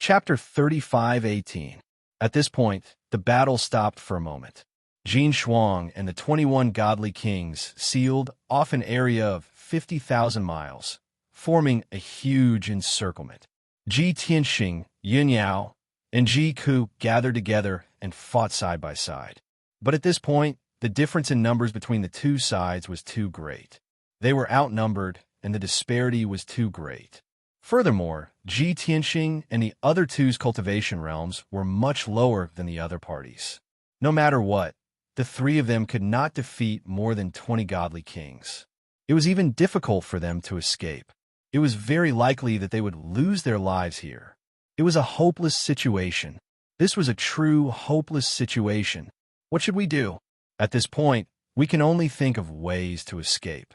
Chapter 35:18. At this point, the battle stopped for a moment. Jin Shuang and the 21 godly kings sealed off an area of 50,000 miles, forming a huge encirclement. Ji Tianxing, Yin Yao, and Ji Ku gathered together and fought side by side. But at this point, the difference in numbers between the two sides was too great. They were outnumbered, and the disparity was too great. Furthermore, Ji Tianxing and the other two's cultivation realms were much lower than the other parties. No matter what, the three of them could not defeat more than 20 godly kings. It was even difficult for them to escape. It was very likely that they would lose their lives here. It was a hopeless situation. This was a true hopeless situation. What should we do? At this point, we can only think of ways to escape.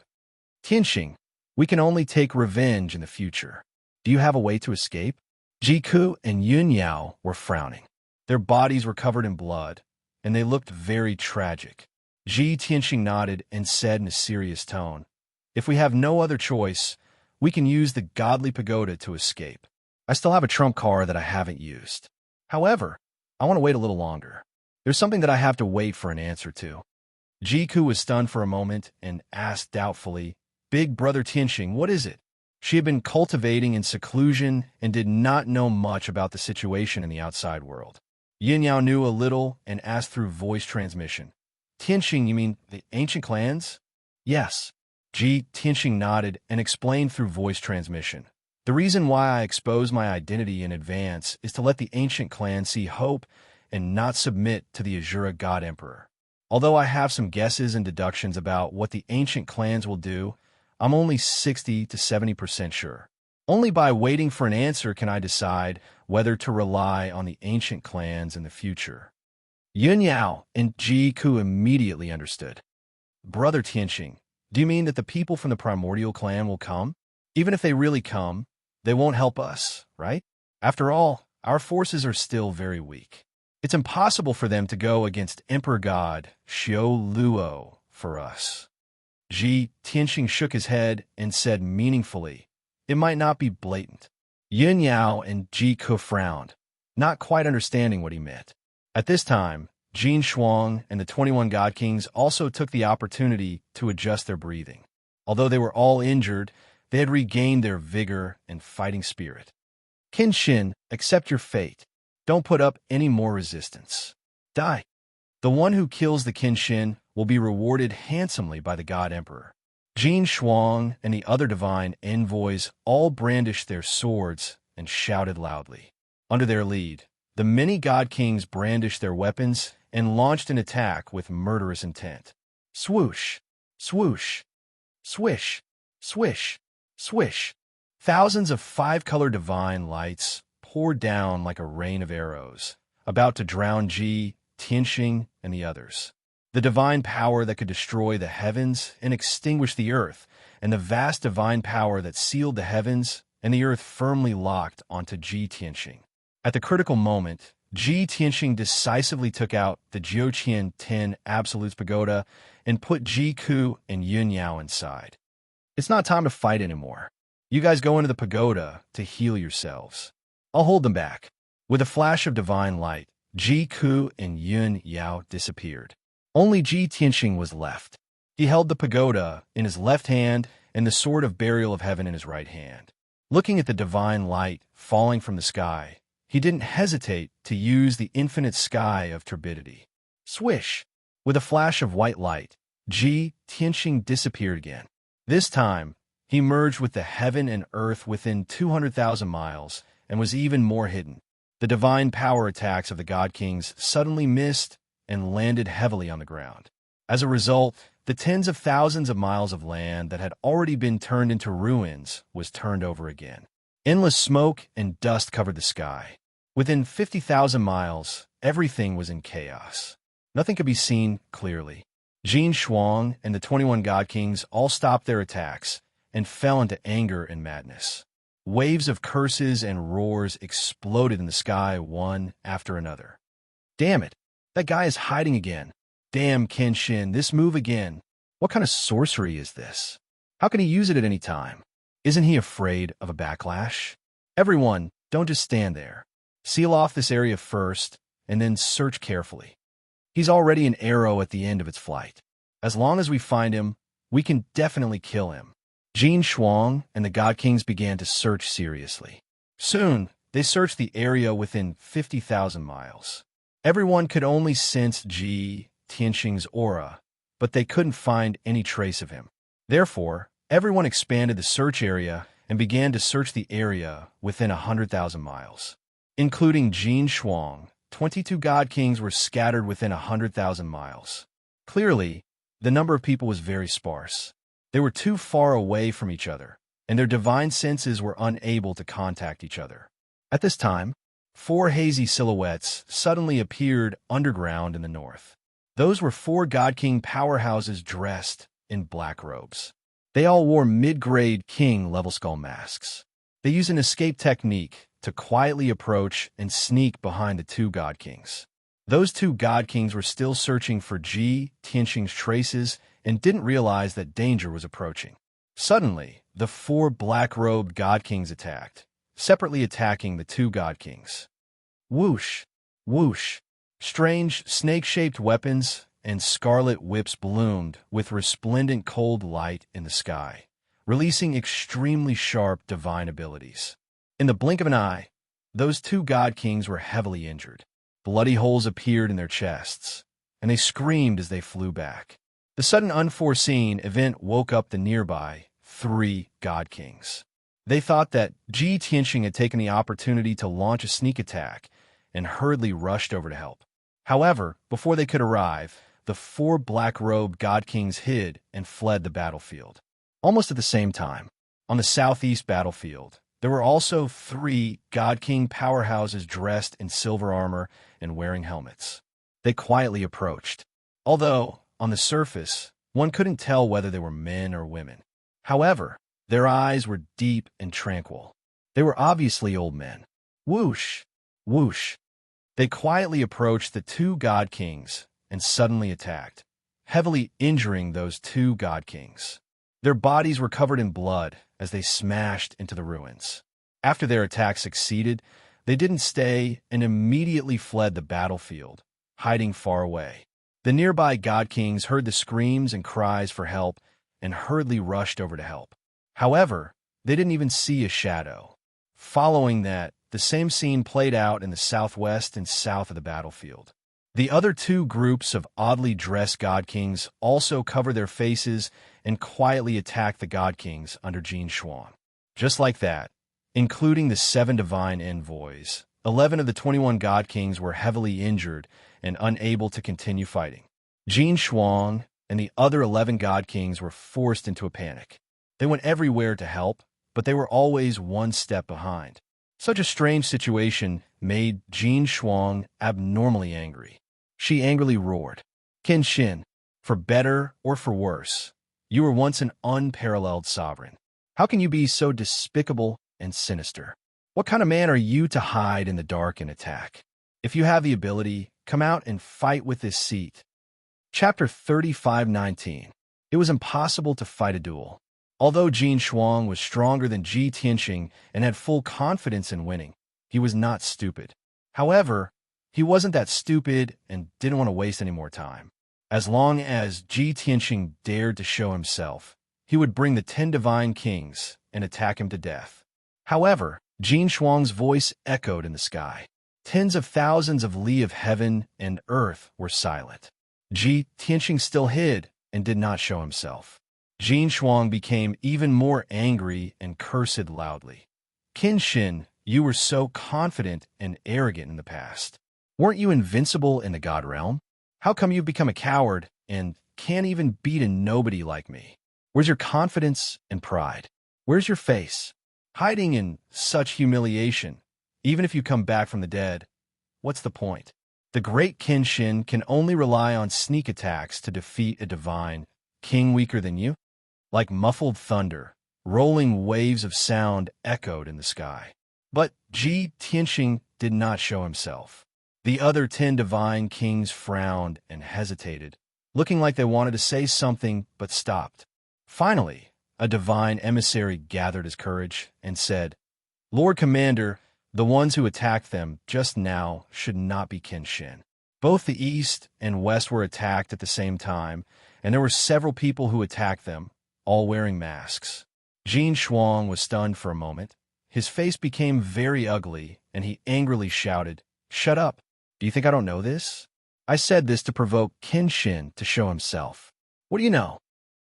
Tianxing, we can only take revenge in the future. Do you have a way to escape? Ji Ku and Yun Yao were frowning. Their bodies were covered in blood, and they looked very tragic. Ji Tianxing nodded and said in a serious tone, "If we have no other choice, we can use the godly pagoda to escape. I still have a trump card that I haven't used. However, I want to wait a little longer. There's something that I have to wait for an answer to." Ji Ku was stunned for a moment and asked doubtfully, "Big brother Tianxing, what is it?" She had been cultivating in seclusion and did not know much about the situation in the outside world. Yin Yao knew a little and asked through voice transmission, "Tianxing, you mean the ancient clans?" "Yes." Ji Tianxing nodded and explained through voice transmission. "The reason why I expose my identity in advance is to let the ancient clan see hope and not submit to the Azura God Emperor. Although I have some guesses and deductions about what the ancient clans will do, I'm only 60 to 70% sure. Only by waiting for an answer can I decide whether to rely on the ancient clans in the future." Yun Yao and Ji Ku immediately understood. "Brother Tianxing, do you mean that the people from the primordial clan will come? Even if they really come, they won't help us, right? After all, our forces are still very weak. It's impossible for them to go against Emperor God Xiao Luo for us." Ji Tianxing shook his head and said meaningfully, "It might not be blatant." Yin Yao and Ji Ku frowned, not quite understanding what he meant. At this time, Jin Shuang and the 21 God Kings also took the opportunity to adjust their breathing. Although they were all injured, they had regained their vigor and fighting spirit. "Qin Shin, accept your fate. Don't put up any more resistance. Die. The one who kills the Qin Shin will be rewarded handsomely by the God Emperor." Jin Shuang and the other divine envoys all brandished their swords and shouted loudly. Under their lead, the many God Kings brandished their weapons and launched an attack with murderous intent. Swoosh, swoosh, swish, swish, swish. Thousands of five-color divine lights poured down like a rain of arrows, about to drown Ji, Tianxing, and the others. The divine power that could destroy the heavens and extinguish the earth, and the vast divine power that sealed the heavens and the earth firmly locked onto Ji Tianxing. At the critical moment, Ji Tianxing decisively took out the Jiuqian 10 Absolutes Pagoda and put Ji Ku and Yun Yao inside. "It's not time to fight anymore. You guys go into the pagoda to heal yourselves. I'll hold them back." With a flash of divine light, Ji Ku and Yun Yao disappeared. Only Ji Tianxing was left. He held the pagoda in his left hand and the sword of burial of heaven in his right hand. Looking at the divine light falling from the sky, he didn't hesitate to use the infinite sky of turbidity. Swish! With a flash of white light, Ji Tianxing disappeared again. This time, he merged with the heaven and earth within 200,000 miles and was even more hidden. The divine power attacks of the God Kings suddenly missed and landed heavily on the ground. As a result, the tens of thousands of miles of land that had already been turned into ruins was turned over again. Endless smoke and dust covered the sky. Within 50,000 miles, everything was in chaos. Nothing could be seen clearly. Jin Shuang and the 21 God Kings all stopped their attacks and fell into anger and madness. Waves of curses and roars exploded in the sky one after another. "Damn it! That guy is hiding again. Damn Qin Shin, this move again. What kind of sorcery is this? How can he use it at any time? Isn't he afraid of a backlash? Everyone, don't just stand there. Seal off this area first, and then search carefully. He's already an arrow at the end of its flight. As long as we find him, we can definitely kill him." Jin Shuang and the God Kings began to search seriously. Soon, they searched the area within 50,000 miles. Everyone could only sense Ji Tianxing's aura, but they couldn't find any trace of him. Therefore, everyone expanded the search area and began to search the area within 100,000 miles. Including Jin Shuang, 22 God Kings were scattered within 100,000 miles. Clearly, the number of people was very sparse. They were too far away from each other, and their divine senses were unable to contact each other. At this time, 4 hazy silhouettes suddenly appeared underground in the north. Those were 4 God King powerhouses dressed in black robes. They all wore mid-grade king-level skull masks. They used an escape technique to quietly approach and sneak behind the 2 God Kings. Those 2 God Kings were still searching for Ji Tianxing's traces and didn't realize that danger was approaching. Suddenly, the 4 black-robed God Kings attacked, separately attacking the 2 God Kings. Whoosh! Whoosh! Strange, snake-shaped weapons and scarlet whips bloomed with resplendent cold light in the sky, releasing extremely sharp divine abilities. In the blink of an eye, those 2 God Kings were heavily injured. Bloody holes appeared in their chests, and they screamed as they flew back. The sudden unforeseen event woke up the nearby 3 God Kings. They thought that Ji Tianxing had taken the opportunity to launch a sneak attack and hurriedly rushed over to help. However, before they could arrive, the 4 black-robed God Kings hid and fled the battlefield. Almost at the same time, on the southeast battlefield, there were also 3 God King powerhouses dressed in silver armor and wearing helmets. They quietly approached. Although, on the surface, one couldn't tell whether they were men or women. However, their eyes were deep and tranquil. They were obviously old men. Whoosh! Whoosh! They quietly approached the 2 God Kings and suddenly attacked, heavily injuring those 2 God Kings. Their bodies were covered in blood as they smashed into the ruins. After their attack succeeded, they didn't stay and immediately fled the battlefield, hiding far away. The nearby God Kings heard the screams and cries for help and hurriedly rushed over to help. However, they didn't even see a shadow. Following that, the same scene played out in the southwest and south of the battlefield. The other 2 groups of oddly dressed God Kings also covered their faces and quietly attacked the God Kings under Jin Shuang. Just like that, including the 7 divine envoys, 11 of the 21 God Kings were heavily injured and unable to continue fighting. Jin Shuang and the other 11 God Kings were forced into a panic. They went everywhere to help, but they were always one step behind. Such a strange situation made Jin Shuang abnormally angry. She angrily roared, "Qin Xin, for better or for worse, you were once an unparalleled sovereign. How can you be so despicable and sinister? What kind of man are you to hide in the dark and attack? If you have the ability, come out and fight with this seat." Chapter 35:19. It was impossible to fight a duel. Although Jin Shuang was stronger than Ji Tianxing and had full confidence in winning, he was not stupid. However, he wasn't that stupid and didn't want to waste any more time. As long as Ji Tianxing dared to show himself, he would bring the 10 divine kings and attack him to death. However, Jin Shuang's voice echoed in the sky. Tens of thousands of li of heaven and earth were silent. Ji Tianxing still hid and did not show himself. Jin Shuang became even more angry and cursed loudly. "Qin Xin, you were so confident and arrogant in the past. Weren't you invincible in the God realm? How come you've become a coward and can't even beat a nobody like me? Where's your confidence and pride? Where's your face? Hiding in such humiliation, even if you come back from the dead, what's the point? The great Qin Xin can only rely on sneak attacks to defeat a divine king weaker than you." Like muffled thunder, rolling waves of sound echoed in the sky. But Ji Tianxing did not show himself. The other 10 divine kings frowned and hesitated, looking like they wanted to say something but stopped. Finally, a divine emissary gathered his courage and said, "Lord Commander, The ones who attacked them just now should not be Kenshin. Both the east and west were attacked at the same time, and there were several people who attacked them, all wearing masks. Jin Shuang was stunned for a moment. His face became very ugly, and he angrily shouted, "Shut up! Do you think I don't know this? I said this to provoke Kenshin to show himself. What do you know?"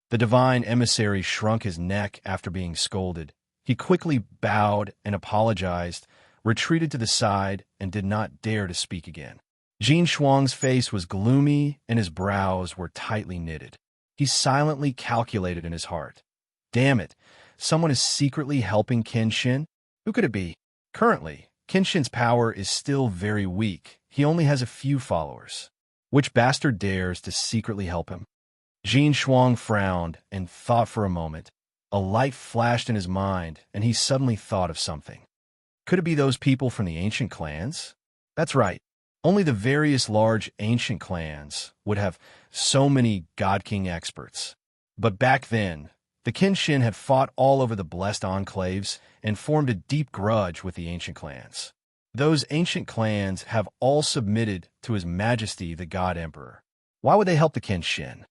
The divine emissary shrunk his neck after being scolded. He quickly bowed and apologized, retreated to the side, and did not dare to speak again. Jin Shuang's face was gloomy and his brows were tightly knitted. He silently calculated in his heart. Damn it, someone is secretly helping Kenshin? Who could it be? Currently, Kenshin's power is still very weak. He only has a few followers. Which bastard dares to secretly help him? Jin Shuang frowned and thought for a moment. A light flashed in his mind, and he suddenly thought of something. Could it be those people from the ancient clans? That's right. Only the various large ancient clans would have so many God King experts. But back then, the Kenshin had fought all over the blessed enclaves and formed a deep grudge with the ancient clans. Those ancient clans have all submitted to His Majesty the God Emperor. Why would they help the Kenshin?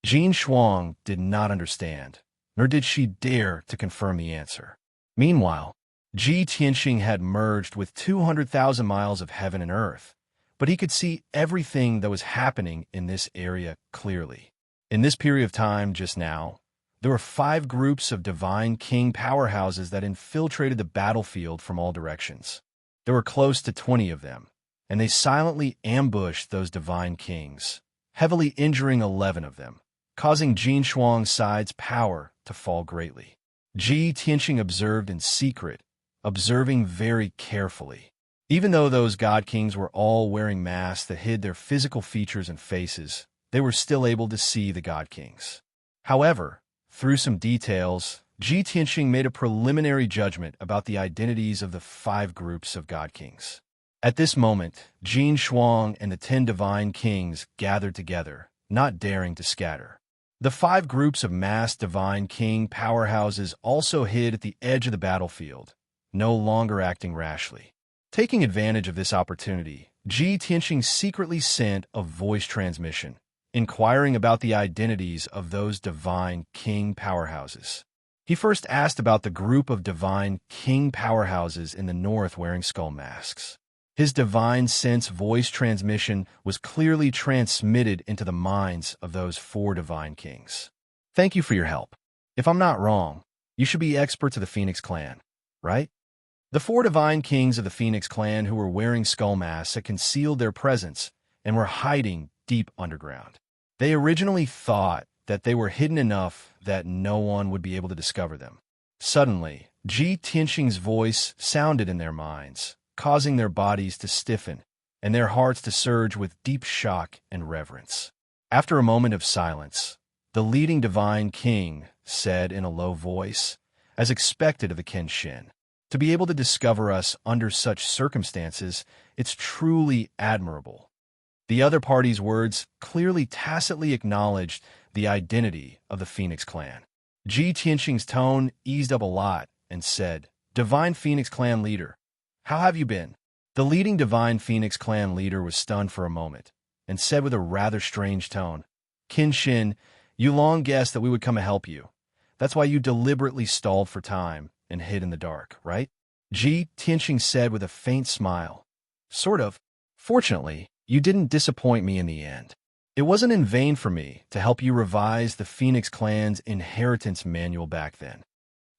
Jin Shuang did not understand, nor did she dare to confirm the answer. Meanwhile, Ji Tianxing had merged with 200,000 miles of heaven and earth, but he could see everything that was happening in this area clearly. In this period of time just now, there were 5 groups of divine king powerhouses that infiltrated the battlefield from all directions. There were close to 20 of them, and they silently ambushed those divine kings, heavily injuring 11 of them, causing Jin Shuang's side's power to fall greatly. Ji Tianxing observed in secret, observing very carefully. Even though those god kings were all wearing masks that hid their physical features and faces, they were still able to see the god kings. However, through some details, Ji Tianxing made a preliminary judgment about the identities of the 5 groups of god kings. At this moment, Jin Shuang and the 10 divine kings gathered together, not daring to scatter. The 5 groups of masked divine king powerhouses also hid at the edge of the battlefield, no longer acting rashly. Taking advantage of this opportunity, Ji Tianxing secretly sent a voice transmission, inquiring about the identities of those divine king powerhouses. He first asked about the group of divine king powerhouses in the north wearing skull masks. His divine sense voice transmission was clearly transmitted into the minds of those 4 divine kings. Thank you for your help. If I'm not wrong, you should be experts of the Phoenix clan, right? The 4 divine kings of the Phoenix clan who were wearing skull masks had concealed their presence and were hiding deep underground. They originally thought that they were hidden enough that no one would be able to discover them. Suddenly, Ji Tianxing's voice sounded in their minds, causing their bodies to stiffen and their hearts to surge with deep shock and reverence. After a moment of silence, the leading divine king said in a low voice, as expected of the Kenshin, "To be able to discover us under such circumstances, it's truly admirable." The other party's words clearly tacitly acknowledged the identity of the Phoenix clan. Ji Tianxing's tone eased up a lot and said, "Divine Phoenix clan leader, how have you been?" The leading divine Phoenix clan leader was stunned for a moment and said with a rather strange tone, "Kenshin, you long guessed that we would come to help you. That's why you deliberately stalled for time and hid in the dark, right?" Ji Tianxing said with a faint smile, "Sort of. Fortunately, you didn't disappoint me in the end. It wasn't in vain for me to help you revise the Phoenix clan's inheritance manual back then.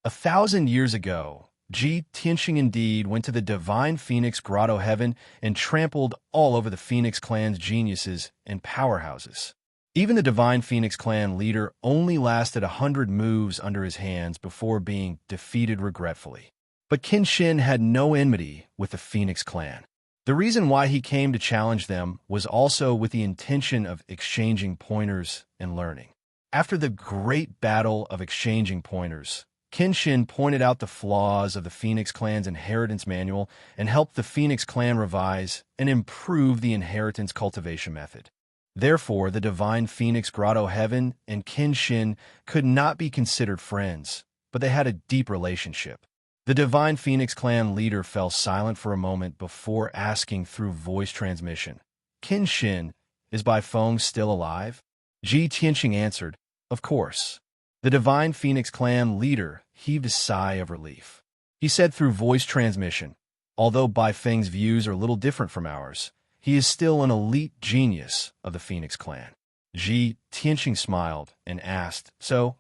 1,000 years ago, Ji Tianxing indeed went to the divine Phoenix Grotto Heaven and trampled all over the Phoenix clan's geniuses and powerhouses. Even the divine Phoenix clan leader only lasted 100 moves under his hands before being defeated regretfully. But Kenshin had no enmity with the Phoenix clan. The reason why he came to challenge them was also with the intention of exchanging pointers and learning. After the great battle of exchanging pointers, Kenshin pointed out the flaws of the Phoenix clan's inheritance manual and helped the Phoenix clan revise and improve the inheritance cultivation method. Therefore, the divine Phoenix Grotto Heaven and Kenshin could not be considered friends, but they had a deep relationship. The Divine Phoenix Clan leader fell silent for a moment before asking through voice transmission, "Qin Shin, is Bai Feng still alive?" Ji Tianqing answered, "Of course." The Divine Phoenix Clan leader heaved a sigh of relief. He said through voice transmission, "Although Bai Feng's views are a little different from ours, he is still an elite genius of the Phoenix Clan." Ji Tianqing smiled and asked, "So,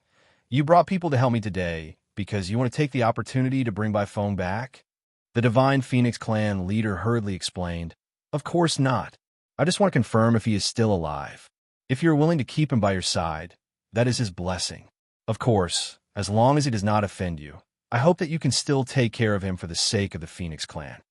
you brought people to help me today because you want to take the opportunity to bring Bai Feng back?" The Divine Phoenix Clan leader hurriedly explained, "Of course not. I just want to confirm if he is still alive. If you're willing to keep him by your side, that is his blessing. Of course, as long as he does not offend you, I hope that you can still take care of him for the sake of the Phoenix Clan."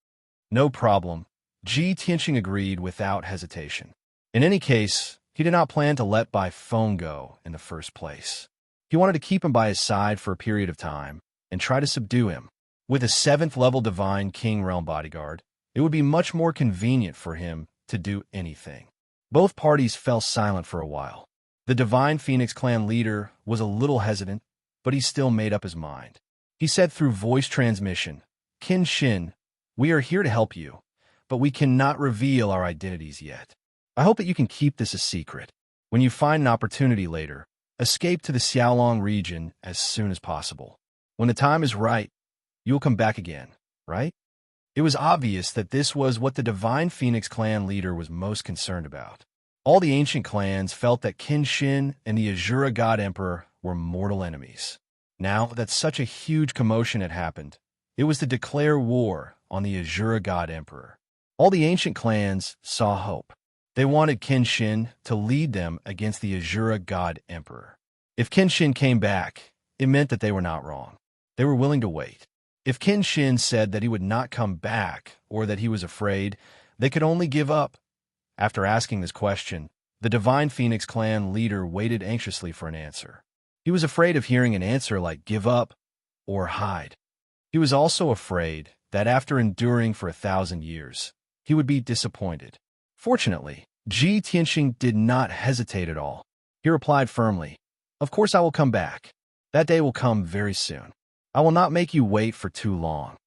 "No problem," Ji Tianqing agreed without hesitation. In any case, he did not plan to let Bai Feng go in the first place. He wanted to keep him by his side for a period of time and try to subdue him. With a 7th-level Divine King Realm bodyguard, it would be much more convenient for him to do anything. Both parties fell silent for a while. The Divine Phoenix Clan leader was a little hesitant, but he still made up his mind. He said through voice transmission, "Qin Shin, we are here to help you, but we cannot reveal our identities yet. I hope that you can keep this a secret. When you find an opportunity later, escape to the Xiaolong region as soon as possible. When the time is right, you will come back again, right?" It was obvious that this was what the Divine Phoenix Clan leader was most concerned about. All the ancient clans felt that Qin Shin and the Azura God Emperor were mortal enemies. Now that such a huge commotion had happened, it was to declare war on the Azura God Emperor. All the ancient clans saw hope. They wanted Qin Shin to lead them against the Azura God Emperor. If Qin Shin came back, it meant that they were not wrong. They were willing to wait. If Qin Shin said that he would not come back or that he was afraid, they could only give up. After asking this question, the Divine Phoenix Clan leader waited anxiously for an answer. He was afraid of hearing an answer like give up or hide. He was also afraid that after enduring for 1,000 years, he would be disappointed. Fortunately, Ji Tianqing did not hesitate at all. He replied firmly, "Of course I will come back. That day will come very soon. I will not make you wait for too long."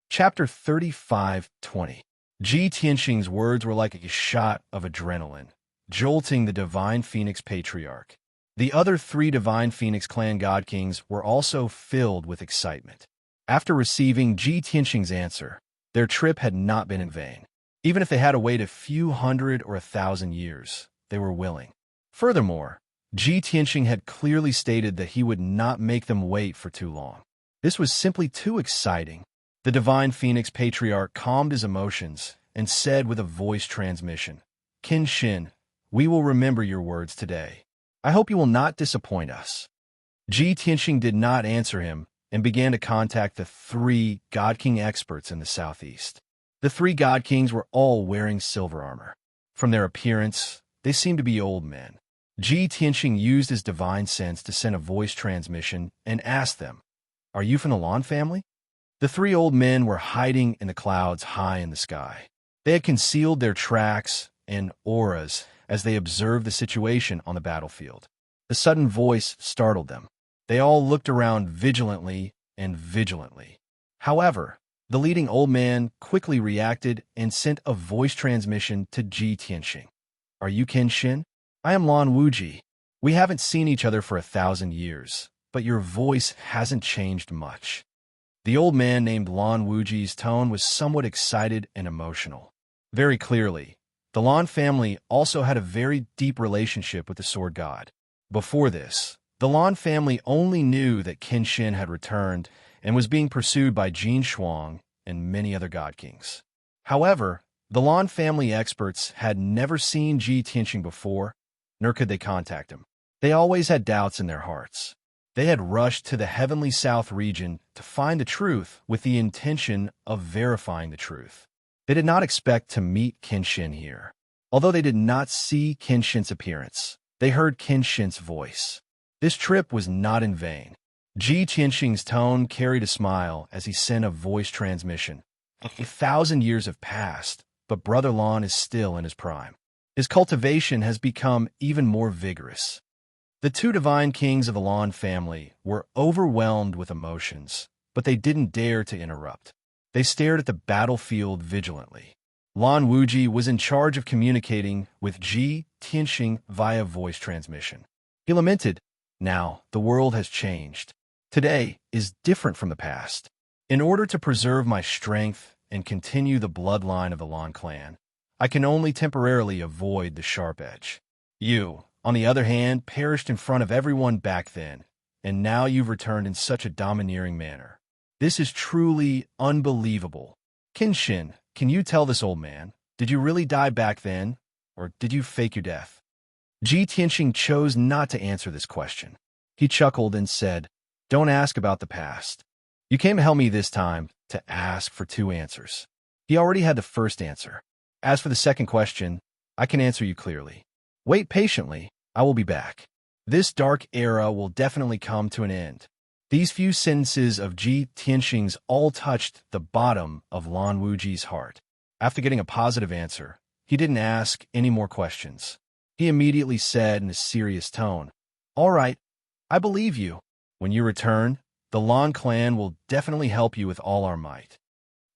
Chapter 35:20. Ji Tianqing's words were like a shot of adrenaline, jolting the Divine Phoenix Patriarch. The other 3 Divine Phoenix Clan God Kings were also filled with excitement. After receiving Ji Tianqing's answer, their trip had not been in vain. Even if they had to wait a few hundred or 1,000 years, they were willing. Furthermore, Ji Tianqing had clearly stated that he would not make them wait for too long. This was simply too exciting. The Divine Phoenix Patriarch calmed his emotions and said with a voice transmission, "Qin Shin, we will remember your words today. I hope you will not disappoint us." Ji Tianqing did not answer him and began to contact the 3 God King experts in the southeast. The 3 God Kings were all wearing silver armor. From their appearance, they seemed to be old men. Ji Tianqing used his divine sense to send a voice transmission and asked them, "Are you from the Lan family?" The 3 old men were hiding in the clouds high in the sky. They had concealed their tracks and auras as they observed the situation on the battlefield. The sudden voice startled them. They all looked around vigilantly. However, the leading old man quickly reacted and sent a voice transmission to Ji Tianqing. "Are you Qin Shin? I am Lan Wuji. We haven't seen each other for 1,000 years, but your voice hasn't changed much." The old man named Lan Wuji's tone was somewhat excited and emotional. Very clearly, the Lan family also had a very deep relationship with the Sword God. Before this, the Lan family only knew that Qin Shin had returned and was being pursued by Jin Shuang and many other God Kings. However, the Lan family experts had never seen Ji Tianqing before, nor could they contact him. They always had doubts in their hearts. They had rushed to the Heavenly South region to find the truth with the intention of verifying the truth. They did not expect to meet Qin Shin here. Although they did not see Qin Shin's appearance, they heard Qin Shin's voice. This trip was not in vain. Ji Tianqing's tone carried a smile as he sent a voice transmission. 1,000 years have passed, but Brother Lan is still in his prime. His cultivation has become even more vigorous. The 2 divine kings of the Lan family were overwhelmed with emotions but they didn't dare to interrupt. They stared at the battlefield vigilantly. Lan Wuji was in charge of communicating with Ji Tianxing via voice transmission. He lamented, "Now, the world has changed. Today is different from the past. In order to preserve my strength and continue the bloodline of the Lan clan, I can only temporarily avoid the sharp edge. You, on the other hand, perished in front of everyone back then, and now you've returned in such a domineering manner. This is truly unbelievable. Kenshin, can you tell this old man, did you really die back then, or did you fake your death?" Ji Tianxing chose not to answer this question. He chuckled and said, "Don't ask about the past. You came to help me this time to ask for two answers." He already had the first answer. "As for the second question, I can answer you clearly. Wait patiently, I will be back. This dark era will definitely come to an end." These few sentences of Ji Tianxing's all touched the bottom of Lan Wuji's heart. After getting a positive answer, he didn't ask any more questions. He immediately said in a serious tone, "All right, I believe you. When you return, the Lan clan will definitely help you with all our might."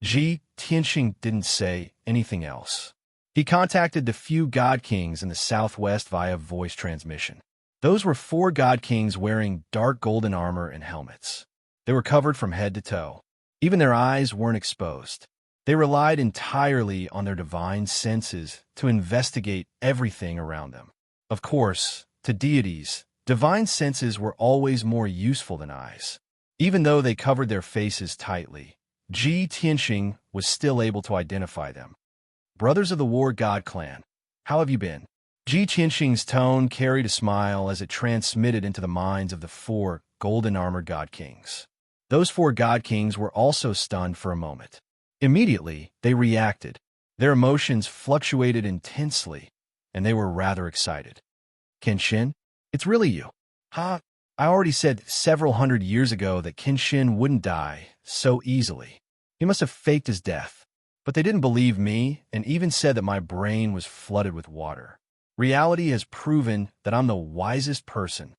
Ji Tianxing didn't say anything else. He contacted the few god kings in the southwest via voice transmission. Those were 4 god kings wearing dark golden armor and helmets. They were covered from head to toe. Even their eyes weren't exposed. They relied entirely on their divine senses to investigate everything around them. Of course, to deities, divine senses were always more useful than eyes. Even though they covered their faces tightly, Ji Tianxing was still able to identify them. "Brothers of the War God Clan, how have you been?" Ji Tianxing's tone carried a smile as it transmitted into the minds of the 4 golden-armored god kings. Those 4 god kings were also stunned for a moment. Immediately, they reacted. Their emotions fluctuated intensely, and they were rather excited. "Kenshin, it's really you. Huh? I already said several hundred years ago that Kenshin wouldn't die so easily. He must have faked his death. But they didn't believe me and even said that my brain was flooded with water. Reality has proven that I'm the wisest person.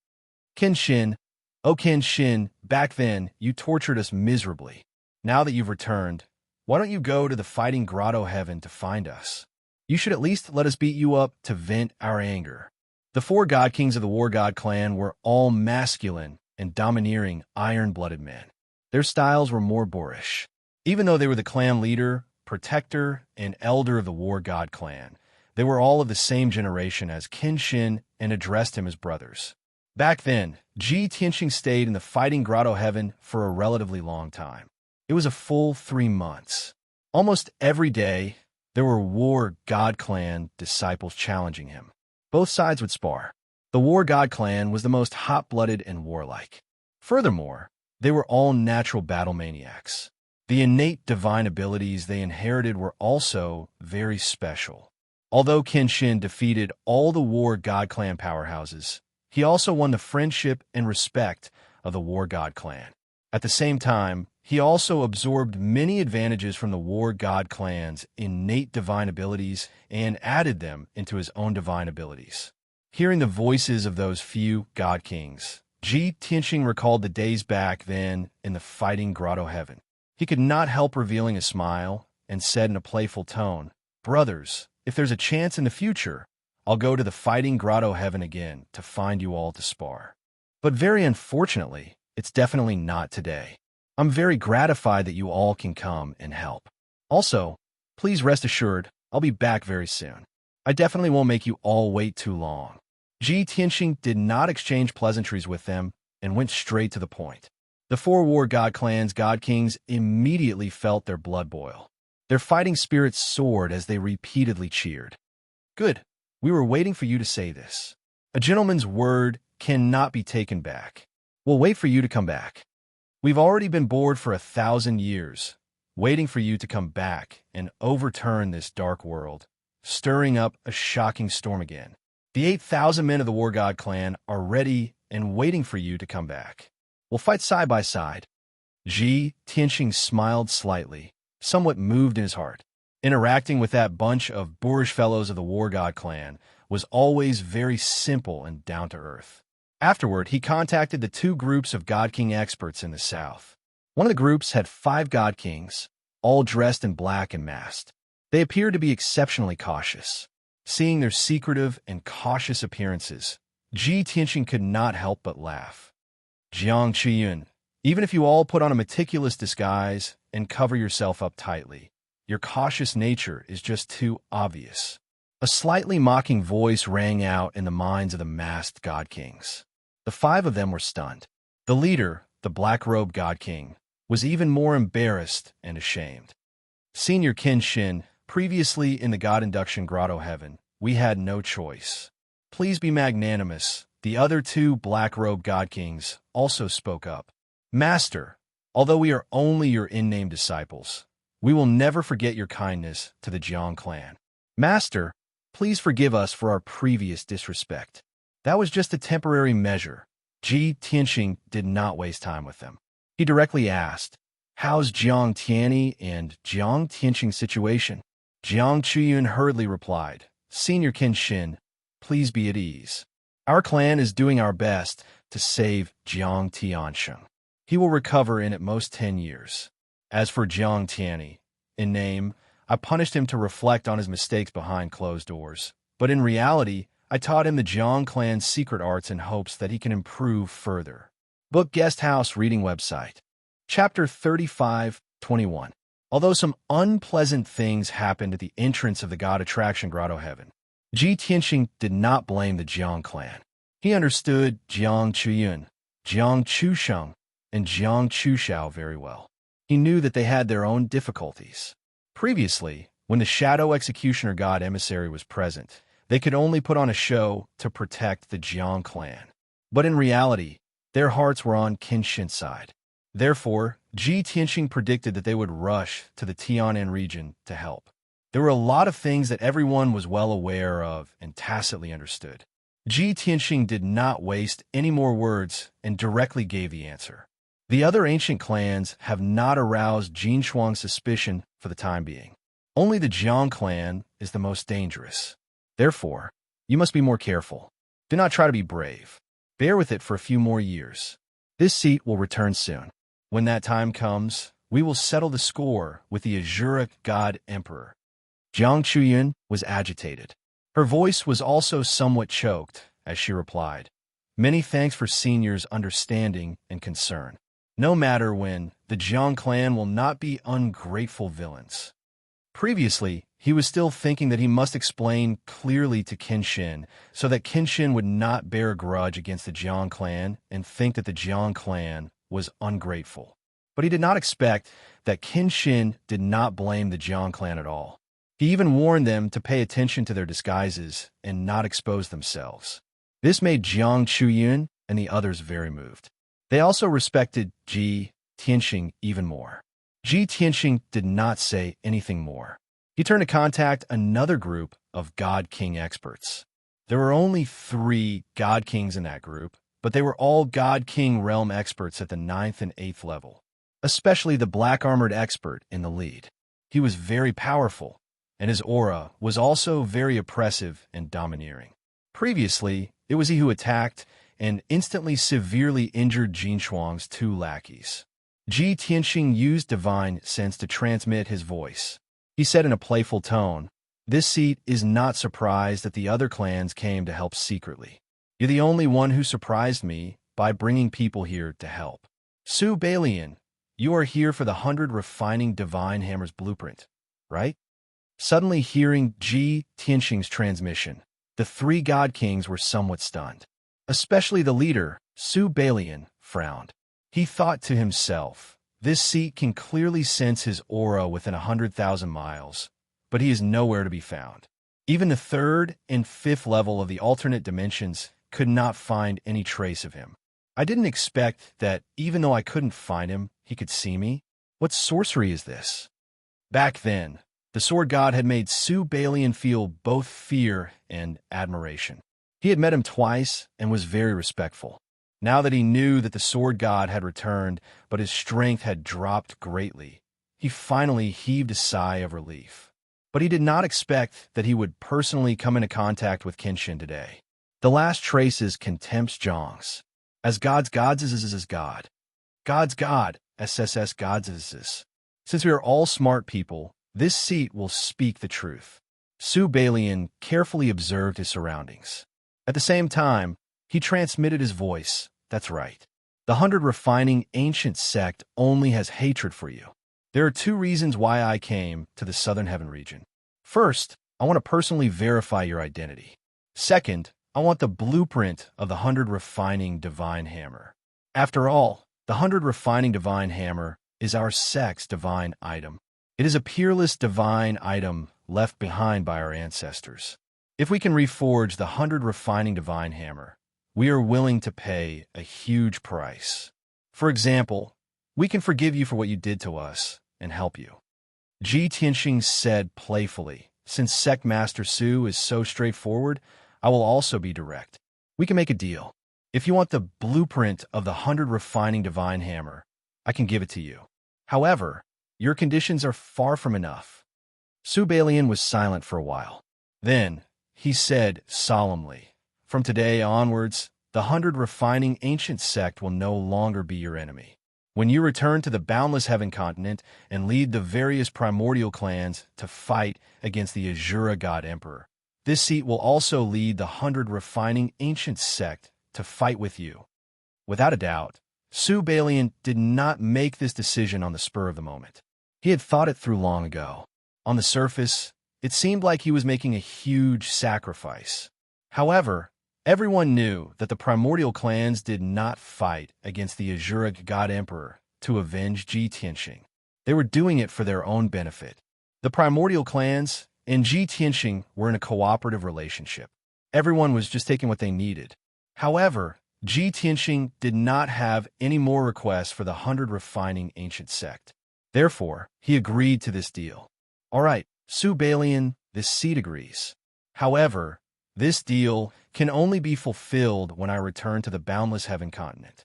Kenshin, oh Kenshin, back then you tortured us miserably. Now that you've returned, why don't you go to the Fighting Grotto Heaven to find us? You should at least let us beat you up to vent our anger." The 4 god kings of the War God clan were all masculine and domineering iron-blooded men. Their styles were more boorish. Even though they were the clan leader, protector, and elder of the War God clan, they were all of the same generation as Kenshin and addressed him as brothers. Back then, Ji Tianxing stayed in the Fighting Grotto Heaven for a relatively long time. It was a full 3 months. Almost every day, there were War God clan disciples challenging him. Both sides would spar. The War God clan was the most hot-blooded and warlike. Furthermore, they were all natural battle maniacs. The innate divine abilities they inherited were also very special. Although Kenshin defeated all the War God clan powerhouses, he also won the friendship and respect of the War God clan. At the same time, he also absorbed many advantages from the War God clan's innate divine abilities and added them into his own divine abilities. Hearing the voices of those few god kings, Ji Tianxing recalled the days back then in the Fighting Grotto Heaven. He could not help revealing a smile and said in a playful tone, "Brothers, if there's a chance in the future, I'll go to the Fighting Grotto Heaven again to find you all to spar. But very unfortunately, it's definitely not today. I'm very gratified that you all can come and help. Also, please rest assured, I'll be back very soon. I definitely won't make you all wait too long." Ji Tianxing did not exchange pleasantries with them and went straight to the point. The 4 War God clan's god kings immediately felt their blood boil. Their fighting spirits soared as they repeatedly cheered. "Good. We were waiting for you to say this. A gentleman's word cannot be taken back. We'll wait for you to come back. We've already been bored for 1,000 years, waiting for you to come back and overturn this dark world, stirring up a shocking storm again. The 8,000 men of the War God clan are ready and waiting for you to come back. We'll fight side by side." Ji Tianxing smiled slightly, somewhat moved in his heart. Interacting with that bunch of boorish fellows of the War God clan was always very simple and down to earth. Afterward, he contacted the 2 groups of God King experts in the south. One of the groups had 5 god kings, all dressed in black and masked. They appeared to be exceptionally cautious. Seeing their secretive and cautious appearances, Ji Tianxing could not help but laugh. Jiang Qiyun, even if you all put on a meticulous disguise and cover yourself up tightly, your cautious nature is just too obvious. A slightly mocking voice rang out in the minds of the masked god kings. The 5 of them were stunned. The leader, the black-robed god king, was even more embarrassed and ashamed. Senior Qin Shin, previously in the God Induction Grotto Heaven, we had no choice. Please be magnanimous. The other 2 black-robed god kings also spoke up. Master, although we are only your in-name disciples, we will never forget your kindness to the Jiang clan. Master, please forgive us for our previous disrespect. That was just a temporary measure. Ji Tianxing did not waste time with them. He directly asked, "How's Jiang Tianyi and Jiang Tianxing's situation?" Jiang Qiyun hurriedly replied, "Senior Qin Shin, please be at ease. Our clan is doing our best to save Jiang Tianxing. He will recover in at most 10 years. As for Jiang Tianyi, in name, I punished him to reflect on his mistakes behind closed doors. But in reality, I taught him the Jiang clan's secret arts in hopes that he can improve further." Book Guest House Reading Website. Chapter 35-21. Although some unpleasant things happened at the entrance of the God Attraction Grotto Heaven, Ji Tianxing did not blame the Jiang clan. He understood Jiang Qiyun, Jiang Chusheng, and Jiang Chushao very well. He knew that they had their own difficulties. Previously, when the Shadow Executioner God Emissary was present, they could only put on a show to protect the Jiang clan. But in reality, their hearts were on Qin Shin's side. Therefore, Ji Tianxing predicted that they would rush to the Tianan region to help. There were a lot of things that everyone was well aware of and tacitly understood. Ji Tianxing did not waste any more words and directly gave the answer. The other ancient clans have not aroused Jin Shuang's suspicion for the time being. Only the Jiang clan is the most dangerous. Therefore, you must be more careful. Do not try to be brave. Bear with it for a few more years. This seat will return soon. When that time comes, we will settle the score with the Azuric God Emperor. Jiang Qiyun was agitated. Her voice was also somewhat choked as she replied, "Many thanks for Senior's understanding and concern. No matter when, the Jiang clan will not be ungrateful villains." Previously, he was still thinking that he must explain clearly to Qin Shin so that Qin Shin would not bear a grudge against the Jiang clan and think that the Jiang clan was ungrateful. But he did not expect that Qin Shin did not blame the Jiang clan at all. He even warned them to pay attention to their disguises and not expose themselves. This made Jiang Qiyun and the others very moved. They also respected Ji Tianxing even more. Ji Tianxing did not say anything more. He turned to contact another group of God King experts. There were only 3 God Kings in that group, but they were all God King realm experts at the 9th and 8th level, especially the black-armored expert in the lead. He was very powerful, and his aura was also very oppressive and domineering. Previously, it was he who attacked and instantly severely injured Jin Shuang's 2 lackeys. Ji Tianxing used divine sense to transmit his voice. He said in a playful tone, "This seat is not surprised that the other clans came to help secretly. You're the only one who surprised me by bringing people here to help. Su Balian, you are here for the 100 refining divine hammers blueprint, right?" Suddenly hearing Ji Tianxing's transmission, the 3 God Kings were somewhat stunned. Especially the leader, Su Balian, frowned. He thought to himself, this seat can clearly sense his aura within 100,000 miles, but he is nowhere to be found. Even the 3rd and 5th level of the alternate dimensions could not find any trace of him. I didn't expect that even though I couldn't find him, he could see me. What sorcery is this? Back then, the Sword God had made Su Balian feel both fear and admiration. He had met him twice and was very respectful. Now that he knew that the Sword God had returned, but his strength had dropped greatly, he finally heaved a sigh of relief. But he did not expect that he would personally come into contact with Qin Shin today. The last traces contempts Zhang's. As God's God is God. God's God, SSS Godzes. Since we are all smart people, this seat will speak the truth. Su Balian carefully observed his surroundings. At the same time, he transmitted his voice. That's right. The 100 Refining Ancient Sect only has hatred for you. There are 2 reasons why I came to the Southern Heaven region. First, I want to personally verify your identity. Second, I want the blueprint of the 100 Refining Divine Hammer. After all, the 100 Refining Divine Hammer is our sect's divine item. It is a peerless divine item left behind by our ancestors. If we can reforge the 100 Refining Divine Hammer, we are willing to pay a huge price. For example, we can forgive you for what you did to us and help you. Ji Tianxing said playfully, since Sect Master Su is so straightforward, I will also be direct. We can make a deal. If you want the blueprint of the 100 Refining Divine Hammer, I can give it to you. However, your conditions are far from enough. Su Balian was silent for a while. Then, he said solemnly, from today onwards, the 100 Refining Ancient Sect will no longer be your enemy. When you return to the Boundless Heaven continent and lead the various primordial clans to fight against the Azura God Emperor, this seat will also lead the 100 Refining Ancient Sect to fight with you. Without a doubt, Su Balian did not make this decision on the spur of the moment. He had thought it through long ago. On the surface, it seemed like he was making a huge sacrifice. However, everyone knew that the primordial clans did not fight against the Azura God Emperor to avenge Ji Tianxing. They were doing it for their own benefit. The primordial clans and Ji Tianxing were in a cooperative relationship. Everyone was just taking what they needed. However, Ji Tianxing did not have any more requests for the 100 Refining Ancient Sect. Therefore, he agreed to this deal. All right, Su Balian, this seat agrees. However, this deal can only be fulfilled when I return to the Boundless Heaven continent.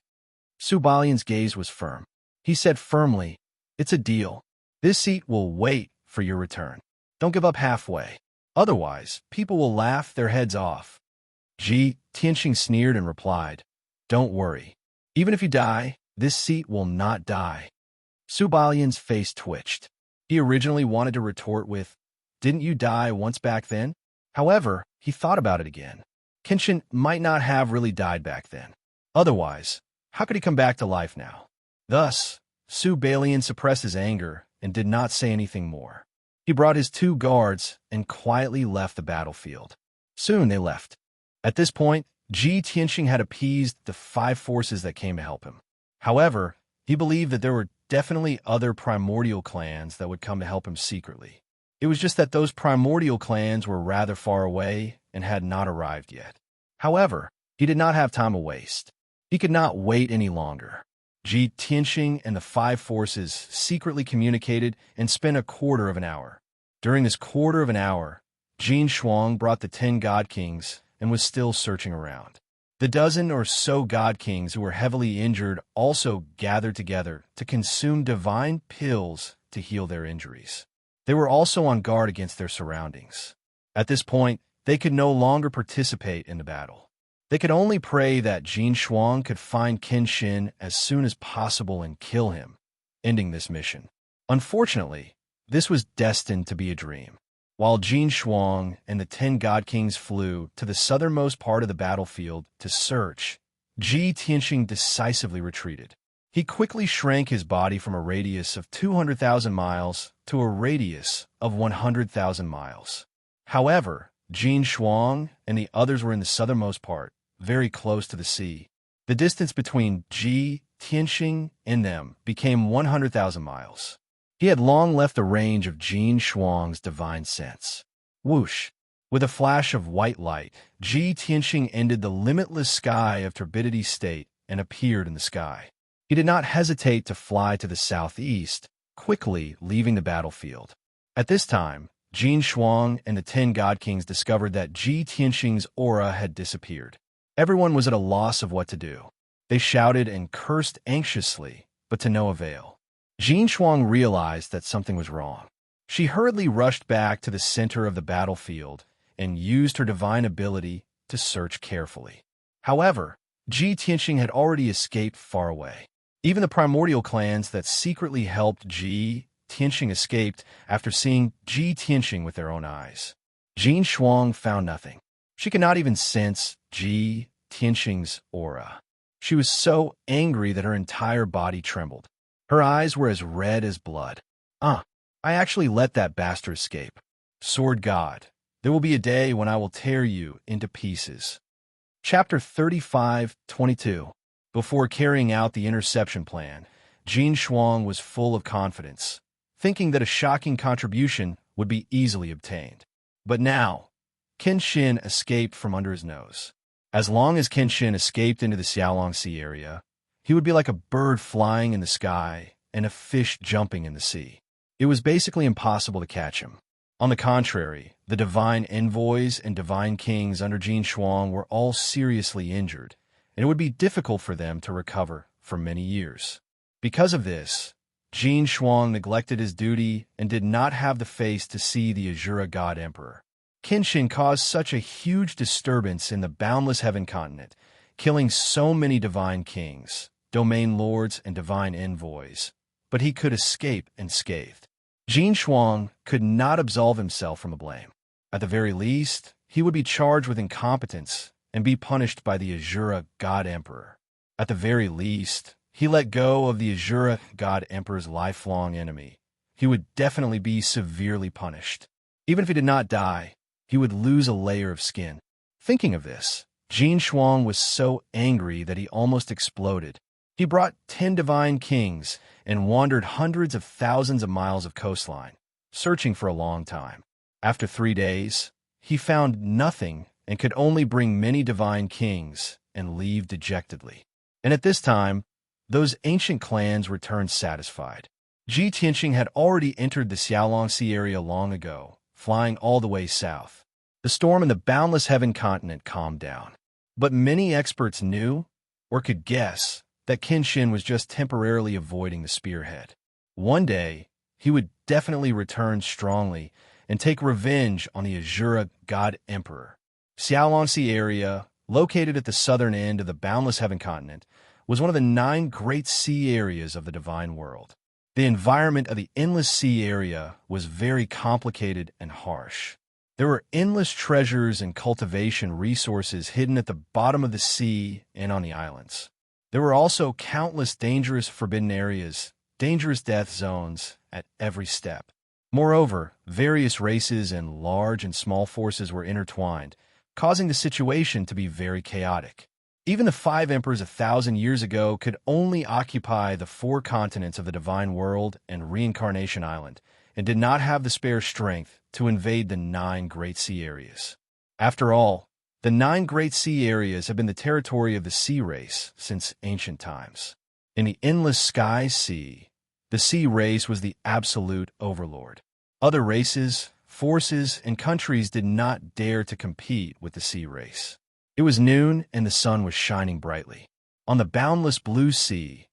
Su Balian's gaze was firm. He said firmly, it's a deal. This seat will wait for your return. Don't give up halfway. Otherwise, people will laugh their heads off. Ji Tianxing sneered and replied, don't worry. Even if you die, this seat will not die. Su Balian's face twitched. He originally wanted to retort with, didn't you die once back then? However, he thought about it again. Kenshin might not have really died back then. Otherwise, how could he come back to life now? Thus, Su Balian suppressed his anger and did not say anything more. He brought his 2 guards and quietly left the battlefield. Soon they left. At this point, Ji Tianxing had appeased the 5 forces that came to help him. However, he believed that there were definitely other primordial clans that would come to help him secretly. It was just that those primordial clans were rather far away and had not arrived yet. However, he did not have time to waste. He could not wait any longer. Ji Tianxing and the 5 forces secretly communicated and spent a quarter of an hour. During this quarter of an hour, Jin Shuang brought the 10 God Kings and was still searching around. The dozen or so God Kings who were heavily injured also gathered together to consume divine pills to heal their injuries. They were also on guard against their surroundings. At this point, they could no longer participate in the battle. They could only pray that Jin Shuang could find Kenshin as soon as possible and kill him, ending this mission. Unfortunately, this was destined to be a dream. While Jin Shuang and the 10 God Kings flew to the southernmost part of the battlefield to search, Ji Tianxing decisively retreated. He quickly shrank his body from a radius of 200,000 miles to a radius of 100,000 miles. However, Jin Shuang and the others were in the southernmost part, very close to the sea. The distance between Ji Tianxing and them became 100,000 miles. He had long left the range of Jin Shuang's divine sense. Whoosh! With a flash of white light, Ji Tianxing ended the limitless sky of turbidity state and appeared in the sky. He did not hesitate to fly to the southeast, quickly leaving the battlefield. At this time, Jin Shuang and the 10 God Kings discovered that Ji Tianxing's aura had disappeared. Everyone was at a loss of what to do. They shouted and cursed anxiously, but to no avail. Jin Shuang realized that something was wrong. She hurriedly rushed back to the center of the battlefield and used her divine ability to search carefully. However, Ji Tianxing had already escaped far away. Even the primordial clans that secretly helped Ji Tianxing escaped after seeing Ji Tianxing with their own eyes. Jin Shuang found nothing. She could not even sense Ji Tianxing's aura. She was so angry that her entire body trembled. Her eyes were as red as blood. I actually let that bastard escape. Sword God, there will be a day when I will tear you into pieces. Chapter 35:22. Before carrying out the interception plan, Jin Shuang was full of confidence, thinking that a shocking contribution would be easily obtained. But now, Kenshin escaped from under his nose. As long as Kenshin escaped into the Xiaolong Sea area, he would be like a bird flying in the sky and a fish jumping in the sea. It was basically impossible to catch him. On the contrary, the divine envoys and divine kings under Jin Shuang were all seriously injured, and it would be difficult for them to recover for many years. Because of this, Jin Shuang neglected his duty and did not have the face to see the Azura God Emperor. Kenshin caused such a huge disturbance in the boundless heaven continent, killing so many divine kings, domain lords, and divine envoys, but he could escape unscathed. Jin Shuang could not absolve himself from the blame. At the very least, he would be charged with incompetence and be punished by the Azura God Emperor. At the very least, he let go of the Azura God Emperor's lifelong enemy. He would definitely be severely punished. Even if he did not die, he would lose a layer of skin. Thinking of this, Jin Shuang was so angry that he almost exploded. He brought 10 divine kings and wandered hundreds of thousands of miles of coastline, searching for a long time. After 3 days, he found nothing and could only bring many divine kings and leave dejectedly. And at this time, those ancient clans returned satisfied. Ji Tianxing had already entered the Xiaolong Sea area long ago, flying all the way south. The storm in the boundless heaven continent calmed down. But many experts knew, or could guess, that Kenshin was just temporarily avoiding the spearhead. One day, he would definitely return strongly and take revenge on the Azura God Emperor. Xiaolong Sea area, located at the southern end of the boundless heaven continent, was one of the 9 great sea areas of the divine world. The environment of the endless sea area was very complicated and harsh. There were endless treasures and cultivation resources hidden at the bottom of the sea and on the islands. There were also countless dangerous forbidden areas, dangerous death zones at every step. Moreover, various races and large and small forces were intertwined, causing the situation to be very chaotic. Even the 5 emperors 1,000 years ago could only occupy the 4 continents of the divine world and Reincarnation Island, and did not have the spare strength to invade the 9 great sea areas. After all, the 9 great sea areas have been the territory of the sea race since ancient times. In the endless sky sea, the sea race was the absolute overlord. Other races, forces, and countries did not dare to compete with the sea race. It was noon and the sun was shining brightly. On the boundless blue sea,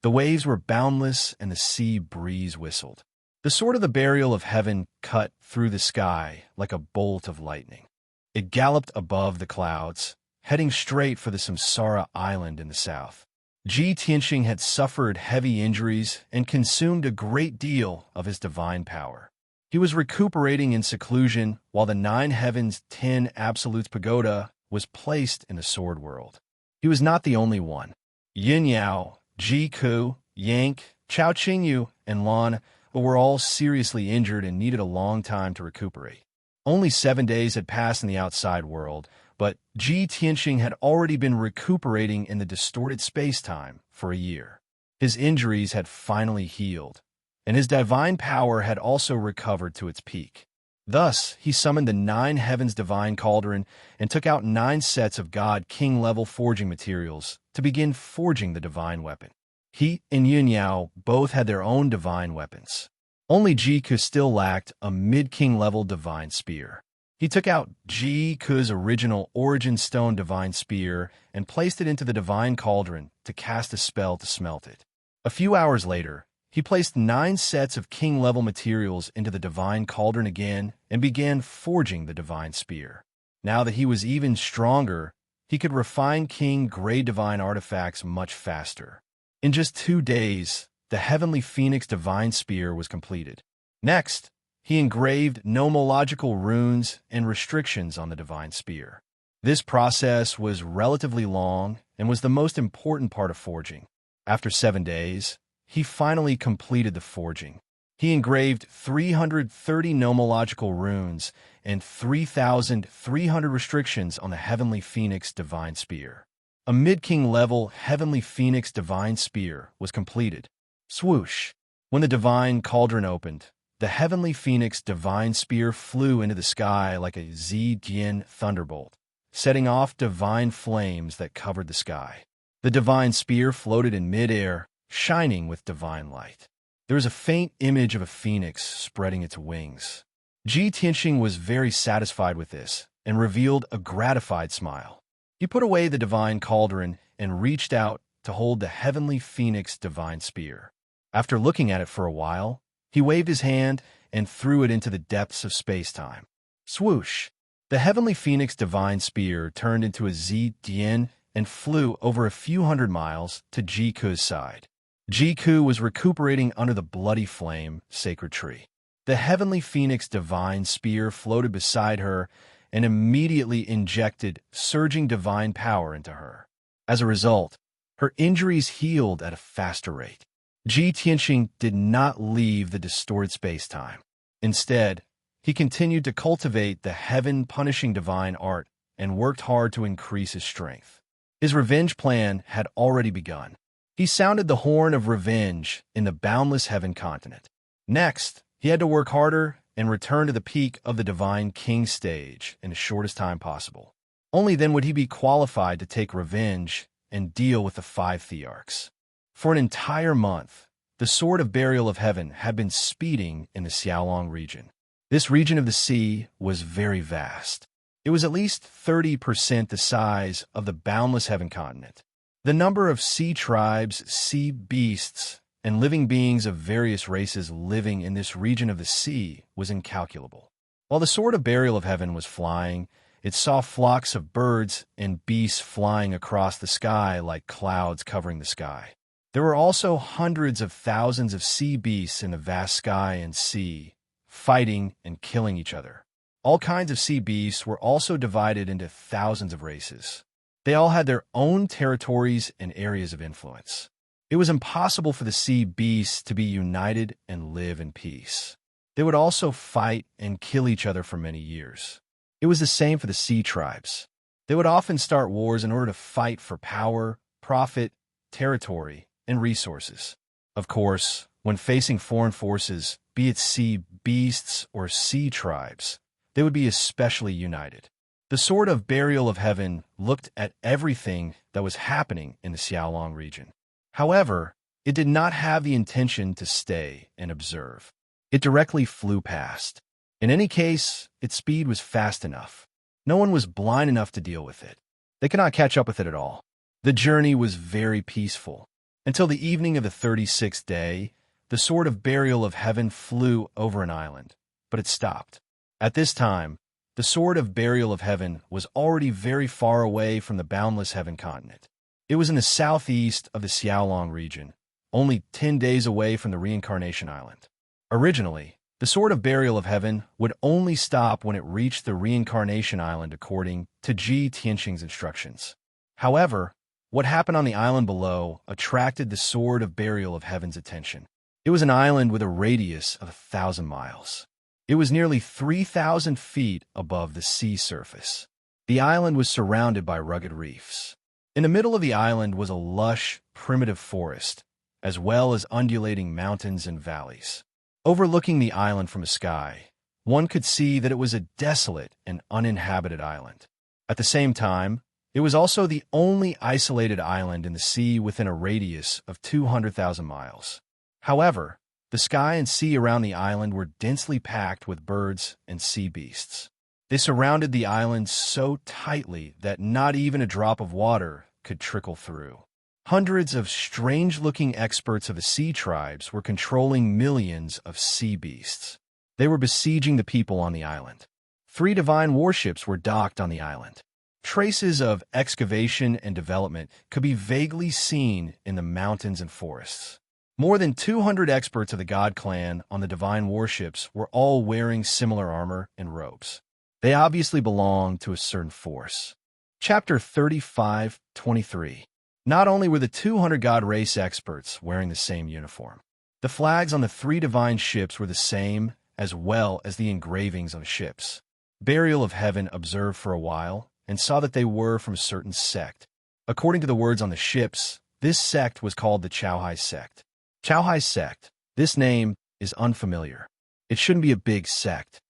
the waves were boundless and the sea breeze whistled. The sword of the burial of heaven cut through the sky like a bolt of lightning. It galloped above the clouds, heading straight for the Samsara Island in the south. Ji Tianxing had suffered heavy injuries and consumed a great deal of his divine power. He was recuperating in seclusion while the 9 Heavens 10 Absolutes Pagoda was placed in the sword world. He was not the only one. Yin Yao, Ji Ku, Yank, Chao Qingyu, and Lan were all seriously injured and needed a long time to recuperate. Only 7 days had passed in the outside world, but Ji Tianxing had already been recuperating in the distorted space-time for a year. His injuries had finally healed, and his divine power had also recovered to its peak. Thus, he summoned the 9 Heavens Divine Cauldron and took out 9 sets of God King-level forging materials to begin forging the divine weapon. He and Yun Yao both had their own divine weapons. Only Ji Ku still lacked a mid-king level divine spear. He took out Ji Ku's original Origin Stone divine spear and placed it into the divine cauldron to cast a spell to smelt it. A few hours later, he placed 9 sets of king-level materials into the divine cauldron again and began forging the divine spear. Now that he was even stronger, he could refine king grade divine artifacts much faster. In just 2 days, the heavenly phoenix divine spear was completed. Next, he engraved nomological runes and restrictions on the divine spear. This process was relatively long and was the most important part of forging. After 7 days, he finally completed the forging. He engraved 330 nomological runes and 3,300 restrictions on the heavenly phoenix divine spear. A mid-king level heavenly phoenix divine spear was completed. Swoosh! When the divine cauldron opened, the heavenly phoenix divine spear flew into the sky like a Zedian thunderbolt, setting off divine flames that covered the sky. The divine spear floated in mid-air, shining with divine light. There was a faint image of a phoenix spreading its wings. Ji Tianxing was very satisfied with this and revealed a gratified smile. He put away the divine cauldron and reached out to hold the heavenly phoenix divine spear. After looking at it for a while, he waved his hand and threw it into the depths of space-time. Swoosh! The heavenly phoenix divine spear turned into a Zedian and flew over a few hundred miles to Jiku's side. Jiku was recuperating under the bloody flame sacred tree. The heavenly phoenix divine spear floated beside her and immediately injected surging divine power into her. As a result, her injuries healed at a faster rate. Ji Tianxing did not leave the distorted space-time. Instead, he continued to cultivate the heaven-punishing divine art and worked hard to increase his strength. His revenge plan had already begun. He sounded the horn of revenge in the boundless heaven continent. Next, he had to work harder and return to the peak of the Divine King stage in the shortest time possible. Only then would he be qualified to take revenge and deal with the 5 Thearchs. For an entire month, the Sword of Burial of Heaven had been speeding in the Xiaolong region. This region of the sea was very vast. It was at least 30% the size of the boundless heaven continent. The number of sea tribes, sea beasts, and living beings of various races living in this region of the sea was incalculable. While the Sword of Burial of Heaven was flying, it saw flocks of birds and beasts flying across the sky like clouds covering the sky. There were also hundreds of thousands of sea beasts in the vast sky and sea, fighting and killing each other. All kinds of sea beasts were also divided into thousands of races. They all had their own territories and areas of influence. It was impossible for the sea beasts to be united and live in peace. They would also fight and kill each other for many years. It was the same for the sea tribes. They would often start wars in order to fight for power, profit, territory, and resources. Of course, when facing foreign forces, be it sea beasts or sea tribes, they would be especially united. The Sword of Burial of Heaven looked at everything that was happening in the Xiaolong region. However, it did not have the intention to stay and observe. It directly flew past. In any case, its speed was fast enough. No one was blind enough to deal with it. They could not catch up with it at all. The journey was very peaceful. Until the evening of the 36th day, the Sword of Burial of Heaven flew over an island, but it stopped. At this time, the Sword of Burial of Heaven was already very far away from the boundless heaven continent. It was in the southeast of the Xiaolong region, only 10 days away from the Reincarnation Island. Originally, the Sword of Burial of Heaven would only stop when it reached the Reincarnation Island according to Ji Tianxing's instructions. However, what happened on the island below attracted the Sword of Burial of Heaven's attention. It was an island with a radius of 1,000 miles. It was nearly 3,000 feet above the sea surface. The island was surrounded by rugged reefs. In the middle of the island was a lush, primitive forest, as well as undulating mountains and valleys. Overlooking the island from a sky, one could see that it was a desolate and uninhabited island. At the same time, it was also the only isolated island in the sea within a radius of 200,000 miles. However, the sky and sea around the island were densely packed with birds and sea beasts. They surrounded the island so tightly that not even a drop of water could trickle through. Hundreds of strange-looking experts of the sea tribes were controlling millions of sea beasts. They were besieging the people on the island. 3 divine warships were docked on the island. Traces of excavation and development could be vaguely seen in the mountains and forests. More than 200 experts of the God Clan on the divine warships were all wearing similar armor and robes. They obviously belonged to a certain force. Chapter 35:23. Not only were the 200 God race experts wearing the same uniform, the flags on the 3 divine ships were the same, as well as the engravings on the ships. Burial of Heaven observed for a while and saw that they were from a certain sect. According to the words on the ships, this sect was called the Chauhai sect. Chauhai sect. This name is unfamiliar. It shouldn't be a big sect.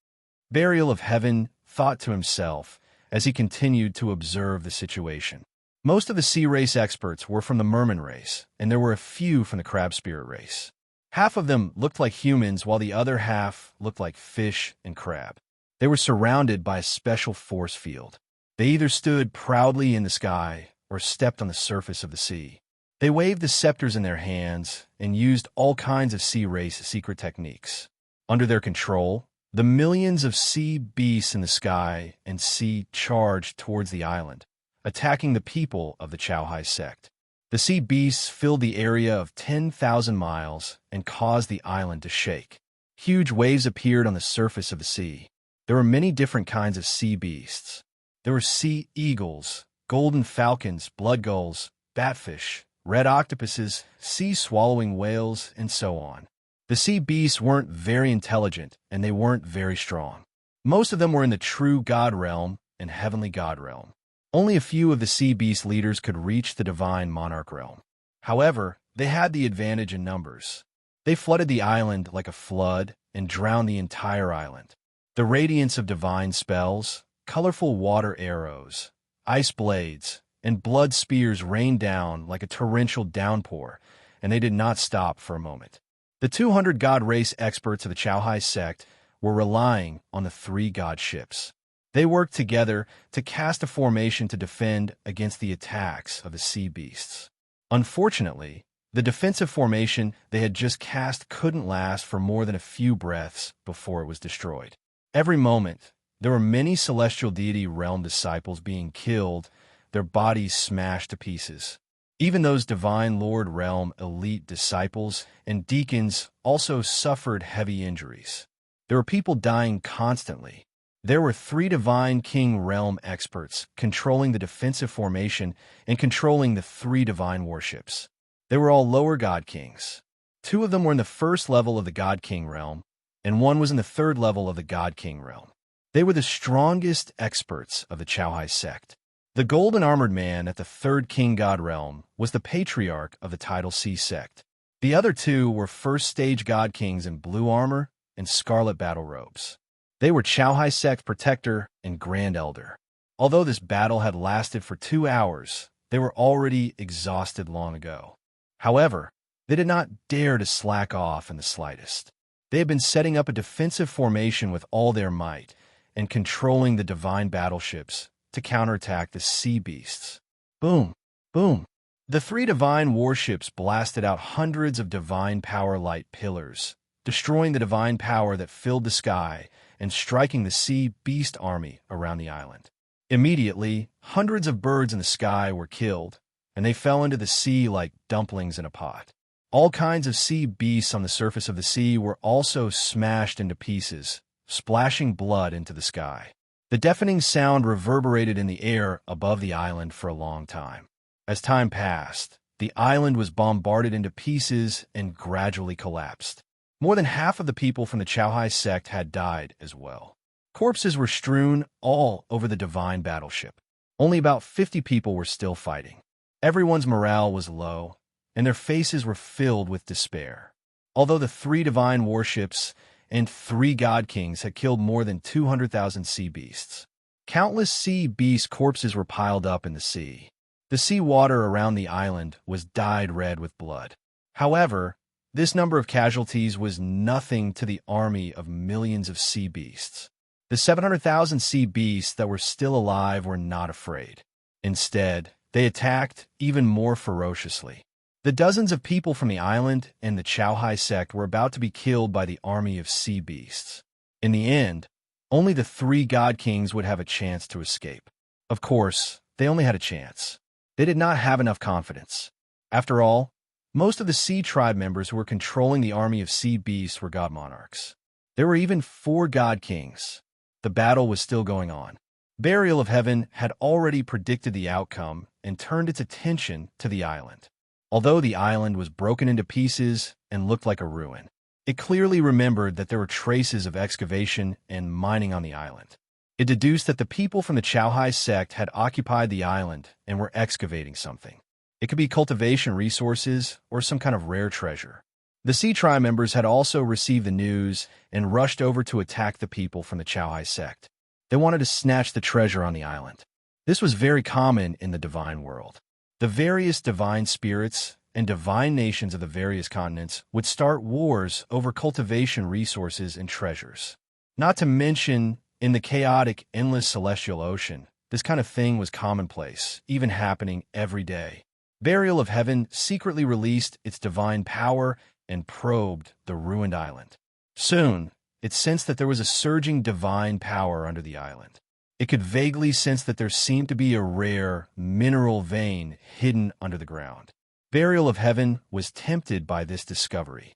Burial of Heaven thought to himself as he continued to observe the situation. Most of the sea race experts were from the merman race, and there were a few from the crab spirit race. Half of them looked like humans, while the other half looked like fish and crab. They were surrounded by a special force field. They either stood proudly in the sky or stepped on the surface of the sea. They waved the scepters in their hands and used all kinds of sea race secret techniques. Under their control, the millions of sea beasts in the sky and sea charged towards the island, attacking the people of the Chauhai sect. The sea beasts filled the area of 10,000 miles and caused the island to shake. Huge waves appeared on the surface of the sea. There were many different kinds of sea beasts. There were sea eagles, golden falcons, blood gulls, batfish, red octopuses, sea-swallowing whales, and so on. The sea beasts weren't very intelligent, and they weren't very strong. Most of them were in the true God realm and heavenly God realm. Only a few of the sea beast leaders could reach the divine monarch realm. However, they had the advantage in numbers. They flooded the island like a flood and drowned the entire island. The radiance of divine spells, colorful water arrows, ice blades, and blood spears rained down like a torrential downpour, and they did not stop for a moment. The 200 God race experts of the Chauhai sect were relying on the 3 God ships. They worked together to cast a formation to defend against the attacks of the sea beasts. Unfortunately, the defensive formation they had just cast couldn't last for more than a few breaths before it was destroyed. Every moment, there were many celestial deity realm disciples being killed, their bodies smashed to pieces. Even those divine Lord realm elite disciples and deacons also suffered heavy injuries. There were people dying constantly. There were 3 divine king realm experts controlling the defensive formation and controlling the 3 divine warships. They were all lower god kings. 2 of them were in the 1st level of the god king realm, and 1 was in the 3rd level of the god king realm. They were the strongest experts of the Chauhai sect. The golden armored man at the 3rd king god realm was the patriarch of the tidal sea sect. The other 2 were 1st stage god kings in blue armor and scarlet battle robes. They were Chauhai sect protector and grand elder. Although this battle had lasted for 2 hours, they were already exhausted long ago. However, they did not dare to slack off in the slightest. They had been setting up a defensive formation with all their might and controlling the divine battleships to counterattack the sea beasts. Boom, boom. The 3 divine warships blasted out hundreds of divine power light pillars, destroying the divine power that filled the sky and striking the sea beast army around the island. Immediately, hundreds of birds in the sky were killed, and they fell into the sea like dumplings in a pot. All kinds of sea beasts on the surface of the sea were also smashed into pieces, splashing blood into the sky. The deafening sound reverberated in the air above the island for a long time. As time passed, the island was bombarded into pieces and gradually collapsed. More than half of the people from the Chauhai sect had died as well. Corpses were strewn all over the divine battleship. Only about 50 people were still fighting. Everyone's morale was low, and their faces were filled with despair. Although the 3 divine warships and 3 god kings had killed more than 200,000 sea beasts, countless sea beast corpses were piled up in the sea. The sea water around the island was dyed red with blood. However, this number of casualties was nothing to the army of millions of sea beasts. The 700,000 sea beasts that were still alive were not afraid. Instead, they attacked even more ferociously. The dozens of people from the island and the Chauhai sect were about to be killed by the army of sea beasts. In the end, only the 3 god kings would have a chance to escape. Of course, they only had a chance. They did not have enough confidence. After all, most of the sea tribe members who were controlling the army of sea beasts were god monarchs. There were even 4 god kings. The battle was still going on. Burial of Heaven had already predicted the outcome and turned its attention to the island. Although the island was broken into pieces and looked like a ruin, it clearly remembered that there were traces of excavation and mining on the island. It deduced that the people from the Chowhai sect had occupied the island and were excavating something. It could be cultivation resources or some kind of rare treasure. The Sea Tribe members had also received the news and rushed over to attack the people from the Chowhai sect. They wanted to snatch the treasure on the island. This was very common in the divine world. The various divine spirits and divine nations of the various continents would start wars over cultivation resources and treasures. Not to mention, in the chaotic, endless celestial ocean, this kind of thing was commonplace, even happening every day. Burial of Heaven secretly released its divine power and probed the ruined island. Soon, it sensed that there was a surging divine power under the island. It could vaguely sense that there seemed to be a rare mineral vein hidden under the ground. Burial of Heaven was tempted by this discovery.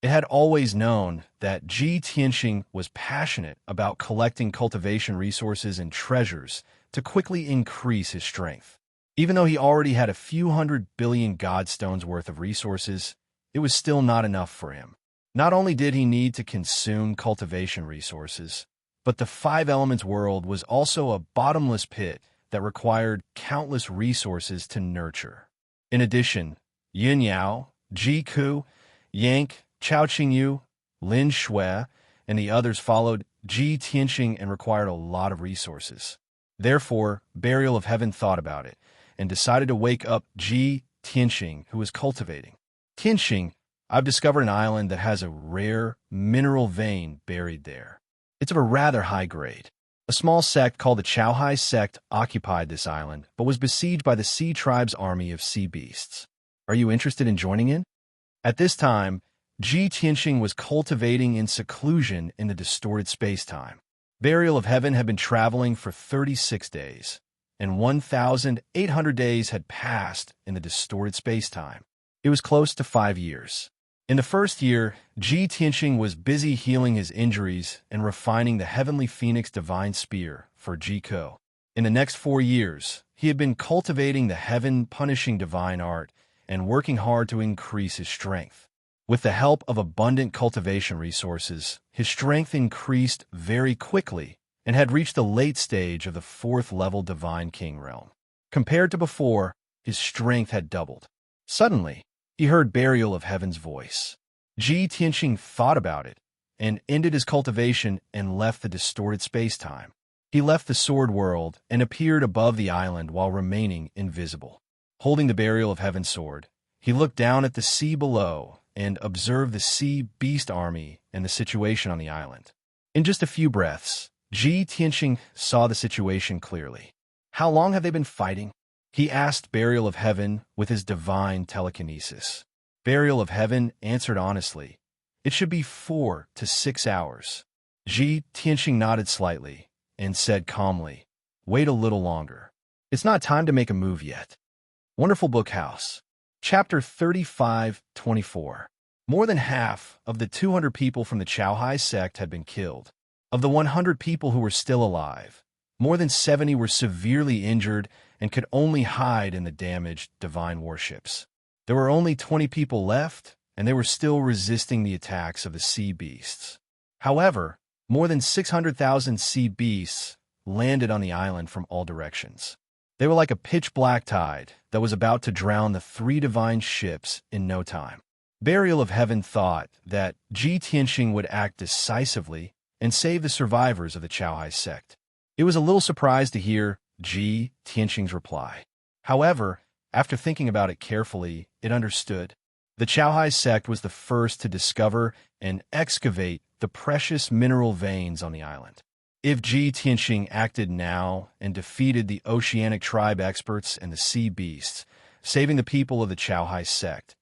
It had always known that Ji Tianxing was passionate about collecting cultivation resources and treasures to quickly increase his strength. Even though he already had a few 100 billion godstones worth of resources, it was still not enough for him. Not only did he need to consume cultivation resources, but the 5 elements world was also a bottomless pit that required countless resources to nurture. In addition, Yin Yao, Ji Ku, Yank, Chao Qingyu, Lin Shui, and the others followed Ji Tianxing and required a lot of resources. Therefore, Burial of Heaven thought about it and decided to wake up Ji Tianxing, who was cultivating. Tianxing, I've discovered an island that has a rare mineral vein buried there. It's of a rather high grade. A small sect called the Chowhai sect occupied this island, but was besieged by the Sea Tribe's army of sea beasts. Are you interested in joining in? At this time, Ji Tianxing was cultivating in seclusion in the distorted space-time. Burial of Heaven had been traveling for 36 days, and 1,800 days had passed in the distorted space-time. It was close to 5 years. In the first year, Ji Tianxing was busy healing his injuries and refining the Heavenly Phoenix Divine Spear for Ji Ko. In the next 4 years, he had been cultivating the heaven-punishing divine art and working hard to increase his strength. With the help of abundant cultivation resources, his strength increased very quickly and had reached the late stage of the 4th level Divine King realm. Compared to before, his strength had doubled. Suddenly, he heard Burial of Heaven's voice. Ji Tianxing thought about it and ended his cultivation and left the distorted space-time. He left the sword world and appeared above the island while remaining invisible. Holding the Burial of Heaven sword, he looked down at the sea below and observed the sea beast army and the situation on the island. In just a few breaths, Ji Tianxing saw the situation clearly. How long have they been fighting? He asked Burial of Heaven with his divine telekinesis. Burial of Heaven answered honestly, "It should be 4 to 6 hours." Ji Tianxing nodded slightly and said calmly, "Wait a little longer. It's not time to make a move yet." Wonderful Book House. Chapter 35-24. More than half of the 200 people from the Chowhai sect had been killed. Of the 100 people who were still alive, more than 70 were severely injured and could only hide in the damaged divine warships. There were only 20 people left, and they were still resisting the attacks of the sea beasts. However, more than 600,000 sea beasts landed on the island from all directions. They were like a pitch-black tide that was about to drown the 3 divine ships in no time. Burial of Heaven thought that Ji Tianxing would act decisively and save the survivors of the Chowhai sect. It was a little surprised to hear Ji Tianxing's reply. However, after thinking about it carefully, it understood. The Chowhai sect was the first to discover and excavate the precious mineral veins on the island. If Ji Tianxing acted now and defeated the oceanic tribe experts and the sea beasts, saving the people of the Chowhai sect,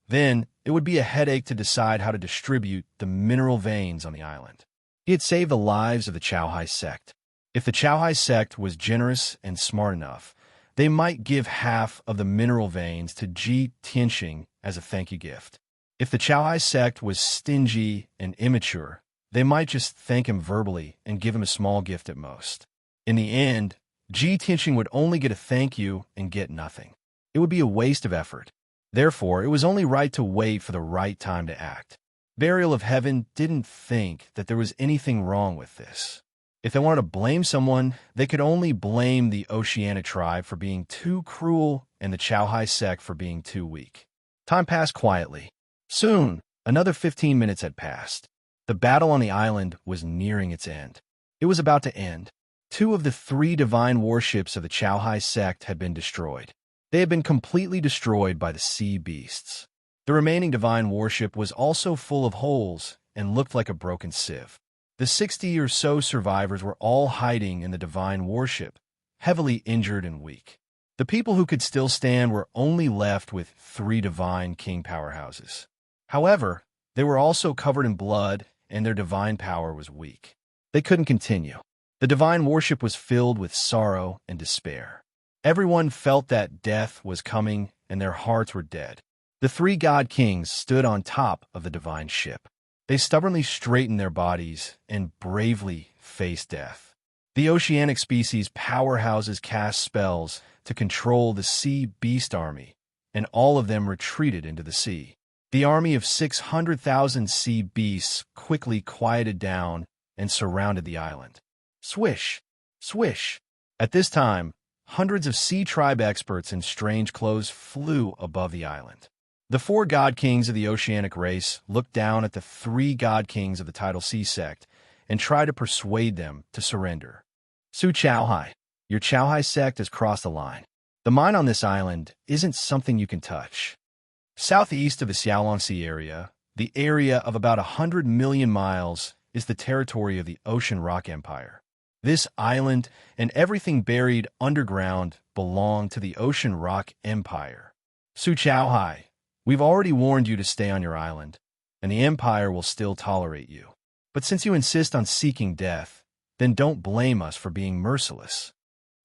then it would be a headache to decide how to distribute the mineral veins on the island. He had saved the lives of the Chowhai sect. If the Chowhai sect was generous and smart enough, they might give half of the mineral veins to Ji Tianxing as a thank you gift. If the Chowhai sect was stingy and immature, they might just thank him verbally and give him a small gift at most. In the end, Ji Tianxing would only get a thank you and get nothing. It would be a waste of effort. Therefore, it was only right to wait for the right time to act. Burial of Heaven didn't think that there was anything wrong with this. If they wanted to blame someone, they could only blame the Oceanic tribe for being too cruel and the Chowhai sect for being too weak. Time passed quietly. Soon, another 15 minutes had passed. The battle on the island was nearing its end. It was about to end. 2 of the 3 divine warships of the Chowhai sect had been destroyed. They had been completely destroyed by the sea beasts. The remaining divine warship was also full of holes and looked like a broken sieve. The 60 or so survivors were all hiding in the divine warship, heavily injured and weak. The people who could still stand were only left with 3 divine king powerhouses. However, they were also covered in blood, and their divine power was weak. They couldn't continue. The divine warship was filled with sorrow and despair. Everyone felt that death was coming, and their hearts were dead. The 3 god kings stood on top of the divine ship. They stubbornly straightened their bodies and bravely faced death. The oceanic species powerhouses cast spells to control the sea beast army, and all of them retreated into the sea. The army of 600,000 sea beasts quickly quieted down and surrounded the island. Swish! Swish! At this time, hundreds of sea tribe experts in strange clothes flew above the island. The 4 god kings of the oceanic race looked down at the 3 god kings of the tidal sea sect and tried to persuade them to surrender. Su Chowhai, your Chowhai sect has crossed the line. The mine on this island isn't something you can touch. Southeast of the Xiaolong Sea area, the area of about 100 million miles, is the territory of the Ocean Rock Empire. This island and everything buried underground belong to the Ocean Rock Empire. Su Chowhai, we've already warned you to stay on your island, and the Empire will still tolerate you. But since you insist on seeking death, then don't blame us for being merciless.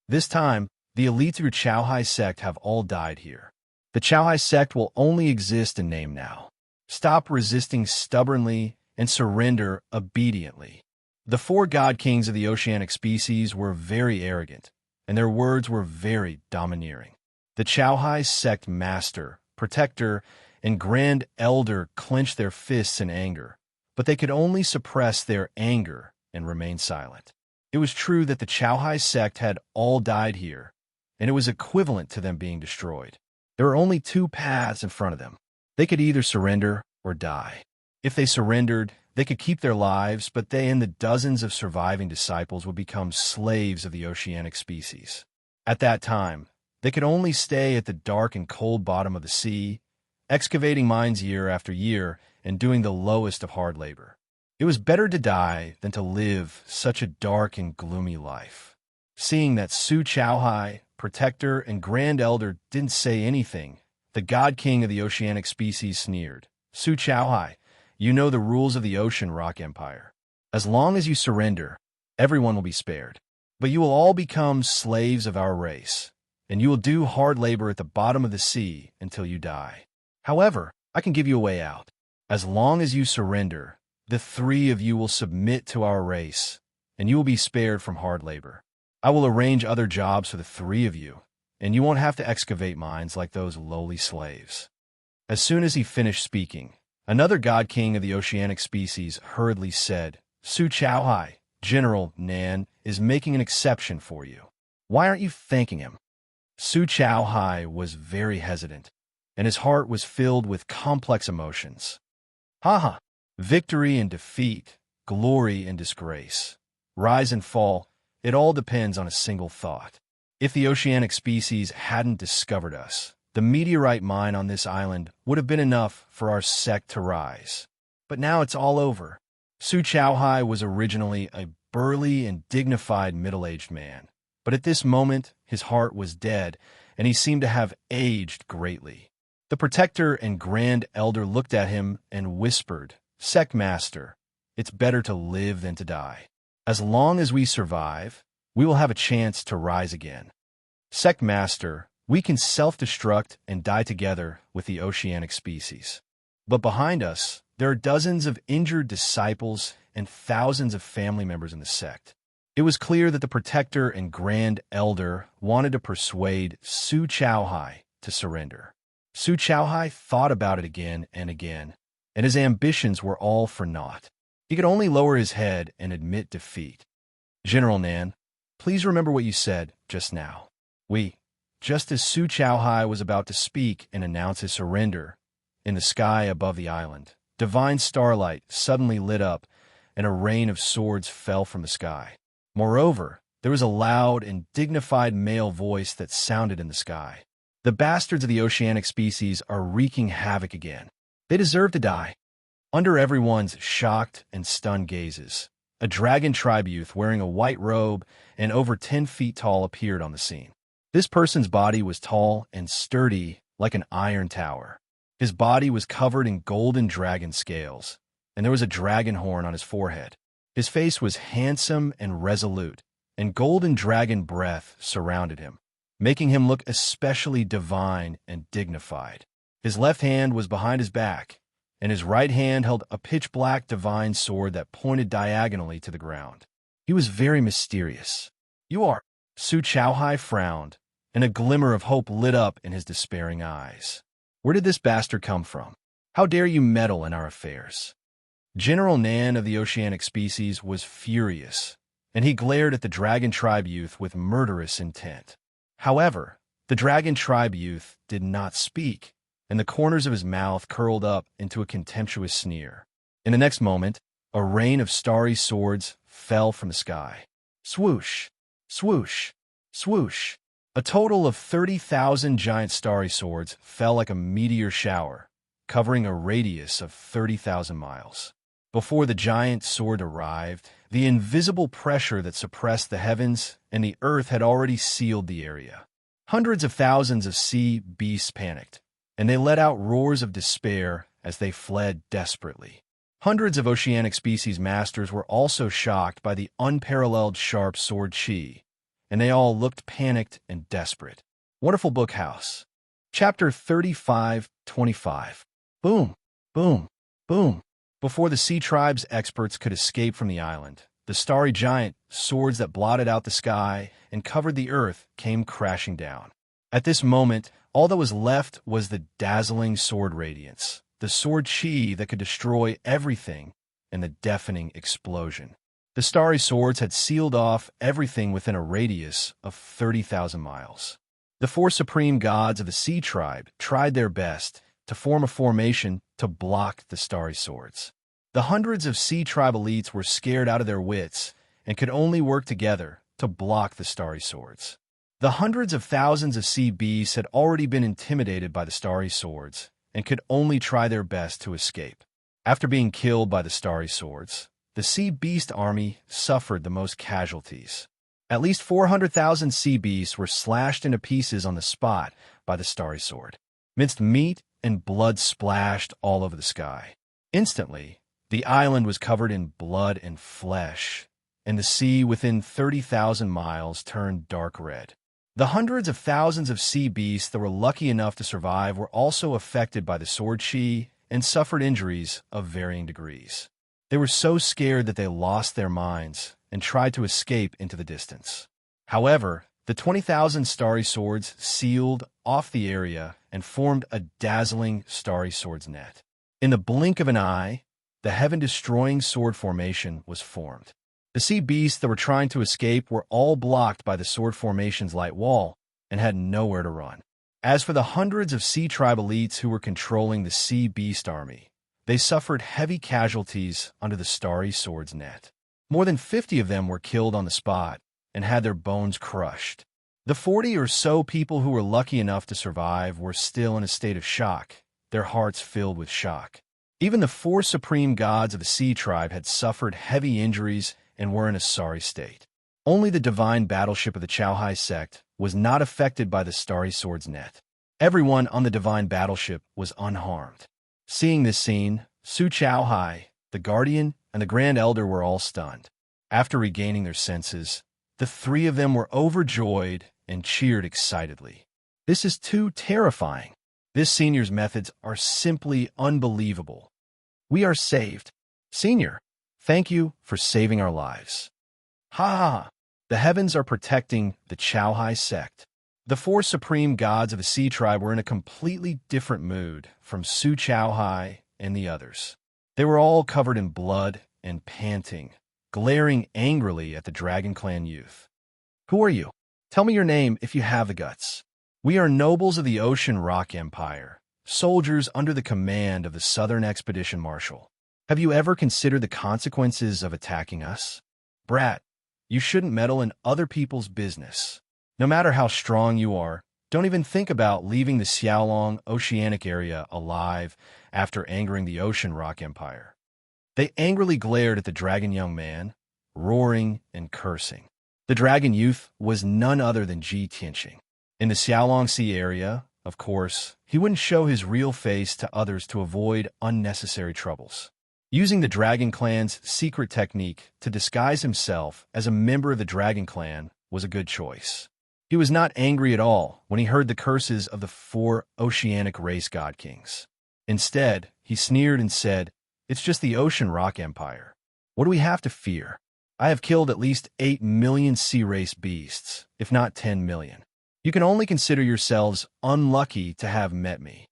This time, the elites of your Chowhai sect have all died here. The Chowhai sect will only exist in name now. Stop resisting stubbornly and surrender obediently. The 4 god kings of the oceanic species were very arrogant, and their words were very domineering. The Chowhai sect master, protector, and grand elder clenched their fists in anger, but they could only suppress their anger and remain silent. It was true that the Chowhai sect had all died here, and it was equivalent to them being destroyed. There were only 2 paths in front of them. They could either surrender or die. If they surrendered, they could keep their lives, but they and the dozens of surviving disciples would become slaves of the oceanic species. At that time, they could only stay at the dark and cold bottom of the sea, excavating mines year after year and doing the lowest of hard labor. It was better to die than to live such a dark and gloomy life. Seeing that Su Chowhai, protector and grand elder, didn't say anything, the god king of the oceanic species sneered. Su Chowhai, you know the rules of the Ocean Rock Empire. As long as you surrender, everyone will be spared. But you will all become slaves of our race, and you will do hard labor at the bottom of the sea until you die. However, I can give you a way out. As long as you surrender, the 3 of you will submit to our race, and you will be spared from hard labor. I will arrange other jobs for the 3 of you, and you won't have to excavate mines like those lowly slaves. As soon as he finished speaking, another god king of the oceanic species hurriedly said, Su Chowhai, General Nan, is making an exception for you. Why aren't you thanking him? Su Chowhai was very hesitant, and his heart was filled with complex emotions. Haha, victory and defeat, glory and disgrace, rise and fall, it all depends on a single thought. If the oceanic species hadn't discovered us, the meteorite mine on this island would have been enough for our sect to rise. But now it's all over. Su Chowhai was originally a burly and dignified middle-aged man, but at this moment his heart was dead, and he seemed to have aged greatly. The protector and grand elder looked at him and whispered, Sect Master, it's better to live than to die. As long as we survive, we will have a chance to rise again. Sect Master, we can self-destruct and die together with the oceanic species. But behind us, there are dozens of injured disciples and thousands of family members in the sect. It was clear that the Protector and Grand Elder wanted to persuade Su Chaohai to surrender. Su Chaohai thought about it again and again, and his ambitions were all for naught. He could only lower his head and admit defeat. General Nan, please remember what you said just now. Just as Su Chaohai was about to speak and announce his surrender, in the sky above the island, divine starlight suddenly lit up, and a rain of swords fell from the sky. Moreover, there was a loud and dignified male voice that sounded in the sky. The bastards of the oceanic species are wreaking havoc again. They deserve to die. Under everyone's shocked and stunned gazes, a dragon tribe youth wearing a white robe and over 10 feet tall appeared on the scene. This person's body was tall and sturdy like an iron tower. His body was covered in golden dragon scales, and there was a dragon horn on his forehead. His face was handsome and resolute, and golden dragon breath surrounded him, making him look especially divine and dignified. His left hand was behind his back, and his right hand held a pitch-black divine sword that pointed diagonally to the ground. He was very mysterious. "You are..." Su Chaohai frowned, and a glimmer of hope lit up in his despairing eyes. "Where did this bastard come from? How dare you meddle in our affairs?" General Nan of the oceanic species was furious, and he glared at the dragon tribe youth with murderous intent. However, the dragon tribe youth did not speak, and the corners of his mouth curled up into a contemptuous sneer. In the next moment, a rain of starry swords fell from the sky. Swoosh, swoosh, swoosh. A total of 30,000 giant starry swords fell like a meteor shower, covering a radius of 30,000 miles. Before the giant sword arrived, the invisible pressure that suppressed the heavens and the earth had already sealed the area. Hundreds of thousands of sea beasts panicked, and they let out roars of despair as they fled desperately. Hundreds of oceanic species masters were also shocked by the unparalleled sharp sword chi, and they all looked panicked and desperate. Wonderful Book House. Chapter 35-25. Boom, boom, boom. Before the sea tribe's experts could escape from the island, the starry giant, swords that blotted out the sky and covered the earth, came crashing down. At this moment, all that was left was the dazzling sword radiance, the sword chi that could destroy everything, and the deafening explosion. The starry swords had sealed off everything within a radius of 30,000 miles. The 4 supreme gods of the sea tribe tried their best to form a formation to block the starry swords. The hundreds of sea tribe elites were scared out of their wits and could only work together to block the starry swords. The hundreds of thousands of sea beasts had already been intimidated by the starry swords and could only try their best to escape. After being killed by the starry swords, the sea beast army suffered the most casualties. At least 400,000 sea beasts were slashed into pieces on the spot by the starry sword. Minced meat and blood splashed all over the sky. Instantly, the island was covered in blood and flesh, and the sea within 30,000 miles turned dark red. The hundreds of thousands of sea beasts that were lucky enough to survive were also affected by the sword chi and suffered injuries of varying degrees. They were so scared that they lost their minds and tried to escape into the distance. However, the 20,000 starry swords sealed off the area and formed a dazzling starry swords net. In the blink of an eye, the heaven-destroying sword formation was formed. The sea beasts that were trying to escape were all blocked by the sword formation's light wall and had nowhere to run. As for the hundreds of sea tribe elites who were controlling the sea beast army, they suffered heavy casualties under the starry swords net. More than 50 of them were killed on the spot and had their bones crushed. The 40 or so people who were lucky enough to survive were still in a state of shock, their hearts filled with shock. Even the 4 supreme gods of the sea tribe had suffered heavy injuries and were in a sorry state. Only the divine battleship of the Chaohai sect was not affected by the starry swords net. Everyone on the divine battleship was unharmed. Seeing this scene, Su Chaohai, the guardian, and the Grand Elder were all stunned. After regaining their senses, The three of them were overjoyed and cheered excitedly. This is too terrifying. This senior's methods are simply unbelievable. We are saved. Senior, thank you for saving our lives. Ha ha ha. The heavens are protecting the Chowhai sect. The four supreme gods of the Sea Tribe were in a completely different mood from Su Chowhai and the others. They were all covered in blood and panting, glaring angrily at the Dragon Clan youth. Who are you? Tell me your name if you have the guts. We are nobles of the Ocean Rock Empire, soldiers under the command of the Southern Expedition Marshal. Have you ever considered the consequences of attacking us? Brat, you shouldn't meddle in other people's business. No matter how strong you are, don't even think about leaving the Xiaolong Oceanic area alive after angering the Ocean Rock Empire. They angrily glared at the dragon young man, roaring and cursing. The dragon youth was none other than Ji Tianqing. In the Xiaolong Sea area, of course, he wouldn't show his real face to others to avoid unnecessary troubles. Using the Dragon Clan's secret technique to disguise himself as a member of the Dragon Clan was a good choice. He was not angry at all when he heard the curses of the four oceanic race god kings. Instead, he sneered and said, "It's just the Ocean Rock Empire. What do we have to fear? I have killed at least 8 million sea race beasts, if not 10 million. You can only consider yourselves unlucky to have met me."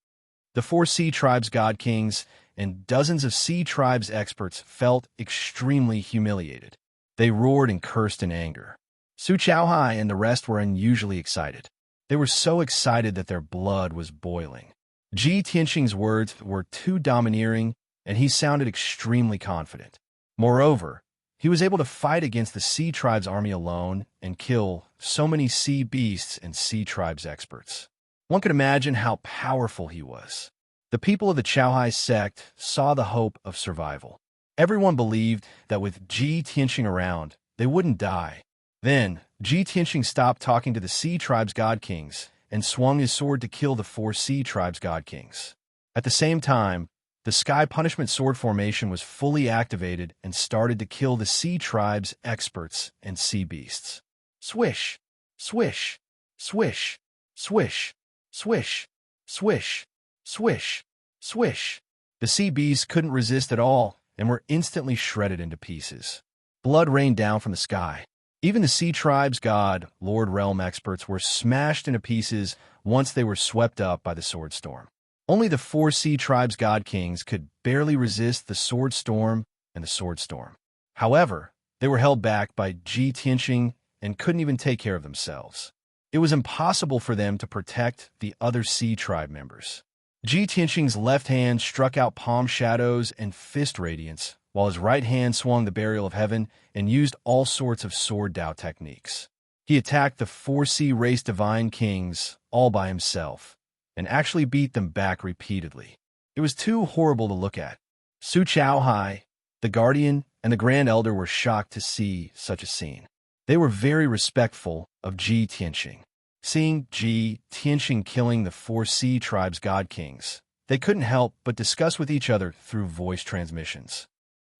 The four Sea Tribes god kings and dozens of Sea Tribes experts felt extremely humiliated. They roared and cursed in anger. Su Chowhai and the rest were unusually excited. They were so excited that their blood was boiling. Ji Tianqing's words were too domineering, and he sounded extremely confident. Moreover, he was able to fight against the Sea Tribes army alone and kill so many sea beasts and Sea Tribes experts. One could imagine how powerful he was. The people of the Chowhai sect saw the hope of survival. Everyone believed that with Ji Tianqing around, they wouldn't die. Then, Ji Tianqing stopped talking to the Sea Tribes God Kings and swung his sword to kill the four Sea Tribes God Kings. At the same time, the Sky Punishment Sword formation was fully activated and started to kill the Sea Tribes experts and sea beasts. Swish, swish, swish, swish, swish, swish, swish, swish. The sea beasts couldn't resist at all and were instantly shredded into pieces. Blood rained down from the sky. Even the Sea Tribes God, Lord Realm experts were smashed into pieces once they were swept up by the sword storm. Only the four Sea Tribes God Kings could barely resist the sword storm and the sword storm. However, they were held back by Ji Tianqing and couldn't even take care of themselves. It was impossible for them to protect the other Sea Tribe members. Ji Tianqing's left hand struck out palm shadows and fist radiance, while his right hand swung the Burial of Heaven and used all sorts of sword Dao techniques. He attacked the four Sea Race Divine Kings all by himself, and actually beat them back repeatedly. It was too horrible to look at. Su Chowhai, the Guardian, and the Grand Elder were shocked to see such a scene. They were very respectful of Ji Tianqing. Seeing Ji Tianqing killing the four Sea Tribes God Kings, they couldn't help but discuss with each other through voice transmissions.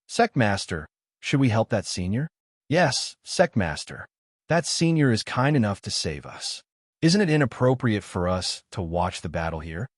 Sectmaster, should we help that senior? Yes, Sectmaster. That senior is kind enough to save us. Isn't it inappropriate for us to watch the battle here?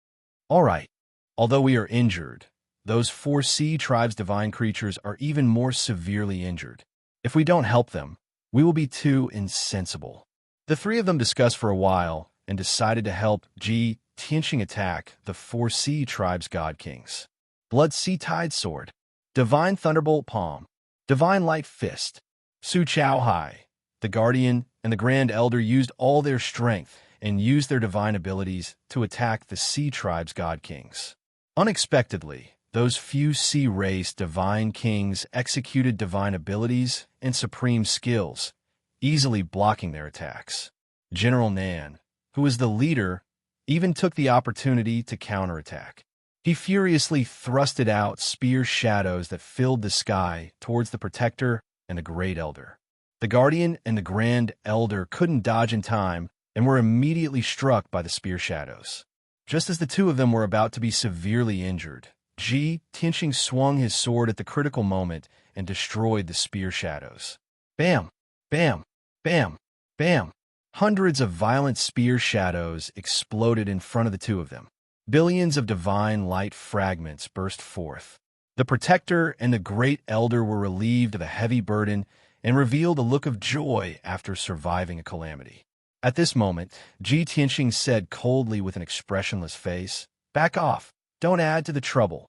All right. Although we are injured, those four Sea Tribes divine creatures are even more severely injured. If we don't help them, we will be too insensible. The three of them discussed for a while and decided to help Ji Tianqing attack the four Sea Tribes God Kings. Blood Sea Tide Sword, Divine Thunderbolt Palm, Divine Light Fist. Su Chowhai, the Guardian, and the Grand Elder used all their strength and used their divine abilities to attack the Sea Tribes God Kings. Unexpectedly, those few Sea Race Divine Kings executed divine abilities and supreme skills, easily blocking their attacks. General Nan, who was the leader, even took the opportunity to counterattack. He furiously thrusted out spear shadows that filled the sky towards the Protector and the Great Elder. The Guardian and the Grand Elder couldn't dodge in time and were immediately struck by the spear shadows. Just as the two of them were about to be severely injured, Ji Tianqing swung his sword at the critical moment and destroyed the spear shadows. Bam! Bam! Bam! Bam! Hundreds of violent spear shadows exploded in front of the two of them. Billions of divine light fragments burst forth. The Protector and the Great Elder were relieved of a heavy burden and revealed a look of joy after surviving a calamity. At this moment, Ji Tianxing said coldly with an expressionless face, "Back off. Don't add to the trouble."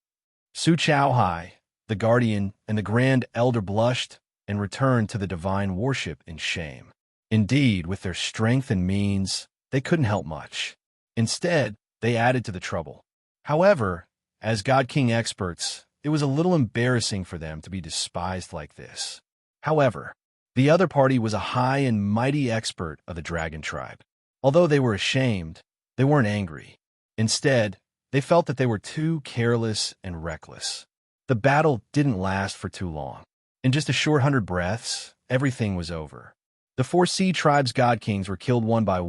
Su Chaohai, the Guardian, and the Grand Elder blushed and returned to the divine worship in shame. Indeed, with their strength and means, they couldn't help much. Instead, they added to the trouble. However, as God King experts, it was a little embarrassing for them to be despised like this. However, the other party was a high and mighty expert of the dragon tribe. Although they were ashamed, they weren't angry. Instead, they felt that they were too careless and reckless. The battle didn't last for too long. In just a short 100 breaths, everything was over. The 4 sea tribes' god kings were killed one by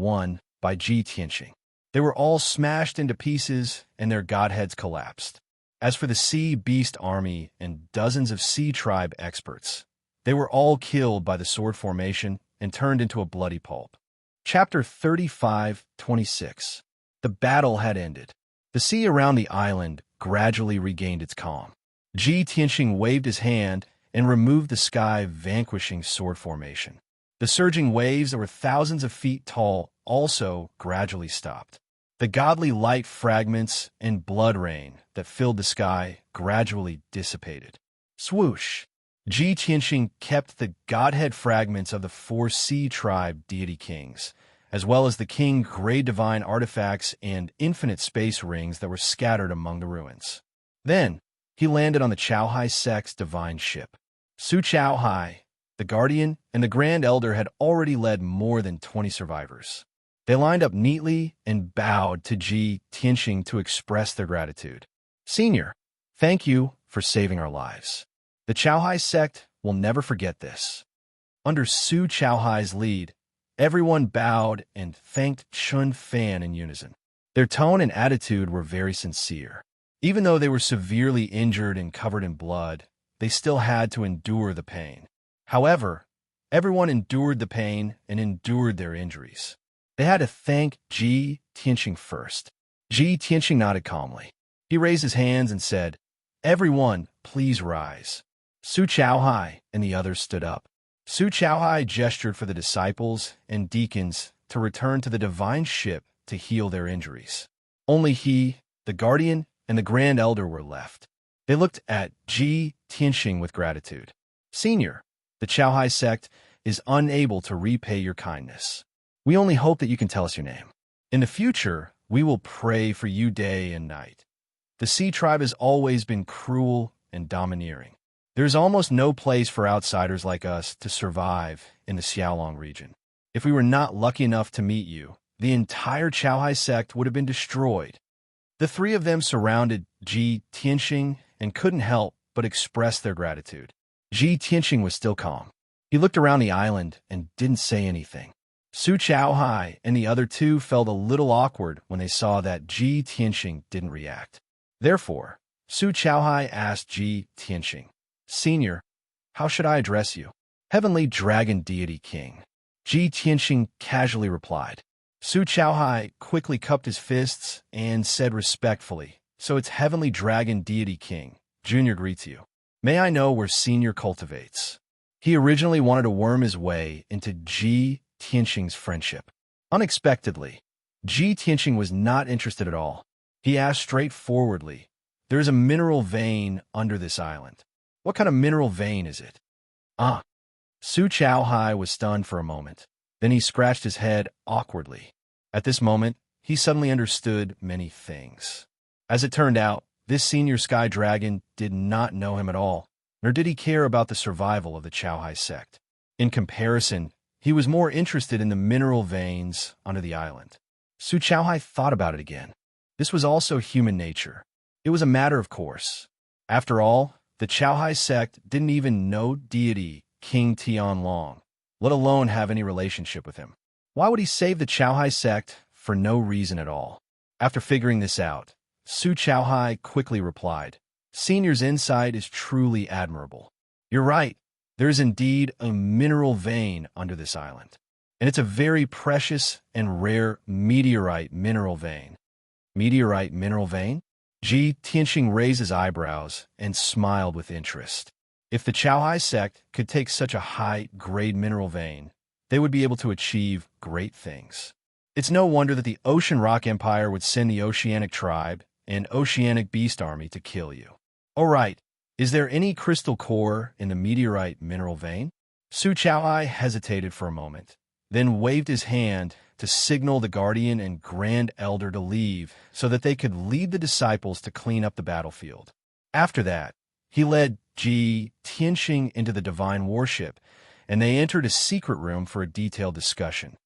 Ji Tianxing. They were all smashed into pieces, and their godheads collapsed. As for the sea beast army and dozens of sea tribe experts, they were all killed by the sword formation and turned into a bloody pulp. Chapter 35:26. The battle had ended. The sea around the island gradually regained its calm. Ji Tianxing waved his hand and removed the sky vanquishing sword formation. The surging waves that were thousands of feet tall also gradually stopped. The godly light fragments and blood rain that filled the sky gradually dissipated. Swoosh! Ji Tianxing kept the godhead fragments of the 4 sea tribe deity kings, as well as the king gray divine artifacts and infinite space rings that were scattered among the ruins. Then, he landed on the Chaohai sect's divine ship. Su Chaohai, the Guardian, and the Grand Elder had already led more than 20 survivors. They lined up neatly and bowed to Ji Tianxing to express their gratitude. "Senior, thank you for saving our lives. The Chaohai sect will never forget this." Under Su Chaohai's lead, everyone bowed and thanked Chun Fan in unison. Their tone and attitude were very sincere. Even though they were severely injured and covered in blood, they still had to endure the pain. However, everyone endured the pain and endured their injuries. They had to thank Ji Tianxing first. Ji Tianxing nodded calmly. He raised his hands and said, "Everyone, please rise." Su Chaohai and the others stood up. Su Chaohai gestured for the disciples and deacons to return to the divine ship to heal their injuries. Only he, the Guardian, and the Grand Elder were left. They looked at Ji Tianxing with gratitude. "Senior, the Chaohai sect is unable to repay your kindness. We only hope that you can tell us your name. In the future, we will pray for you day and night. The sea tribe has always been cruel and domineering. There is almost no place for outsiders like us to survive in the Xiaolong region. If we were not lucky enough to meet you, the entire Chaohai sect would have been destroyed." The 3 of them surrounded Ji Tianxing and couldn't help but express their gratitude. Ji Tianxing was still calm. He looked around the island and didn't say anything. Su Chaohai and the other 2 felt a little awkward when they saw that Ji Tianxing didn't react. Therefore, Su Chaohai asked Ji Tianxing, "Senior, how should I address you?" "Heavenly Dragon Deity King," Ji Tianxing casually replied. Su Chaohai quickly cupped his fists and said respectfully, "So it's Heavenly Dragon Deity King. Junior greets you. May I know where Senior cultivates?" He originally wanted to worm his way into Ji Tianxing's friendship. Unexpectedly, Ji Tianxing was not interested at all. He asked straightforwardly, "There is a mineral vein under this island. What kind of mineral vein is it?" "Ah." Su Chaohai was stunned for a moment. Then he scratched his head awkwardly. At this moment, he suddenly understood many things. As it turned out, this senior sky dragon did not know him at all, nor did he care about the survival of the Chaohai sect. In comparison, he was more interested in the mineral veins under the island. Su Chaohai thought about it again. This was also human nature. It was a matter of course. After all, the Chaohai sect didn't even know deity King Tianlong, let alone have any relationship with him. Why would he save the Chaohai sect for no reason at all? After figuring this out, Su Chaohai quickly replied, "Senior's insight is truly admirable. You're right. There is indeed a mineral vein under this island, and it's a very precious and rare meteorite mineral vein. Meteorite mineral vein? Ji Tianxing raised his eyebrows and smiled with interest. If the Chaohai sect could take such a high-grade mineral vein, they would be able to achieve great things. It's no wonder that the Ocean Rock Empire would send the Oceanic Tribe and Oceanic Beast Army to kill you. All right, is there any crystal core in the meteorite mineral vein? Su Chaohai hesitated for a moment, then waved his hand to signal the Guardian and Grand Elder to leave so that they could lead the disciples to clean up the battlefield. After that, he led Ji Tianxing into the divine warship, and they entered a secret room for a detailed discussion.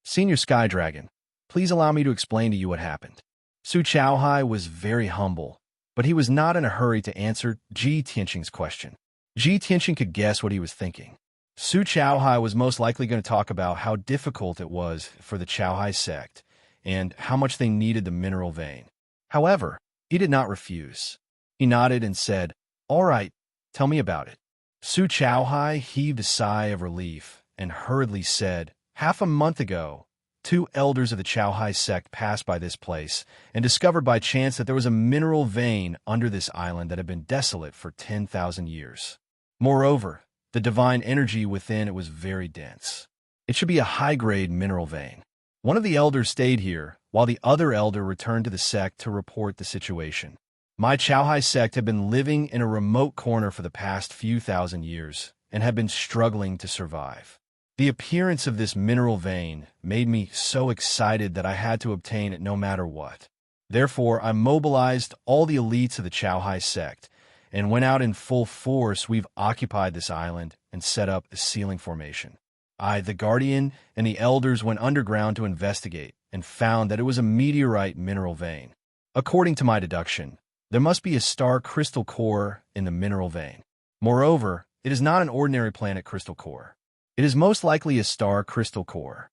Senior Sky Dragon, please allow me to explain to you what happened. Su Chaohai was very humble, but he was not in a hurry to answer Ji Tianxing's question. Ji Tianxing could guess what he was thinking. Su Chaohai was most likely going to talk about how difficult it was for the Chaohai sect and how much they needed the mineral vein. However, he did not refuse. He nodded and said, "All right, tell me about it." Su Chaohai heaved a sigh of relief and hurriedly said, "Half a month ago, 2 elders of the Chaohai sect passed by this place and discovered by chance that there was a mineral vein under this island that had been desolate for 10,000 years. Moreover, the divine energy within it was very dense. It should be a high-grade mineral vein. One of the elders stayed here, while the other elder returned to the sect to report the situation. My Chaohai sect had been living in a remote corner for the past few thousand years and had been struggling to survive. The appearance of this mineral vein made me so excited that I had to obtain it no matter what. Therefore, I mobilized all the elites of the Chaohai sect and went out in full force. We've occupied this island and set up a sealing formation. I, the Guardian, and the elders went underground to investigate and found that it was a meteorite mineral vein. According to my deduction, there must be a star crystal core in the mineral vein. Moreover, it is not an ordinary planet crystal core. It is most likely a star crystal core."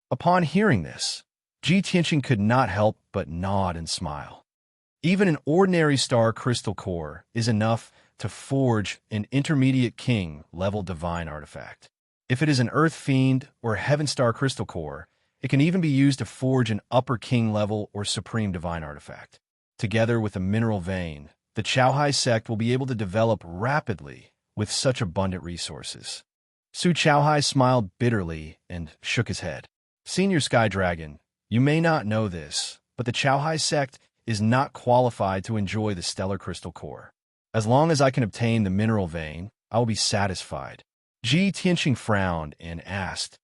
Upon hearing this, Ji Tianxing could not help but nod and smile. Even an ordinary star crystal core is enough to forge an intermediate king-level divine artifact. If it is an earth fiend or heaven star crystal core, it can even be used to forge an upper king-level or supreme divine artifact. Together with a mineral vein, the Chaohai sect will be able to develop rapidly with such abundant resources. Su Chaohai smiled bitterly and shook his head. "Senior Sky Dragon, you may not know this, but the Chaohai sect is not qualified to enjoy the stellar crystal core. As long as I can obtain the mineral vein, I will be satisfied." Ji Tianxing frowned and asked,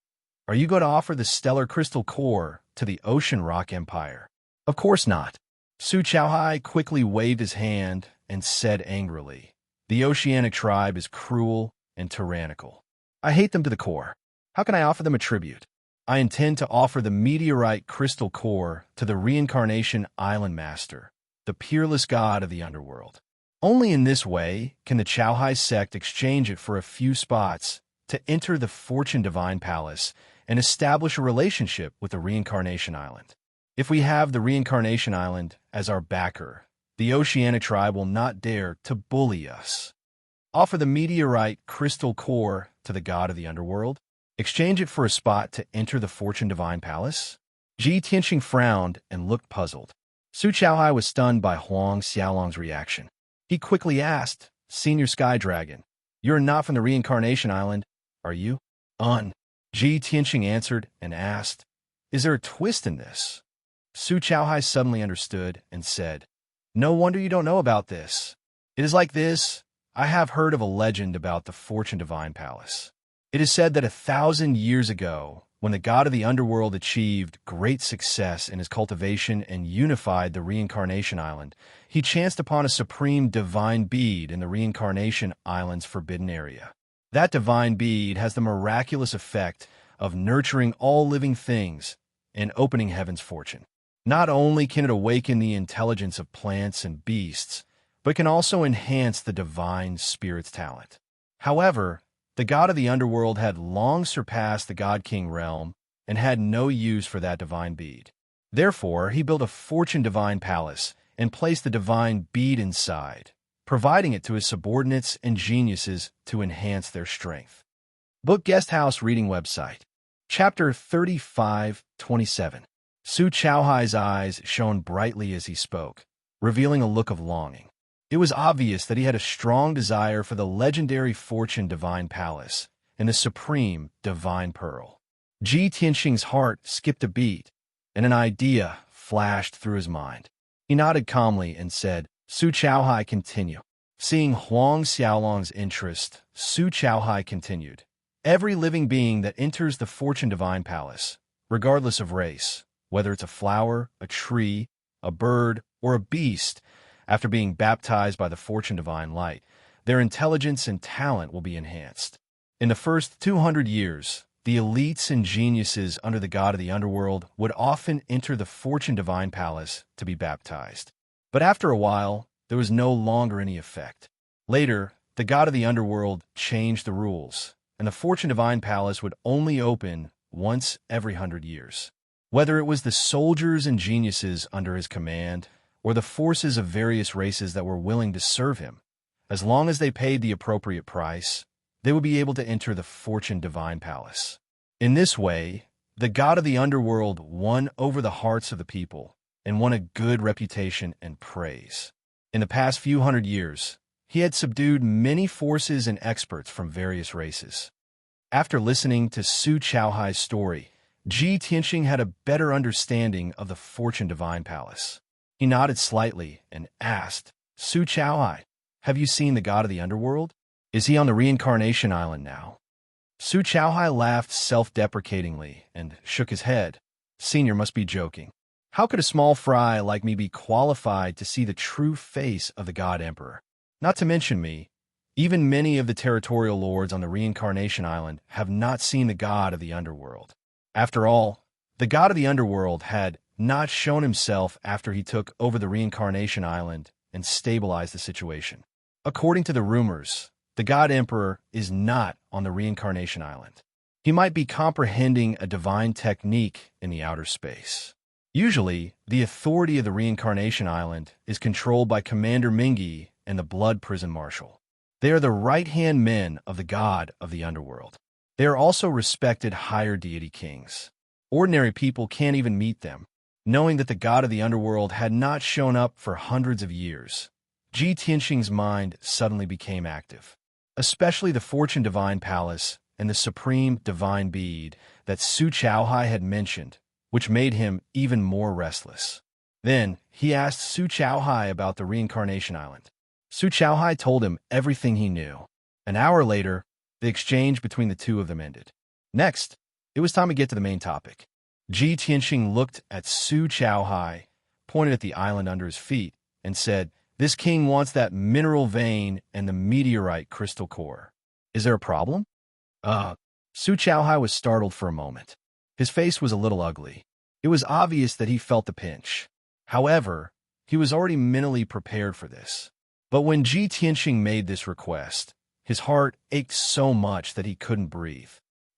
"Are you going to offer the stellar crystal core to the Ocean Rock Empire?" "Of course not." Su Chaohai quickly waved his hand and said angrily, "The Oceanic tribe is cruel and tyrannical. I hate them to the core. How can I offer them a tribute? I intend to offer the meteorite crystal core to the Reincarnation Island Master, the peerless god of the underworld. Only in this way can the Chaohai sect exchange it for a few spots to enter the Fortune Divine Palace and establish a relationship with the Reincarnation Island. If we have the Reincarnation Island as our backer, the Oceanic tribe will not dare to bully us. Offer the meteorite crystal core to the god of the underworld. Exchange it for a spot to enter the Fortune Divine Palace." Ji Tianxing frowned and looked puzzled. Su Chaohai was stunned by Huang Xiaolong's reaction. He quickly asked, "Senior Sky Dragon, you're not from the Reincarnation Island, are you?" Ji Tianxing answered and asked, "Is there a twist in this?" Su Chaohai suddenly understood and said, "No wonder you don't know about this. It is like this. I have heard of a legend about the Fortune Divine Palace. It is said that 1,000 years ago, when the god of the underworld achieved great success in his cultivation and unified the Reincarnation Island, he chanced upon a supreme divine bead in the Reincarnation Island's forbidden area. That divine bead has the miraculous effect of nurturing all living things and opening heaven's fortune. Not only can it awaken the intelligence of plants and beasts, but can also enhance the divine spirit's talent. However, the god of the underworld had long surpassed the god-king realm and had no use for that divine bead. Therefore, he built a Fortune Divine Palace and placed the divine bead inside, providing it to his subordinates and geniuses to enhance their strength. Book Guesthouse Reading Website. Chapter 35:27. Su Chaohai's eyes shone brightly as he spoke, revealing a look of longing. It was obvious that he had a strong desire for the legendary Fortune Divine Palace and the supreme Divine Pearl. Ji Tianxing's heart skipped a beat, and an idea flashed through his mind. He nodded calmly and said, Su Chaohai, continue. Seeing Huang Xiaolong's interest, Su Chaohai continued. Every living being that enters the Fortune Divine Palace, regardless of race, whether it's a flower, a tree, a bird, or a beast, after being baptized by the Fortune Divine Light, their intelligence and talent will be enhanced. In the first 200 years, the elites and geniuses under the god of the underworld would often enter the Fortune Divine Palace to be baptized. But after a while, there was no longer any effect. Later, the god of the underworld changed the rules, and the Fortune Divine Palace would only open once every 100 years. Whether it was the soldiers and geniuses under his command, or the forces of various races that were willing to serve him, as long as they paid the appropriate price, they would be able to enter the Fortune Divine Palace. In this way, the god of the underworld won over the hearts of the people and won a good reputation and praise. In the past few hundred years, he had subdued many forces and experts from various races. After listening to Su Chaohai's story, Ji Tianxing had a better understanding of the Fortune Divine Palace. He nodded slightly and asked, Su Chaohai, have you seen the god of the underworld? Is he on the Reincarnation Island now? Su Chaohai laughed self-deprecatingly and shook his head. Senior must be joking. How could a small fry like me be qualified to see the true face of the God Emperor? Not to mention me, even many of the territorial lords on the Reincarnation Island have not seen the god of the underworld. After all, the god of the underworld had not shown himself after he took over the Reincarnation Island and stabilized the situation. According to the rumors, the God Emperor is not on the Reincarnation Island. He might be comprehending a divine technique in the outer space. Usually, the authority of the Reincarnation Island is controlled by Commander Mingi and the Blood Prison Marshal. They are the right-hand men of the god of the underworld. They are also respected higher deity kings. Ordinary people can't even meet them. Knowing that the god of the underworld had not shown up for hundreds of years, Ji Tianxing's mind suddenly became active. Especially the Fortune Divine Palace and the Supreme Divine Bead that Su Chaohai had mentioned, which made him even more restless. Then, he asked Su Chaohai about the Reincarnation Island. Su Chaohai told him everything he knew. An hour later, the exchange between the two of them ended. Next, it was time to get to the main topic. Ji Tianxing looked at Su Chaohai, pointed at the island under his feet, and said, This king wants that mineral vein and the meteorite crystal core. Is there a problem? Su Chaohai was startled for a moment. His face was a little ugly. It was obvious that he felt the pinch. However, he was already mentally prepared for this. But when Ji Tianxing made this request, his heart ached so much that he couldn't breathe.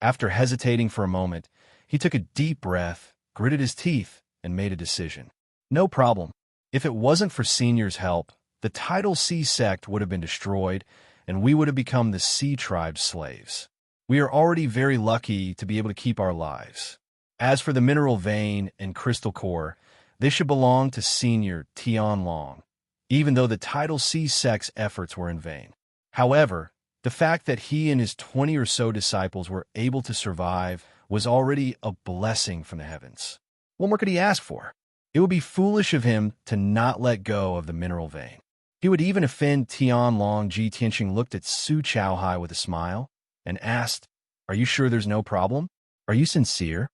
After hesitating for a moment, he took a deep breath, gritted his teeth, and made a decision. No problem. If it wasn't for Senior's help, the Tidal Sea sect would have been destroyed, and we would have become the Sea Tribe's slaves. We are already very lucky to be able to keep our lives. As for the mineral vein and crystal core, they should belong to Senior Tianlong, even though the Tidal Sea sect's efforts were in vain. However, the fact that he and his 20 or so disciples were able to survive was already a blessing from the heavens. What more could he ask for? It would be foolish of him to not let go of the mineral vein. He would even offend Tianlong. Ji Tianxing looked at Su Chaohai with a smile and asked, Are you sure there's no problem? Are you sincere?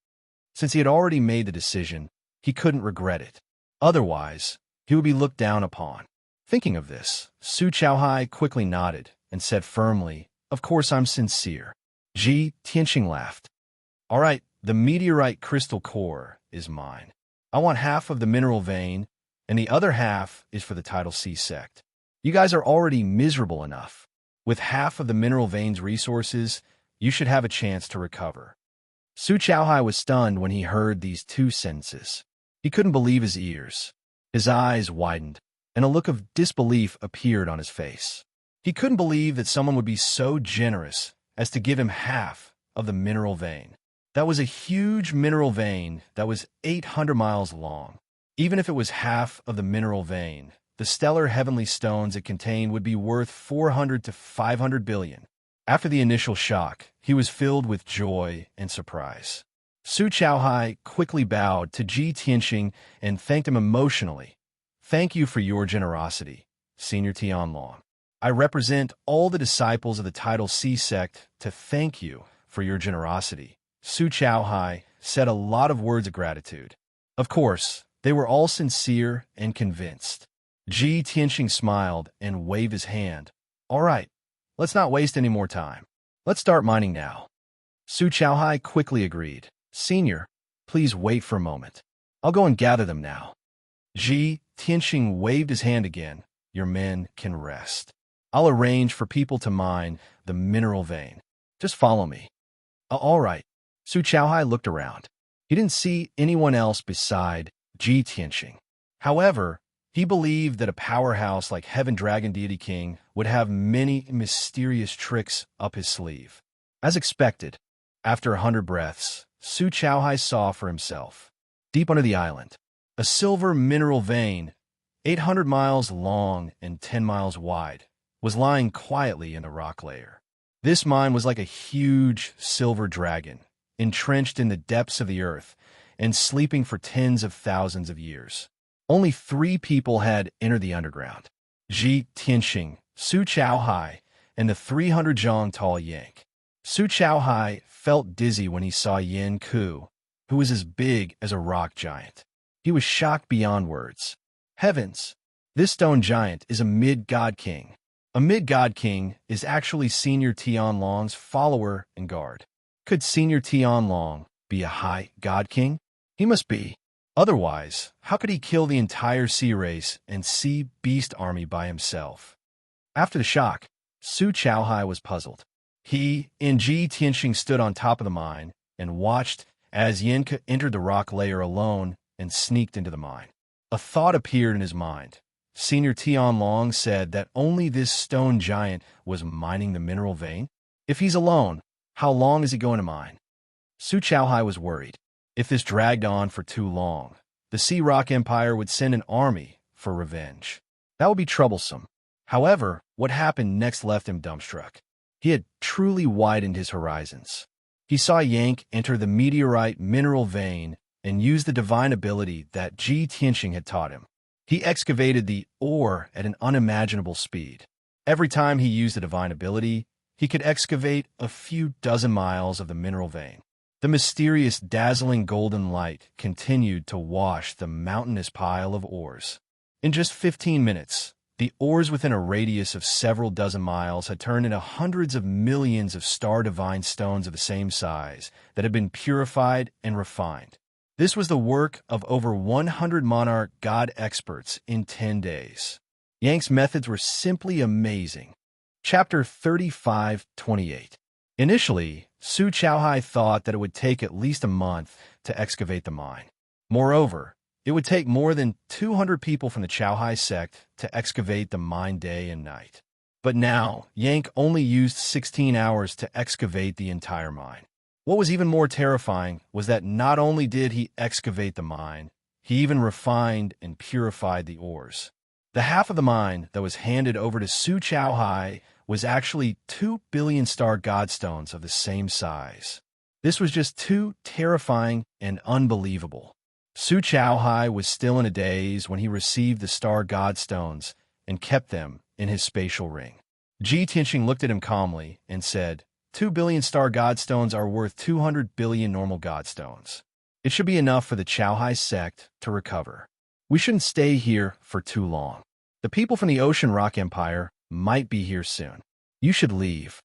Since he had already made the decision, he couldn't regret it. Otherwise, he would be looked down upon. Thinking of this, Su Chaohai quickly nodded and said firmly, Of course I'm sincere. Ji Tianxing laughed. All right, the meteorite crystal core is mine. I want half of the mineral vein, and the other half is for the Tidal Sea sect. You guys are already miserable enough. With half of the mineral vein's resources, you should have a chance to recover. Su Chaohai was stunned when he heard these two sentences. He couldn't believe his ears. His eyes widened. and a look of disbelief appeared on his face. He couldn't believe that someone would be so generous as to give him half of the mineral vein. That was a huge mineral vein that was 800 miles long. Even if it was half of the mineral vein, the stellar heavenly stones it contained would be worth 400 to 500 billion. After the initial shock, he was filled with joy and surprise. Su Chaohai quickly bowed to Ji Tianxing and thanked him emotionally. "Thank you for your generosity, Senior Tianlong. I represent all the disciples of the Tidal Sea sect to thank you for your generosity." Su Chaohai said a lot of words of gratitude. Of course, they were all sincere and convinced. Ji Tianxing smiled and waved his hand. "All right, let's not waste any more time. Let's start mining now." Su Chaohai quickly agreed. "Senior, please wait for a moment. I'll go and gather them now." Ji Tianxing waved his hand again. "Your men can rest. I'll arrange for people to mine the mineral vein. Just follow me." All right." Su Chaohai looked around. He didn't see anyone else beside Ji Tianxing. However, he believed that a powerhouse like Heaven Dragon Deity King would have many mysterious tricks up his sleeve. As expected, after 100 breaths, Su Chaohai saw for himself. Deep under the island, a silver mineral vein, 800 miles long and 10 miles wide, was lying quietly in the rock layer. This mine was like a huge silver dragon, entrenched in the depths of the earth and sleeping for tens of thousands of years. Only 3 people had entered the underground: Ji Tianxing, Su Chaohai, and the 300 zhang tall Yank. Su Chaohai felt dizzy when he saw Yin Ku, who was as big as a rock giant. He was shocked beyond words. Heavens! This stone giant is a mid-god king. A mid-god king is actually Senior Tianlong's follower and guard. Could Senior Tianlong be a high god king? He must be. Otherwise, how could he kill the entire sea race and sea beast army by himself? After the shock, Su Chaohai was puzzled. He and Ji Tianxing stood on top of the mine and watched as Yenka entered the rock layer alone and sneaked into the mine. A thought appeared in his mind. Senior Tianlong said that only this stone giant was mining the mineral vein. If he's alone, how long is he going to mine? Su Chaohai was worried. If this dragged on for too long, the Sea Rock Empire would send an army for revenge. That would be troublesome. However, what happened next left him dumbstruck. He had truly widened his horizons. He saw Yank enter the meteorite mineral vein and use the divine ability that Ji Tianxing had taught him. He excavated the ore at an unimaginable speed. Every time he used the divine ability, he could excavate a few dozen miles of the mineral vein. The mysterious, dazzling golden light continued to wash the mountainous pile of ores. In just 15 minutes, the ores within a radius of several dozen miles had turned into hundreds of millions of star-divine stones of the same size that had been purified and refined. This was the work of over 100 monarch god experts in 10 days. Yank's methods were simply amazing. Chapter 35-28. Initially, Su Chaohai thought that it would take at least a month to excavate the mine. Moreover, it would take more than 200 people from the Chaohai sect to excavate the mine day and night. But now, Yank only used 16 hours to excavate the entire mine. What was even more terrifying was that not only did he excavate the mine, he even refined and purified the ores. The half of the mine that was handed over to Su Chaohai was actually 2 billion star godstones of the same size. This was just too terrifying and unbelievable. Su Chaohai was still in a daze when he received the star godstones and kept them in his spatial ring. Ji Tianxing looked at him calmly and said, 2 billion star godstones are worth 200 billion normal godstones. It should be enough for the Chaohai sect to recover. We shouldn't stay here for too long. The people from the Ocean Rock Empire might be here soon. You should leave.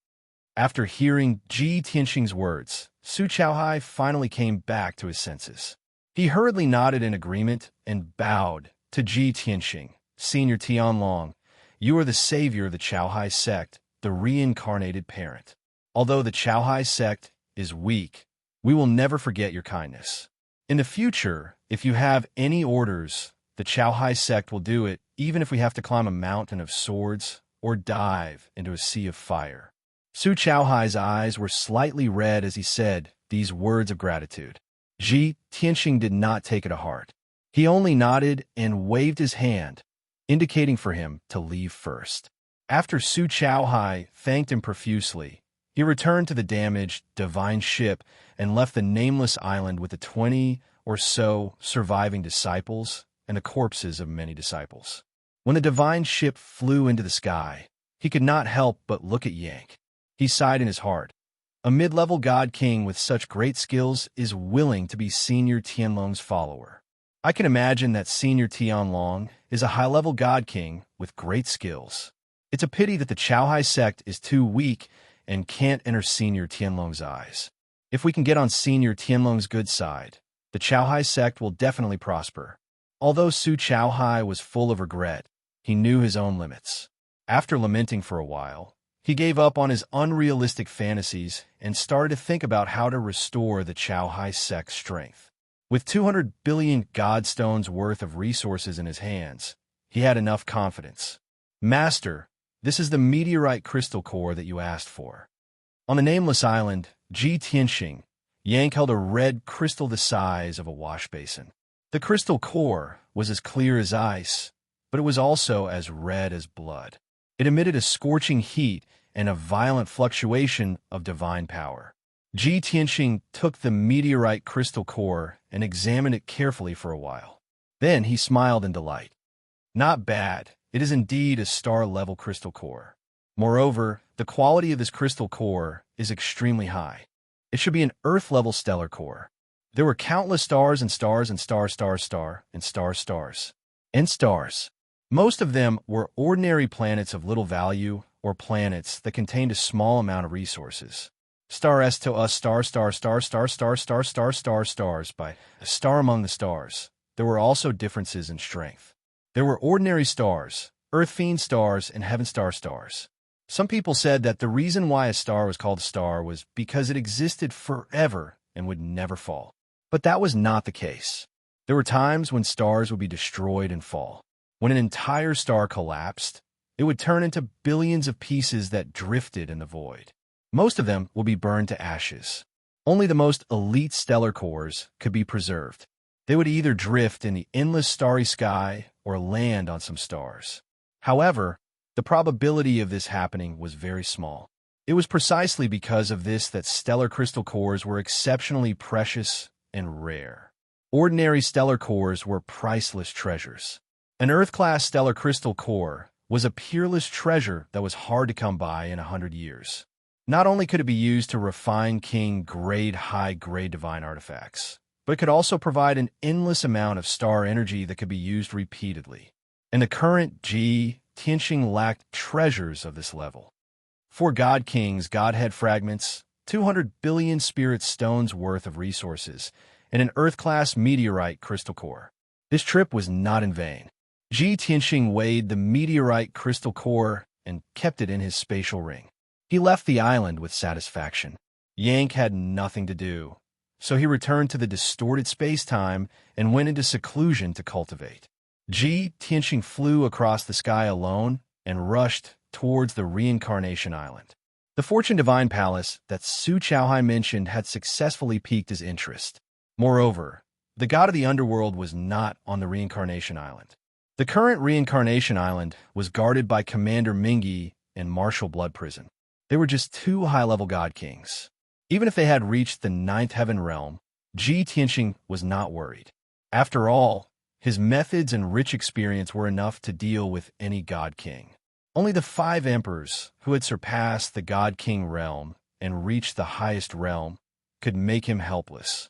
After hearing Ji Tianxing's words, Su Chaohai finally came back to his senses. He hurriedly nodded in agreement and bowed to Ji Tianxing. Senior Tianlong, you are the savior of the Chaohai sect, the reincarnated parent. Although the Chaohai sect is weak, we will never forget your kindness. In the future, if you have any orders, the Chaohai sect will do it even if we have to climb a mountain of swords or dive into a sea of fire. Su Chaohai's eyes were slightly red as he said these words of gratitude. Ji Tianxing did not take it to heart. He only nodded and waved his hand, indicating for him to leave first. After Su Chaohai thanked him profusely, he returned to the damaged divine ship and left the nameless island with the 20 or so surviving disciples and the corpses of many disciples. When the divine ship flew into the sky, he could not help but look at Yank. He sighed in his heart. A mid-level god king with such great skills is willing to be Senior Tianlong's follower. I can imagine that Senior Tianlong is a high-level god king with great skills. It's a pity that the Chaohai sect is too weak and can't enter Senior Tianlong's eyes. If we can get on Senior Tianlong's good side, the Chaohai sect will definitely prosper. Although Su Chaohai was full of regret, he knew his own limits. After lamenting for a while, he gave up on his unrealistic fantasies and started to think about how to restore the Chaohai sect's strength. With 200 billion godstones worth of resources in his hands, he had enough confidence. Master, this is the meteorite crystal core that you asked for. On the nameless island, Ji Tianxing, Yank held a red crystal the size of a wash basin. The crystal core was as clear as ice, but it was also as red as blood. It emitted a scorching heat and a violent fluctuation of divine power. Ji Tianxing took the meteorite crystal core and examined it carefully for a while. Then he smiled in delight. Not bad. It is indeed a star-level crystal core. Moreover, the quality of this crystal core is extremely high. It should be an Earth-level stellar core. There were countless stars and stars and stars and stars. Most of them were ordinary planets of little value or planets that contained a small amount of resources. Stars by a star among the stars. There were also differences in strength. There were ordinary stars, Earth fiend stars, and heaven star stars. Some people said that the reason why a star was called a star was because it existed forever and would never fall. But that was not the case. There were times when stars would be destroyed and fall. When an entire star collapsed, it would turn into billions of pieces that drifted in the void. Most of them will be burned to ashes. Only the most elite stellar cores could be preserved. They would either drift in the endless starry sky or land on some stars. However, the probability of this happening was very small. It was precisely because of this that stellar crystal cores were exceptionally precious and rare. Ordinary stellar cores were priceless treasures. An Earth-class stellar crystal core was a peerless treasure that was hard to come by in 100 years. Not only could it be used to refine king-grade, high-grade divine artifacts, but it could also provide an endless amount of star energy that could be used repeatedly. And the current Ji Tianxing lacked treasures of this level. 4 God Kings, Godhead fragments, 200 billion spirit stones worth of resources, and an Earth-class meteorite crystal core. This trip was not in vain. Ji Tianxing weighed the meteorite crystal core and kept it in his spatial ring. He left the island with satisfaction. Yank had nothing to do, so he returned to the distorted space-time and went into seclusion to cultivate. Ji Tianxing flew across the sky alone and rushed towards the Reincarnation Island. The Fortune Divine Palace that Su Chaohai mentioned had successfully piqued his interest. Moreover, the god of the underworld was not on the Reincarnation Island. The current Reincarnation Island was guarded by Commander Mingi and Marshal Blood Prison. They were just 2 high-level god kings. Even if they had reached the 9th heaven realm, Ji Tianxing was not worried. After all, his methods and rich experience were enough to deal with any god king. Only the 5 emperors who had surpassed the god king realm and reached the highest realm could make him helpless.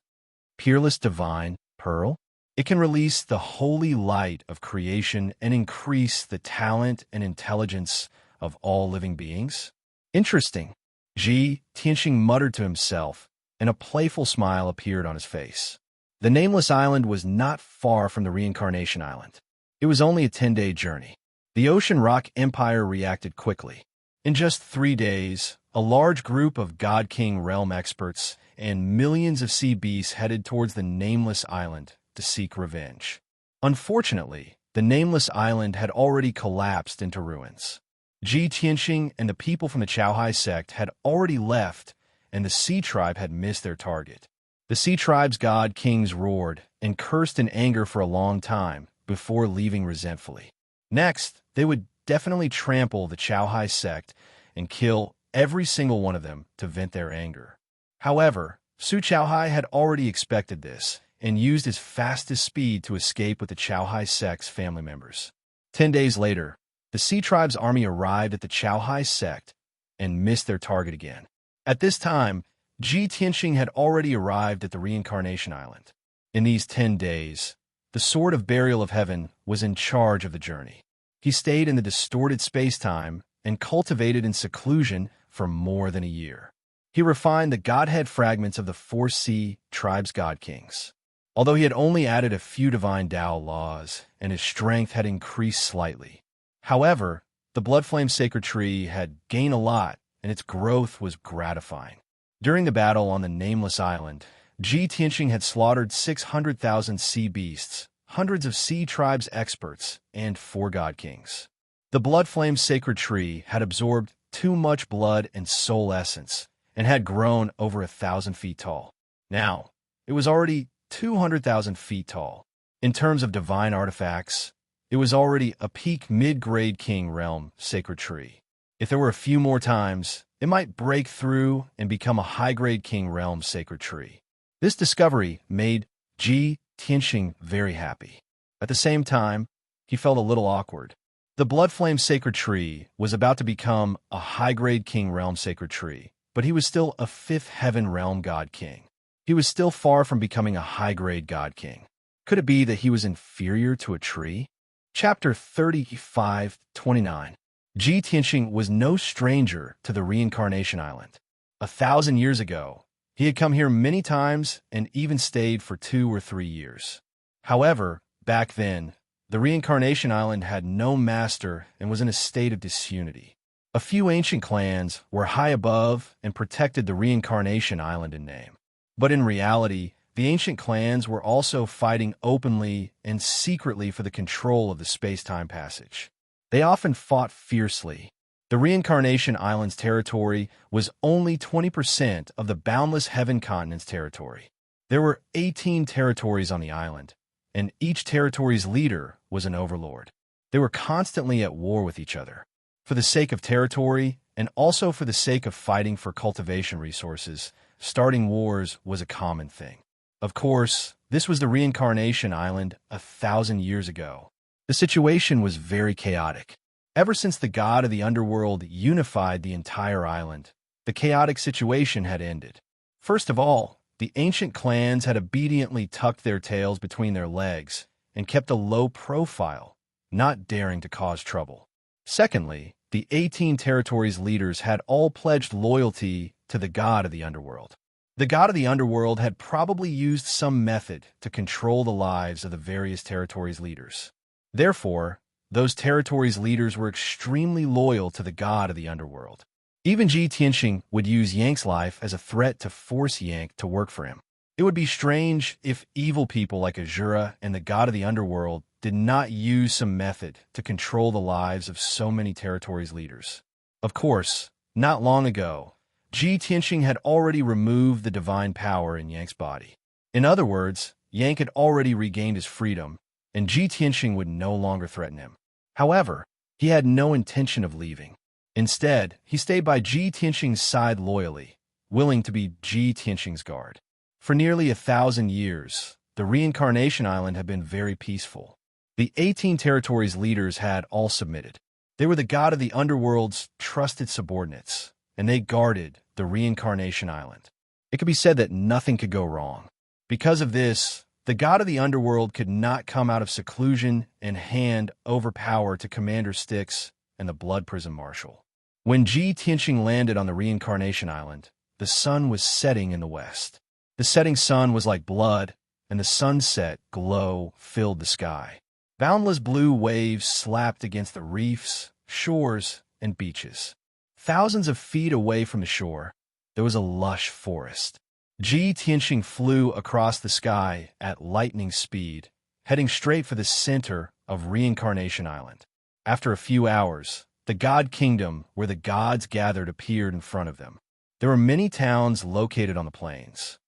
Peerless divine pearl? It can release the holy light of creation and increase the talent and intelligence of all living beings? Interesting. Ji Tianxing muttered to himself, and a playful smile appeared on his face. The nameless island was not far from the Reincarnation Island. It was only a 10-day journey. The Ocean Rock Empire reacted quickly. In just 3 days, a large group of God King realm experts and millions of sea beasts headed towards the nameless island to seek revenge. Unfortunately, the nameless island had already collapsed into ruins. Ji Tianxing and the people from the Chaohai sect had already left, and the Sea Tribe had missed their target. The Sea Tribe's god kings roared and cursed in anger for a long time before leaving resentfully. Next, they would definitely trample the Chaohai sect and kill every single one of them to vent their anger. However, Su Chaohai had already expected this and used his fastest speed to escape with the Chaohai sect's family members. 10 days later, the Sea Tribe's army arrived at the Chaohai sect and missed their target again. At this time, Ji Tianxing had already arrived at the Reincarnation Island. In these 10 days, the Sword of Burial of Heaven was in charge of the journey. He stayed in the distorted space-time and cultivated in seclusion for more than a year. He refined the godhead fragments of the 4 Sea Tribes' god kings. Although he had only added a few divine Tao laws, and his strength had increased slightly. However, the Bloodflame Sacred Tree had gained a lot, and its growth was gratifying. During the battle on the Nameless Island, Ji Tianxing had slaughtered 600,000 sea beasts, hundreds of Sea Tribes experts, and 4 god kings. The Bloodflame Sacred Tree had absorbed too much blood and soul essence, and had grown over 1,000 feet tall. Now, it was already 200,000 feet tall. In terms of divine artifacts, it was already a peak mid-grade king realm sacred tree. If there were a few more times, it might break through and become a high-grade king realm sacred tree. This discovery made Ji Tianxing very happy. At the same time, he felt a little awkward. The Bloodflame Sacred Tree was about to become a high-grade king realm sacred tree, but he was still a 5th heaven realm god king. He was still far from becoming a high-grade god king. Could it be that he was inferior to a tree? Chapter 35-29. Ji Tianxing was no stranger to the Reincarnation Island. 1,000 years ago, he had come here many times and even stayed for 2 or 3 years. However, back then, the Reincarnation Island had no master and was in a state of disunity. A few ancient clans were high above and protected the Reincarnation Island in name. But in reality, the ancient clans were also fighting openly and secretly for the control of the space-time passage. They often fought fiercely. The Reincarnation Island's territory was only 20% of the Boundless Heaven Continent's territory. There were 18 territories on the island, and each territory's leader was an overlord. They were constantly at war with each other. For the sake of territory, and also for the sake of fighting for cultivation resources, starting wars was a common thing. Of course, this was the Reincarnation Island 1,000 years ago. The situation was very chaotic. Ever since the god of the underworld unified the entire island, the chaotic situation had ended. First of all, the ancient clans had obediently tucked their tails between their legs and kept a low profile, not daring to cause trouble. Secondly, the 18 territories' leaders had all pledged loyalty to the god of the underworld. The god of the underworld had probably used some method to control the lives of the various territories' leaders. Therefore, those territories' leaders were extremely loyal to the god of the underworld. Even Ji Tianxing would use Yang's life as a threat to force Yang to work for him. It would be strange if evil people like Azura and the god of the underworld did not use some method to control the lives of so many territories' leaders. Of course, not long ago, Ji Tianxing had already removed the divine power in Yang's body. In other words, Yang had already regained his freedom, and Ji Tianxing would no longer threaten him. However, he had no intention of leaving. Instead, he stayed by Ji Tianxing's side loyally, willing to be Ji Tianxing's guard. For nearly 1,000 years, the Reincarnation Island had been very peaceful. The 18 territories' leaders had all submitted. They were the god of the underworld's trusted subordinates, and they guarded the Reincarnation Island. It could be said that nothing could go wrong. Because of this, the god of the underworld could not come out of seclusion and hand over power to Commander Styx and the Blood Prison Marshal. When Ji Tianxing landed on the Reincarnation Island, the sun was setting in the west. The setting sun was like blood, and the sunset glow filled the sky. Boundless blue waves slapped against the reefs, shores, and beaches. Thousands of feet away from the shore, there was a lush forest. Ji Tianxing flew across the sky at lightning speed heading straight for the center of Reincarnation Island. After a few hours, the God Kingdom, where the gods gathered, appeared in front of them. There were many towns located on the plains.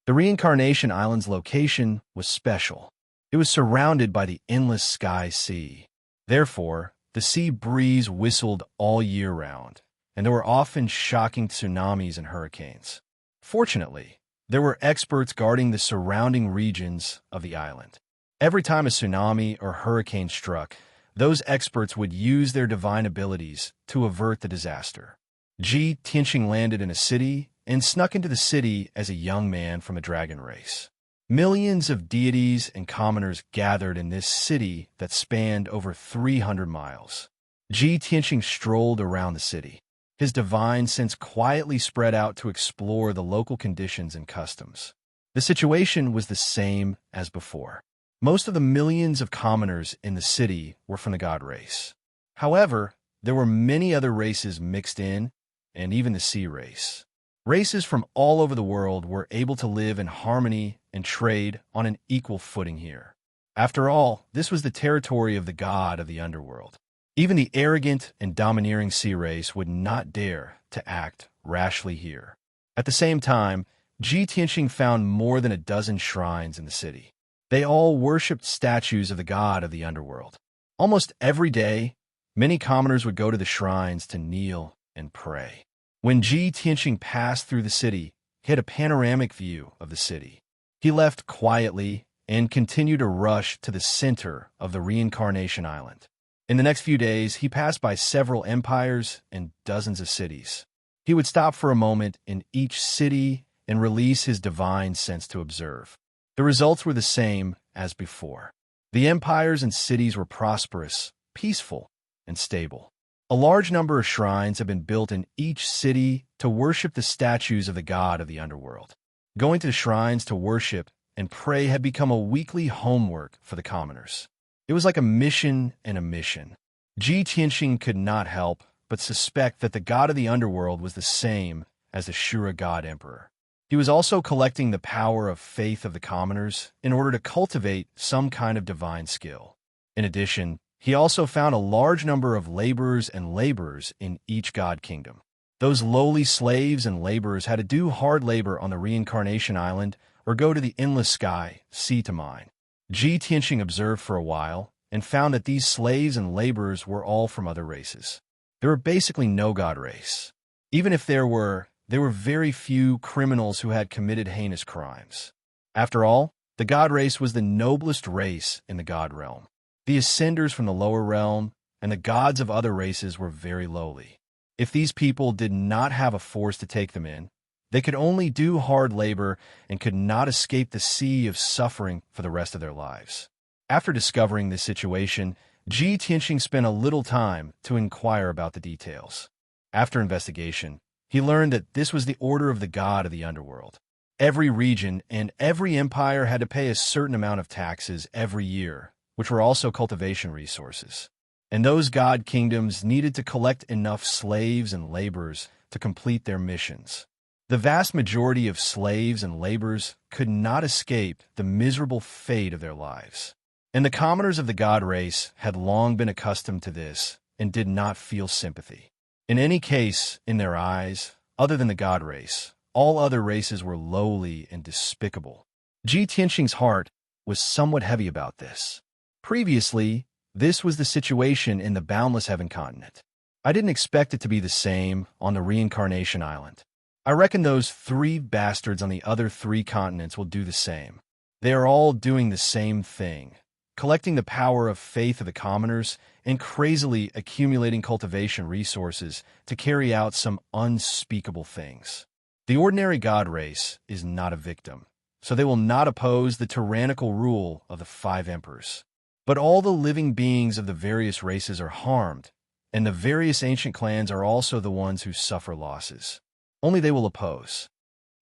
The Reincarnation Island's location was special. It was surrounded by the endless sky sea. Therefore, the sea breeze whistled all year round, and there were often shocking tsunamis and hurricanes. Fortunately, there were experts guarding the surrounding regions of the island. Every time a tsunami or hurricane struck, those experts would use their divine abilities to avert the disaster. Ji Tianqing landed in a city and snuck into the city as a young man from a dragon race. Millions of deities and commoners gathered in this city that spanned over 300 miles. Ji Tianqing strolled around the city. His divine sense quietly spread out to explore the local conditions and customs. The situation was the same as before. Most of the millions of commoners in the city were from the god race. However, there were many other races mixed in, and even the sea race. Races from all over the world were able to live in harmony and trade on an equal footing here. After all, this was the territory of the god of the underworld. Even the arrogant and domineering sea race would not dare to act rashly here. At the same time, Ji Tianqing found more than a dozen shrines in the city. They all worshipped statues of the god of the underworld. Almost every day, many commoners would go to the shrines to kneel and pray. When Ji Tianqing passed through the city, he had a panoramic view of the city. He left quietly and continued to rush to the center of the Reincarnation Island. In the next few days, he passed by several empires and dozens of cities. He would stop for a moment in each city and release his divine sense to observe. The results were the same as before. The empires and cities were prosperous, peaceful, and stable. A large number of shrines have been built in each city to worship the statues of the god of the underworld. Going to the shrines to worship and pray had become a weekly homework for the commoners. It was like a mission and a mission. Ji Tianqing could not help but suspect that the god of the underworld was the same as the Shura god emperor. He was also collecting the power of faith of the commoners in order to cultivate some kind of divine skill. In addition, he also found a large number of laborers and laborers in each god kingdom. Those lowly slaves and laborers had to do hard labor on the Reincarnation Island or go to the endless sky, sea to mine. Ji Tianqing observed for a while and found that these slaves and laborers were all from other races. There were basically no god race. Even if there were very few criminals who had committed heinous crimes. After all, the god race was the noblest race in the god realm. The ascenders from the lower realm and the gods of other races were very lowly. If these people did not have a force to take them in, they could only do hard labor and could not escape the sea of suffering for the rest of their lives. After discovering this situation, Ji Tianqing spent a little time to inquire about the details. After investigation, he learned that this was the order of the god of the underworld. Every region and every empire had to pay a certain amount of taxes every year, which were also cultivation resources. And those god kingdoms needed to collect enough slaves and laborers to complete their missions. The vast majority of slaves and laborers could not escape the miserable fate of their lives. And the commoners of the god race had long been accustomed to this and did not feel sympathy. In any case, in their eyes, other than the god race, all other races were lowly and despicable. Ji Tianqing's heart was somewhat heavy about this. Previously, this was the situation in the Boundless Heaven continent. I didn't expect it to be the same on the Reincarnation Island. I reckon those 3 bastards on the other 3 continents will do the same. They are all doing the same thing, collecting the power of faith of the commoners and crazily accumulating cultivation resources to carry out some unspeakable things. The ordinary god race is not a victim, so they will not oppose the tyrannical rule of the 5 emperors. But all the living beings of the various races are harmed, and the various ancient clans are also the ones who suffer losses. Only they will oppose.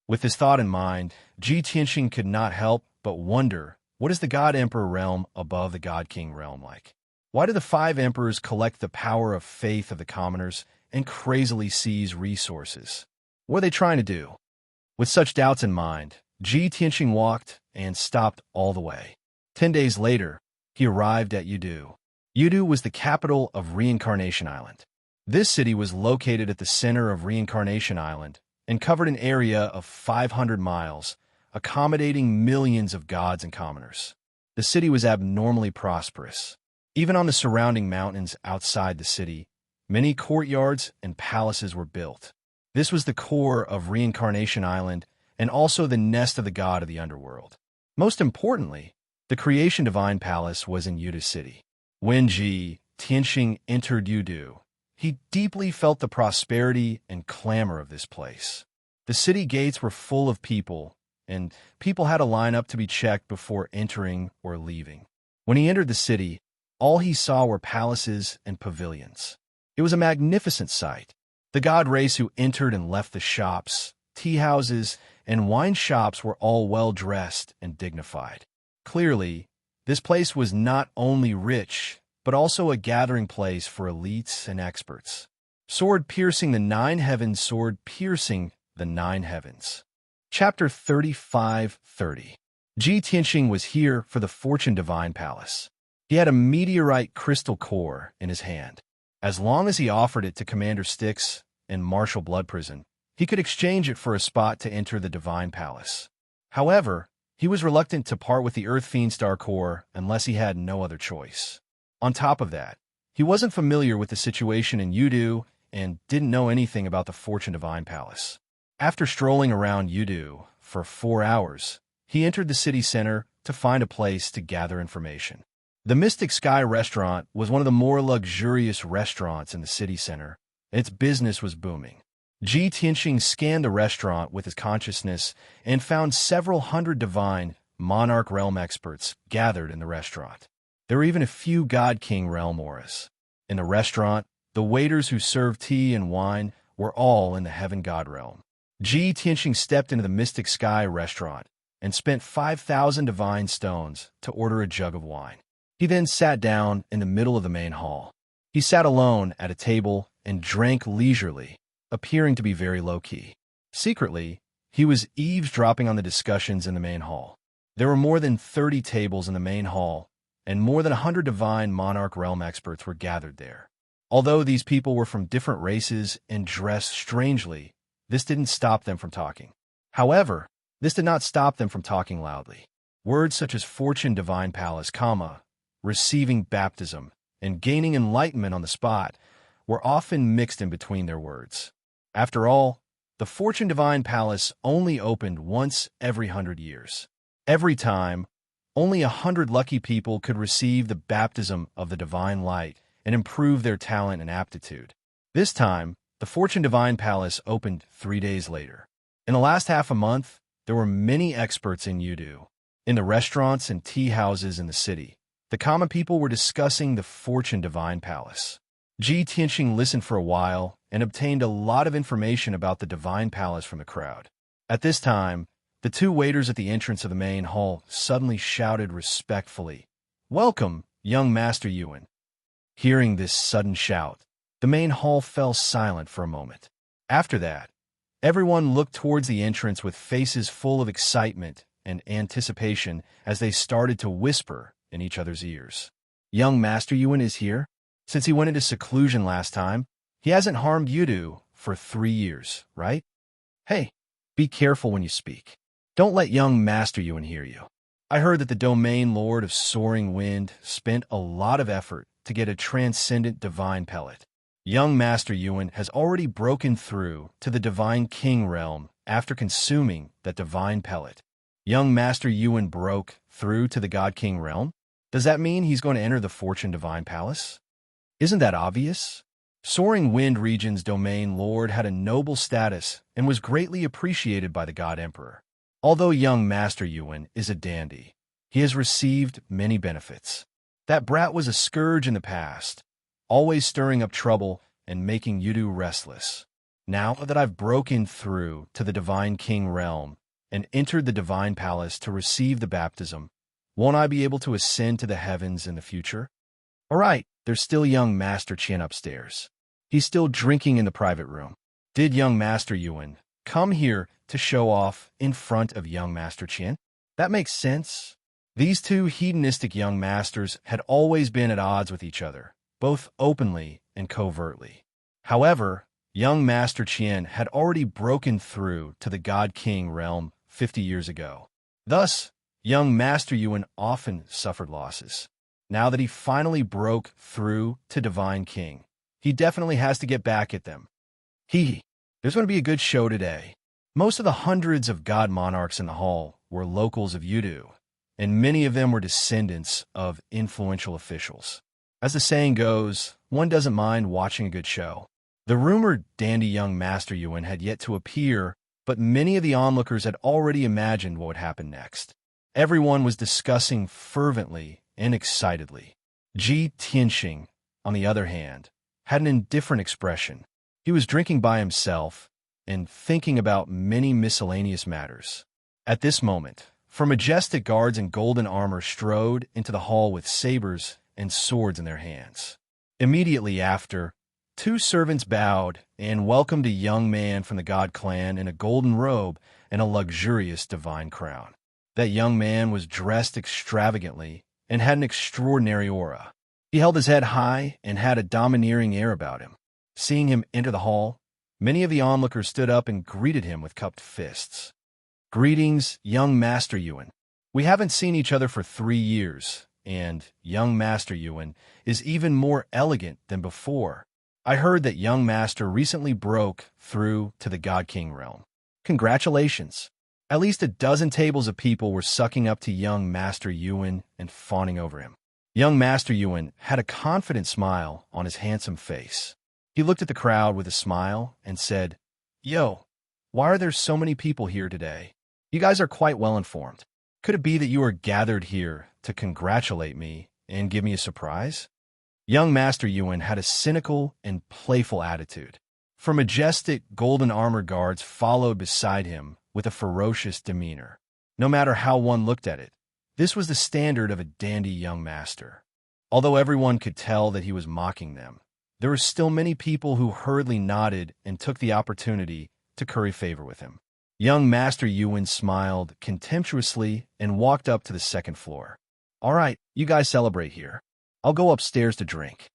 With this thought in mind, Ji Tianqing could not help but wonder, what is the God Emperor realm above the God King realm like? Why do the 5 emperors collect the power of faith of the commoners and crazily seize resources? What are they trying to do? With such doubts in mind, Ji Tianqing walked and stopped all the way. 10 days later, he arrived at Yudu. Yudu was the capital of Reincarnation Island. This city was located at the center of Reincarnation Island and covered an area of 500 miles, accommodating millions of gods and commoners. The city was abnormally prosperous. Even on the surrounding mountains outside the city, many courtyards and palaces were built. This was the core of Reincarnation Island and also the nest of the god of the underworld. Most importantly, the Creation Divine Palace was in Yudu City. When Ji Tianxing entered Yudu, he deeply felt the prosperity and clamor of this place. The city gates were full of people, and people had to line up to be checked before entering or leaving. When he entered the city, all he saw were palaces and pavilions. It was a magnificent sight. The god race who entered and left the shops, tea houses, and wine shops were all well-dressed and dignified. Clearly, this place was not only rich, but also a gathering place for elites and experts. Sword piercing the nine heavens, sword piercing the nine heavens. Chapter 35:30. Ji Tianxing was here for the Fortune Divine Palace. He had a meteorite crystal core in his hand. As long as he offered it to Commander Styx and Marshal Blood Prison, he could exchange it for a spot to enter the Divine Palace. However, he was reluctant to part with the Earth Fiend Star Core unless he had no other choice. On top of that, he wasn't familiar with the situation in Yudu and didn't know anything about the Fortune Divine Palace. After strolling around Yudu for 4 hours, he entered the city center to find a place to gather information. The Mystic Sky restaurant was one of the more luxurious restaurants in the city center, and its business was booming. Ji Tianxing scanned the restaurant with his consciousness and found several hundred divine monarch realm experts gathered in the restaurant. There were even a few God King realm auras. In the restaurant, the waiters who served tea and wine were all in the heaven god realm. Ji Tianxing stepped into the Mystic Sky restaurant and spent 5,000 divine stones to order a jug of wine. He then sat down in the middle of the main hall. He sat alone at a table and drank leisurely, appearing to be very low-key. Secretly, he was eavesdropping on the discussions in the main hall. There were more than 30 tables in the main hall, and more than 100 divine monarch realm experts were gathered there. Although these people were from different races and dressed strangely, this didn't stop them from talking. However, this did not stop them from talking loudly. Words such as Fortune Divine Palace, receiving baptism, and gaining enlightenment on the spot were often mixed in between their words. After all, the Fortune Divine Palace only opened once every 100 years. Every time, only 100 lucky people could receive the baptism of the divine light and improve their talent and aptitude. This time, the Fortune Divine Palace opened 3 days later. In the last half a month, there were many experts in Yudu. In the restaurants and tea houses in the city, the common people were discussing the Fortune Divine Palace. Ji Tianxing listened for a while and obtained a lot of information about the Divine Palace from the crowd. At this time, the two waiters at the entrance of the main hall suddenly shouted respectfully, "Welcome, young Master Yuan." Hearing this sudden shout, the main hall fell silent for a moment. After that, everyone looked towards the entrance with faces full of excitement and anticipation as they started to whisper in each other's ears. "Young Master Yuan is here? Since he went into seclusion last time, he hasn't harmed Yudu for 3 years, right? Hey, be careful when you speak. Don't let young Master Yuan hear you. I heard that the Domain Lord of Soaring Wind spent a lot of effort to get a transcendent divine pellet. Young Master Yuan has already broken through to the Divine King realm after consuming that divine pellet. Young Master Yuan broke through to the God King realm? Does that mean he's going to enter the Fortune Divine Palace? Isn't that obvious? Soaring Wind Region's Domain Lord had a noble status and was greatly appreciated by the God Emperor. Although young Master Yuan is a dandy, he has received many benefits. That brat was a scourge in the past, always stirring up trouble and making Yudu restless. Now that I've broken through to the Divine King realm and entered the Divine Palace to receive the baptism, won't I be able to ascend to the heavens in the future? All right, there's still young Master Qian upstairs. He's still drinking in the private room. Did young Master Yuan come here to show off in front of young Master Qian? That makes sense. These two hedonistic young masters had always been at odds with each other, both openly and covertly. However, young Master Qian had already broken through to the God King realm 50 years ago. Thus, young Master Yuan often suffered losses. Now that he finally broke through to Divine King, he definitely has to get back at them. There's going to be a good show today. Most of the hundreds of god monarchs in the hall were locals of Yudu, and many of them were descendants of influential officials. As the saying goes, one doesn't mind watching a good show. The rumored dandy young Master Yuan had yet to appear, but many of the onlookers had already imagined what would happen next. Everyone was discussing fervently and excitedly. Ji Tianxing, on the other hand, had an indifferent expression. He was drinking by himself and thinking about many miscellaneous matters. At this moment, four majestic guards in golden armor strode into the hall with sabers and swords in their hands. Immediately after, two servants bowed and welcomed a young man from the god clan in a golden robe and a luxurious divine crown. That young man was dressed extravagantly and had an extraordinary aura. He held his head high and had a domineering air about him. Seeing him enter the hall, many of the onlookers stood up and greeted him with cupped fists. "Greetings, young Master Yuan. We haven't seen each other for 3 years, and young Master Yuan is even more elegant than before. I heard that young Master recently broke through to the God King realm. Congratulations." At least a dozen tables of people were sucking up to young Master Yuan and fawning over him. Young Master Yuan had a confident smile on his handsome face. He looked at the crowd with a smile and said, "Yo, why are there so many people here today? You guys are quite well informed. Could it be that you are gathered here to congratulate me and give me a surprise?" Young Master Yuan had a cynical and playful attitude. For majestic golden armor guards followed beside him with a ferocious demeanor. No matter how one looked at it, this was the standard of a dandy young master. Although everyone could tell that he was mocking them, there were still many people who hurriedly nodded and took the opportunity to curry favor with him. Young Master Yuan smiled contemptuously and walked up to the second floor. "All right, you guys celebrate here. I'll go upstairs to drink."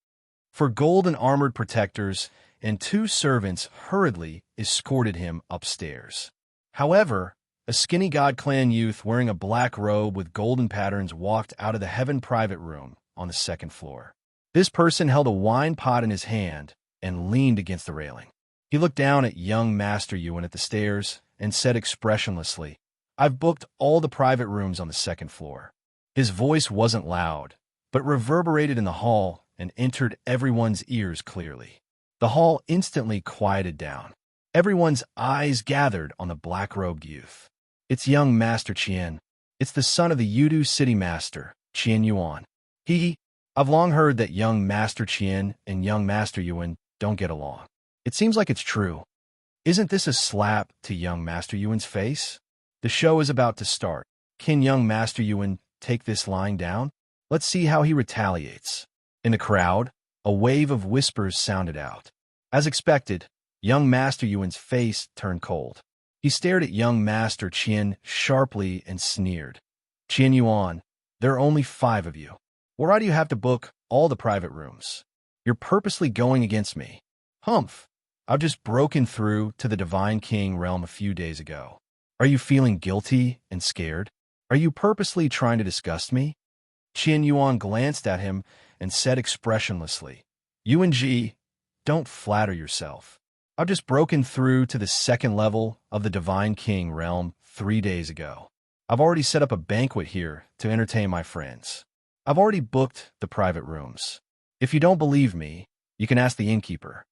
For golden armored protectors and two servants hurriedly escorted him upstairs. However, a skinny God Clan youth wearing a black robe with golden patterns walked out of the heaven private room on the second floor. This person held a wine pot in his hand and leaned against the railing. He looked down at young Master Yuan at the stairs and said expressionlessly, "I've booked all the private rooms on the second floor." His voice wasn't loud, but reverberated in the hall and entered everyone's ears clearly. The hall instantly quieted down. Everyone's eyes gathered on the black-robed youth. "It's young Master Qian. It's the son of the Yudu city master, Qian Yuan. I've long heard that young Master Qian and young Master Yuan don't get along. It seems like it's true. Isn't this a slap to young Master Yuan's face? The show is about to start. Can young Master Yuan take this lying down? Let's see how he retaliates." In the crowd, a wave of whispers sounded out. As expected, young Master Yuan's face turned cold. He stared at young Master Qian sharply and sneered. "Qian Yuan, there are only 5 of you. Why do you have to book all the private rooms? You're purposely going against me." "Humph. I've just broken through to the Divine King realm a few days ago. Are you feeling guilty and scared? Are you purposely trying to disgust me?" Qian Yuan glanced at him and said expressionlessly, "Yuan Ji, don't flatter yourself. I've just broken through to the second level of the Divine King realm 3 days ago. I've already set up a banquet here to entertain my friends. I've already booked the private rooms. If you don't believe me, you can ask the innkeeper."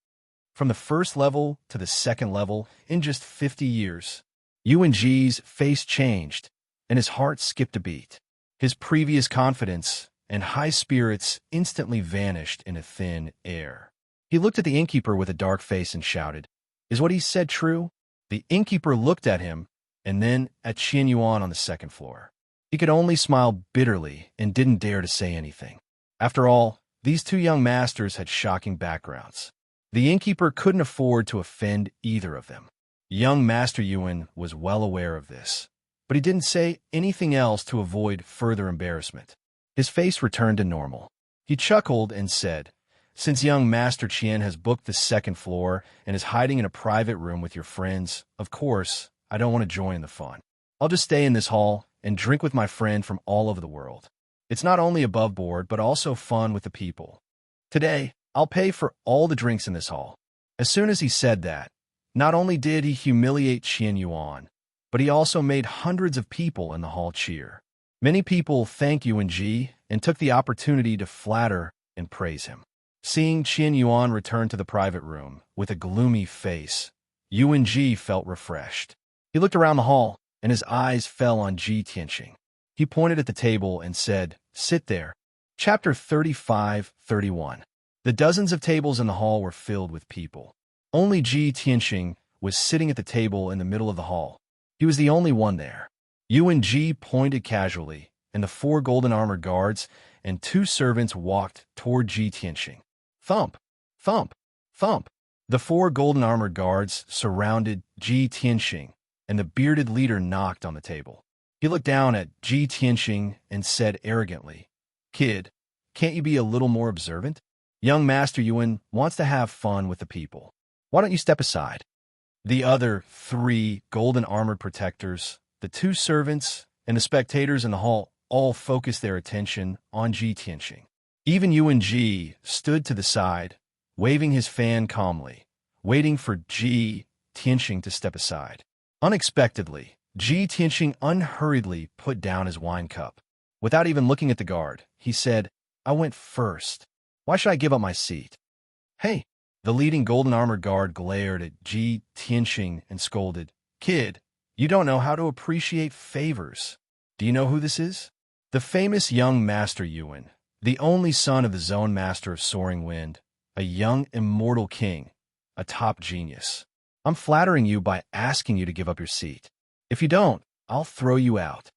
From the first level to the second level in just 50 years, Yuan Ji's face changed and his heart skipped a beat. His previous confidence and high spirits instantly vanished in a thin air. He looked at the innkeeper with a dark face and shouted, "Is what he said true?" The innkeeper looked at him and then at Qian Yuan on the second floor. He could only smile bitterly and didn't dare to say anything. After all, these two young masters had shocking backgrounds. The innkeeper couldn't afford to offend either of them. Young Master Yuan was well aware of this. but he didn't say anything else to avoid further embarrassment. His face returned to normal. He chuckled and said, "Since young Master Qian has booked the second floor and is hiding in a private room with your friends, of course, I don't want to join the fun. I'll just stay in this hall and drink with my friend from all over the world. It's not only above board, but also fun with the people. Today, I'll pay for all the drinks in this hall." As soon as he said that, not only did he humiliate Qian Yuan, but he also made hundreds of people in the hall cheer. Many people thanked Yuan Ji and took the opportunity to flatter and praise him. Seeing Qian Yuan return to the private room with a gloomy face, Yuan Ji felt refreshed. He looked around the hall, and his eyes fell on Ji Tianqing. He pointed at the table and said, "Sit there." Chapter 35-31. The dozens of tables in the hall were filled with people. Only Ji Tianqing was sitting at the table in the middle of the hall. He was the only one there. Yuan Ji pointed casually, and the 4 golden-armored guards and 2 servants walked toward Ji Tianqing. Thump, thump, thump. The 4 golden-armored guards surrounded Ji Tianqing, and the bearded leader knocked on the table. He looked down at Ji Tianqing and said arrogantly, "Kid, can't you be a little more observant? Young Master Yuan wants to have fun with the people. Why don't you step aside?" The other 3 golden-armored protectors, the 2 servants, and the spectators in the hall all focused their attention on Ji Tianqing. Even Yuan Ji stood to the side, waving his fan calmly, waiting for Ji Tianqing to step aside. Unexpectedly, Ji Tianqing unhurriedly put down his wine cup. Without even looking at the guard, he said, "I went first. Why should I give up my seat?" "Hey!" The leading golden-armored guard glared at Ji Tianqing and scolded, "Kid, you don't know how to appreciate favors. Do you know who this is? The famous young Master Yuan, the only son of the Zone Master of Soaring Wind, a young immortal king, a top genius. I'm flattering you by asking you to give up your seat. If you don't, I'll throw you out."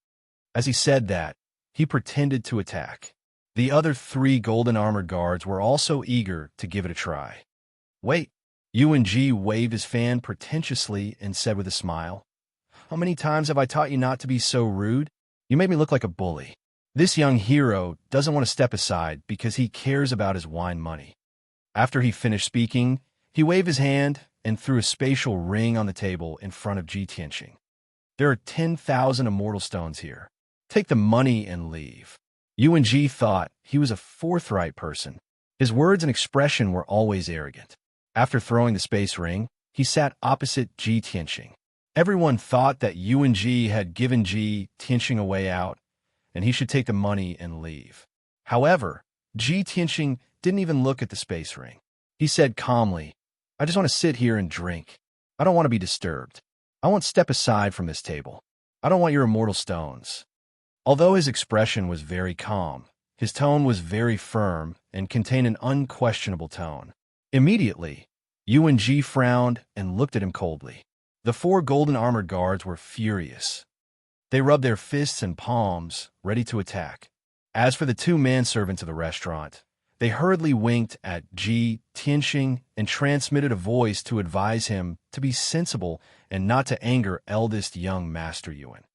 As he said that, he pretended to attack. The other 3 golden-armored guards were also eager to give it a try. "Wait." Yuan Ji waved his fan pretentiously and said with a smile, "How many times have I taught you not to be so rude? You made me look like a bully. This young hero doesn't want to step aside because he cares about his wine money." After he finished speaking, he waved his hand and threw a spatial ring on the table in front of Ji Tianqing. "There are 10,000 immortal stones here. Take the money and leave." Yuan Ji thought he was a forthright person. His words and expression were always arrogant. After throwing the space ring, he sat opposite Ji Tianqing. Everyone thought that Yuan Ji had given Ji Tianqing a way out, and he should take the money and leave. However, Ji Tianqing didn't even look at the space ring. He said calmly, "I just want to sit here and drink. I don't want to be disturbed. I won't step aside from this table. I don't want your immortal stones." Although his expression was very calm, his tone was very firm and contained an unquestionable tone. Immediately, Yuan Ji frowned and looked at him coldly. The 4 golden-armored guards were furious. They rubbed their fists and palms, ready to attack. As for the 2 manservants of the restaurant, they hurriedly winked at Ji Tianqing and transmitted a voice to advise him to be sensible and not to anger eldest young Master Yuan.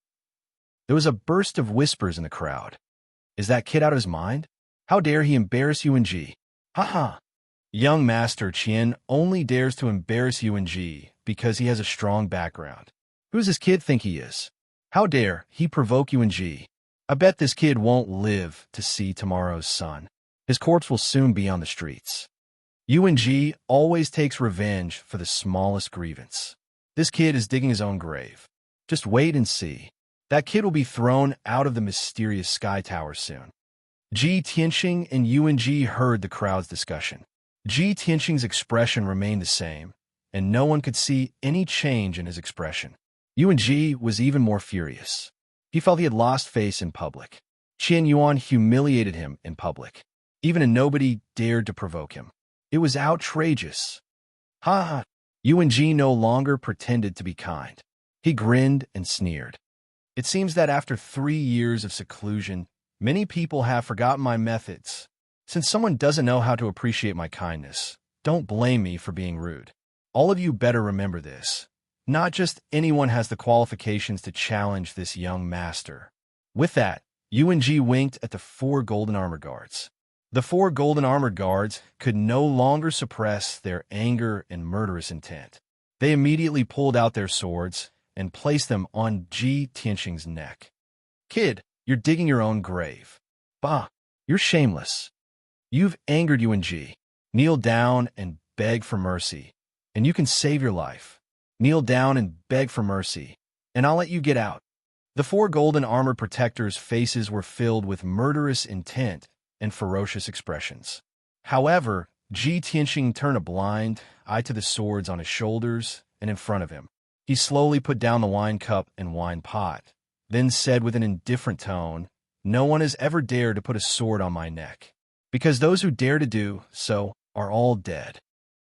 There was a burst of whispers in the crowd. "Is that kid out of his mind? How dare he embarrass Yuan Ji? Ha ha! Young Master Qian only dares to embarrass Yuan Ji because he has a strong background. Who does this kid think he is? How dare he provoke Yuan Ji? I bet this kid won't live to see tomorrow's sun. His corpse will soon be on the streets." Yuan Ji always takes revenge for the smallest grievance. This kid is digging his own grave. Just wait and see. That kid will be thrown out of the mysterious sky tower soon. Ji Tianqing and Yuan Ji heard the crowd's discussion. Ji Tianqing's expression remained the same, and no one could see any change in his expression. Yuan Ji was even more furious. He felt he had lost face in public. Qian Yuan humiliated him in public. Even a nobody dared to provoke him. It was outrageous. Ha ha! Yuan Ji no longer pretended to be kind. He grinned and sneered. "It seems that after 3 years of seclusion, many people have forgotten my methods. Since someone doesn't know how to appreciate my kindness, don't blame me for being rude. All of you better remember this. Not just anyone has the qualifications to challenge this young master. With that, UNG winked at the 4 golden armored guards. The 4 golden armored guards could no longer suppress their anger and murderous intent. They immediately pulled out their swords and placed them on Ji Tianxing's neck. Kid, you're digging your own grave. Bah, you're shameless. You've angered UNG. Kneel down and beg for mercy, and you can save your life. Kneel down and beg for mercy, and I'll let you get out. The 4 golden armored protectors' faces were filled with murderous intent and ferocious expressions. However, Ji Tianxing turned a blind eye to the swords on his shoulders and in front of him. He slowly put down the wine cup and wine pot, then said with an indifferent tone, "No one has ever dared to put a sword on my neck, because those who dare to do so are all dead."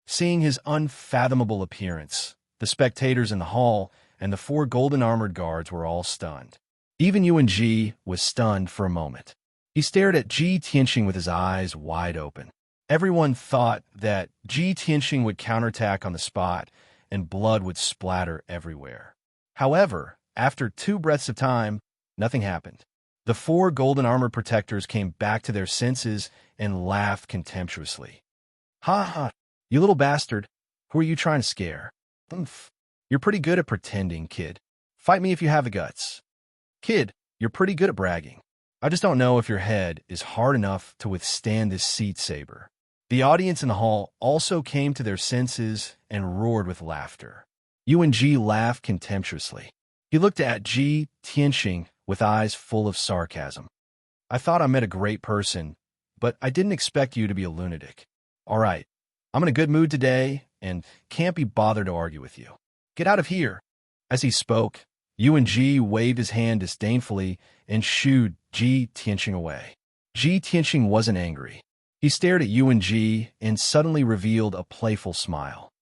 Seeing his unfathomable appearance, the spectators in the hall and the 4 golden armored guards were all stunned. Even UNG was stunned for a moment. He stared at Ji Tianxing with his eyes wide open. Everyone thought that Ji Tianxing would counterattack on the spot and blood would splatter everywhere. However, after 2 breaths of time, nothing happened. The 4 golden armored protectors came back to their senses and laughed contemptuously. "Ha ha, you little bastard. Who are you trying to scare? Oomph. You're pretty good at pretending, kid. Fight me if you have the guts. Kid, you're pretty good at bragging. I just don't know if your head is hard enough to withstand this seat saber." The audience in the hall also came to their senses and roared with laughter. UNG laughed contemptuously. He looked at Ji Tianxing with eyes full of sarcasm. "I thought I met a great person, but I didn't expect you to be a lunatic. All right, I'm in a good mood today and can't be bothered to argue with you. Get out of here." As he spoke, UNG waved his hand disdainfully and shooed Ji Tianxing away. Ji Tianxing wasn't angry. He stared at UNG and suddenly revealed a playful smile.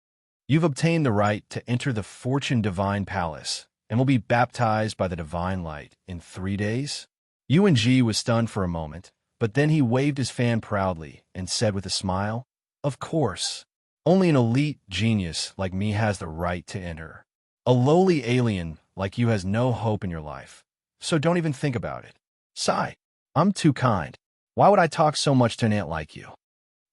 "You've obtained the right to enter the Fortune Divine Palace and will be baptized by the Divine Light in 3 days?" UNG was stunned for a moment, but then he waved his fan proudly and said with a smile, "Of course. Only an elite genius like me has the right to enter. A lowly alien like you has no hope in your life, so don't even think about it. Sigh, I'm too kind. Why would I talk so much to an ant like you?"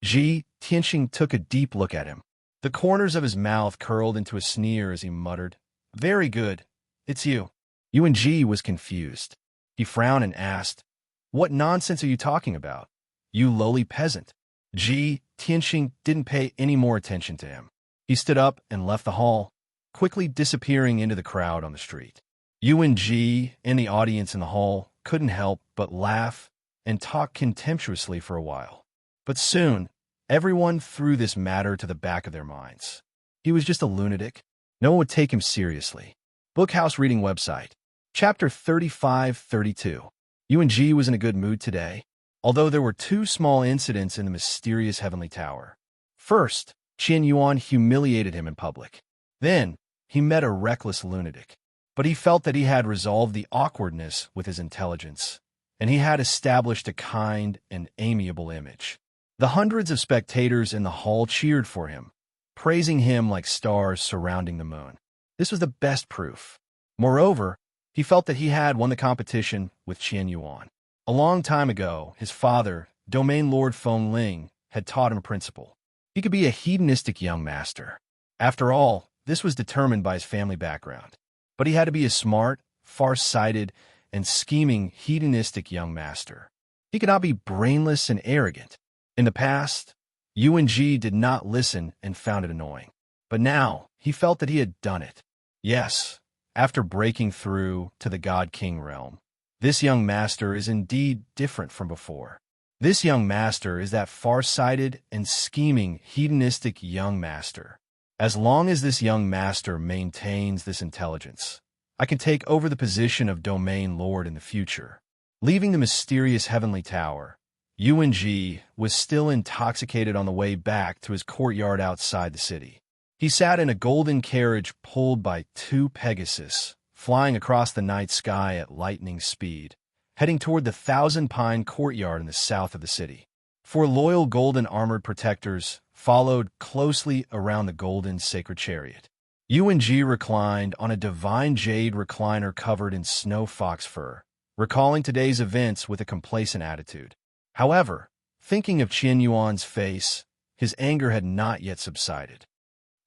Ji Tianxing took a deep look at him. The corners of his mouth curled into a sneer as he muttered, "Very good. It's you." UNG was confused. He frowned and asked, "What nonsense are you talking about, you lowly peasant?" Ji Tianxing didn't pay any more attention to him. He stood up and left the hall, quickly disappearing into the crowd on the street. UNG and the audience in the hall couldn't help but laugh and talk contemptuously for a while. But soon, everyone threw this matter to the back of their minds. He was just a lunatic. No one would take him seriously. Bookhouse Reading Website. Chapter 35-32. UNG was in a good mood today, although there were 2 small incidents in the mysterious Heavenly Tower. First, Qian Yuan humiliated him in public. Then, he met a reckless lunatic. But he felt that he had resolved the awkwardness with his intelligence, and he had established a kind and amiable image. The hundreds of spectators in the hall cheered for him, praising him like stars surrounding the moon. This was the best proof. Moreover, he felt that he had won the competition with Qian Yuan. A long time ago, his father, Domain Lord Feng Ling, had taught him a principle. He could be a hedonistic young master. After all, this was determined by his family background. But he had to be a smart, far-sighted, and scheming hedonistic young master. He could not be brainless and arrogant. In the past, UNG did not listen and found it annoying. But now, he felt that he had done it. Yes, after breaking through to the God King realm, this young master is indeed different from before. This young master is that far-sighted and scheming hedonistic young master. As long as this young master maintains this intelligence, I can take over the position of Domain Lord in the future. Leaving the mysterious Heavenly Tower, UNG was still intoxicated on the way back to his courtyard outside the city. He sat in a golden carriage pulled by 2 Pegasus, flying across the night sky at lightning speed, heading toward the Thousand Pine courtyard in the south of the city. 4 loyal golden armored protectors followed closely around the golden sacred chariot. Yuan-ji reclined on a divine jade recliner covered in snow fox fur, recalling today's events with a complacent attitude. However, thinking of Qian Yuan's face, his anger had not yet subsided.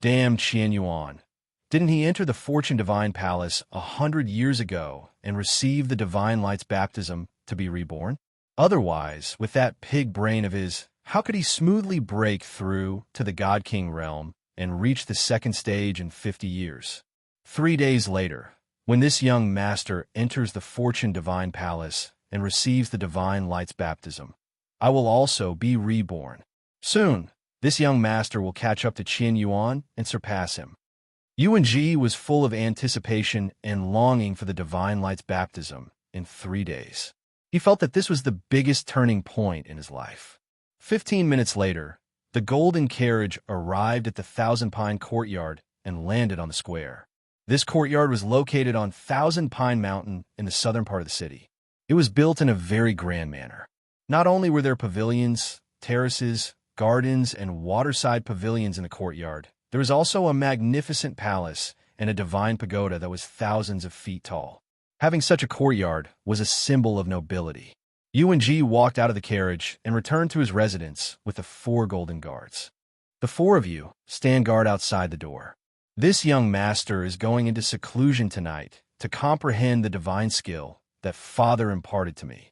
Damn Qian Yuan. Didn't he enter the Fortune Divine Palace 100 years ago and receive the Divine Light's baptism to be reborn? Otherwise, with that pig brain of his, how could he smoothly break through to the God King realm and reach the second stage in 50 years? 3 days later, when this young master enters the Fortune Divine Palace and receives the Divine Light's baptism, I will also be reborn. Soon, this young master will catch up to Qian Yuan and surpass him. Yuan-ji was full of anticipation and longing for the Divine Light's baptism in 3 days. He felt that this was the biggest turning point in his life. 15 minutes later, the golden carriage arrived at the Thousand Pine Courtyard and landed on the square. This courtyard was located on Thousand Pine Mountain in the southern part of the city. It was built in a very grand manner. Not only were there pavilions, terraces, gardens, and waterside pavilions in the courtyard, there was also a magnificent palace and a divine pagoda that was thousands of feet tall. Having such a courtyard was a symbol of nobility. Yuan-ji walked out of the carriage and returned to his residence with the 4 golden guards. The 4 of you stand guard outside the door. This young master is going into seclusion tonight to comprehend the divine skill that Father imparted to me.